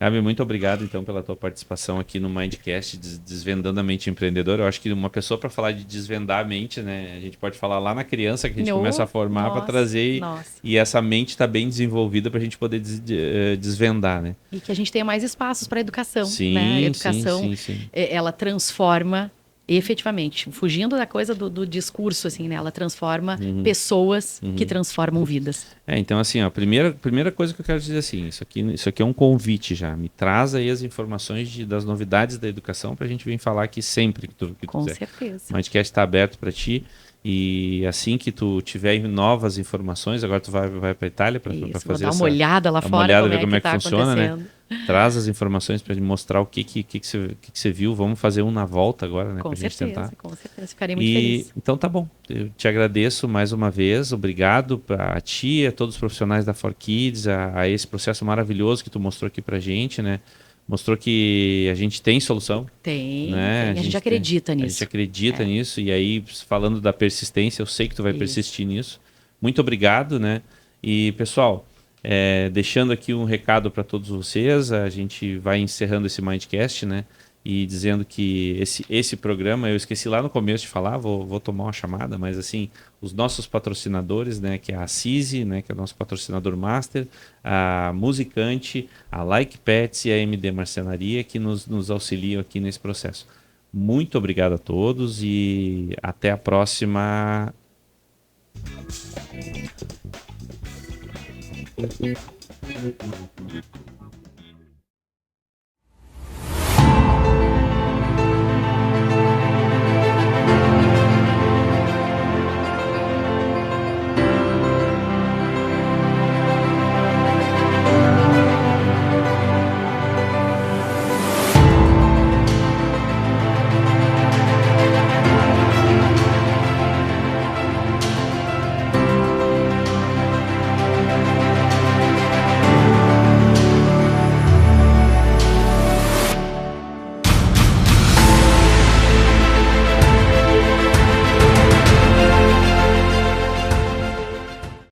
Gabi, muito obrigado então pela tua participação aqui no Mindcast, Desvendando a Mente Empreendedora. Eu acho que uma pessoa para falar de desvendar a mente, né? A gente pode falar lá na criança que a gente começa a formar para trazer e essa mente está bem desenvolvida para a gente poder desvendar, né? E que a gente tenha mais espaços para educação, sim, né? A educação, sim. Ela transforma efetivamente, fugindo da coisa do discurso, assim, né? Ela transforma pessoas que transformam vidas. Então, assim, ó, a primeira coisa que eu quero dizer assim, isso aqui é um convite já. Me traz aí as informações das novidades da educação para a gente vir falar aqui sempre que tu Com quiser. certeza. O Mindcast está aberto para ti. E assim que tu tiver novas informações, agora tu vai para a Itália para fazer dar uma olhada lá fora, ver como é que tá funciona, né? Traz as informações para mostrar o que você viu. Vamos fazer na volta agora, né? Com certeza, com certeza. Ficarei muito feliz. Então tá bom. Eu te agradeço mais uma vez. Obrigado a ti, a todos os profissionais da 4Kids, a esse processo maravilhoso que tu mostrou aqui pra gente, né? Mostrou que a gente tem solução. Tem, né? A gente acredita nisso. A gente acredita nisso. E aí, falando da persistência, eu sei que tu vai persistir nisso. Muito obrigado, né? E, pessoal, deixando aqui um recado para todos vocês, a gente vai encerrando esse Mindcast, né? E dizendo que esse programa, eu esqueci lá no começo de falar, vou tomar uma chamada, mas assim, os nossos patrocinadores, né, que é a CISI, né, que é o nosso patrocinador master, a Musicante, a Like Pets e a MD Marcenaria, que nos auxiliam aqui nesse processo. Muito obrigado a todos e até a próxima.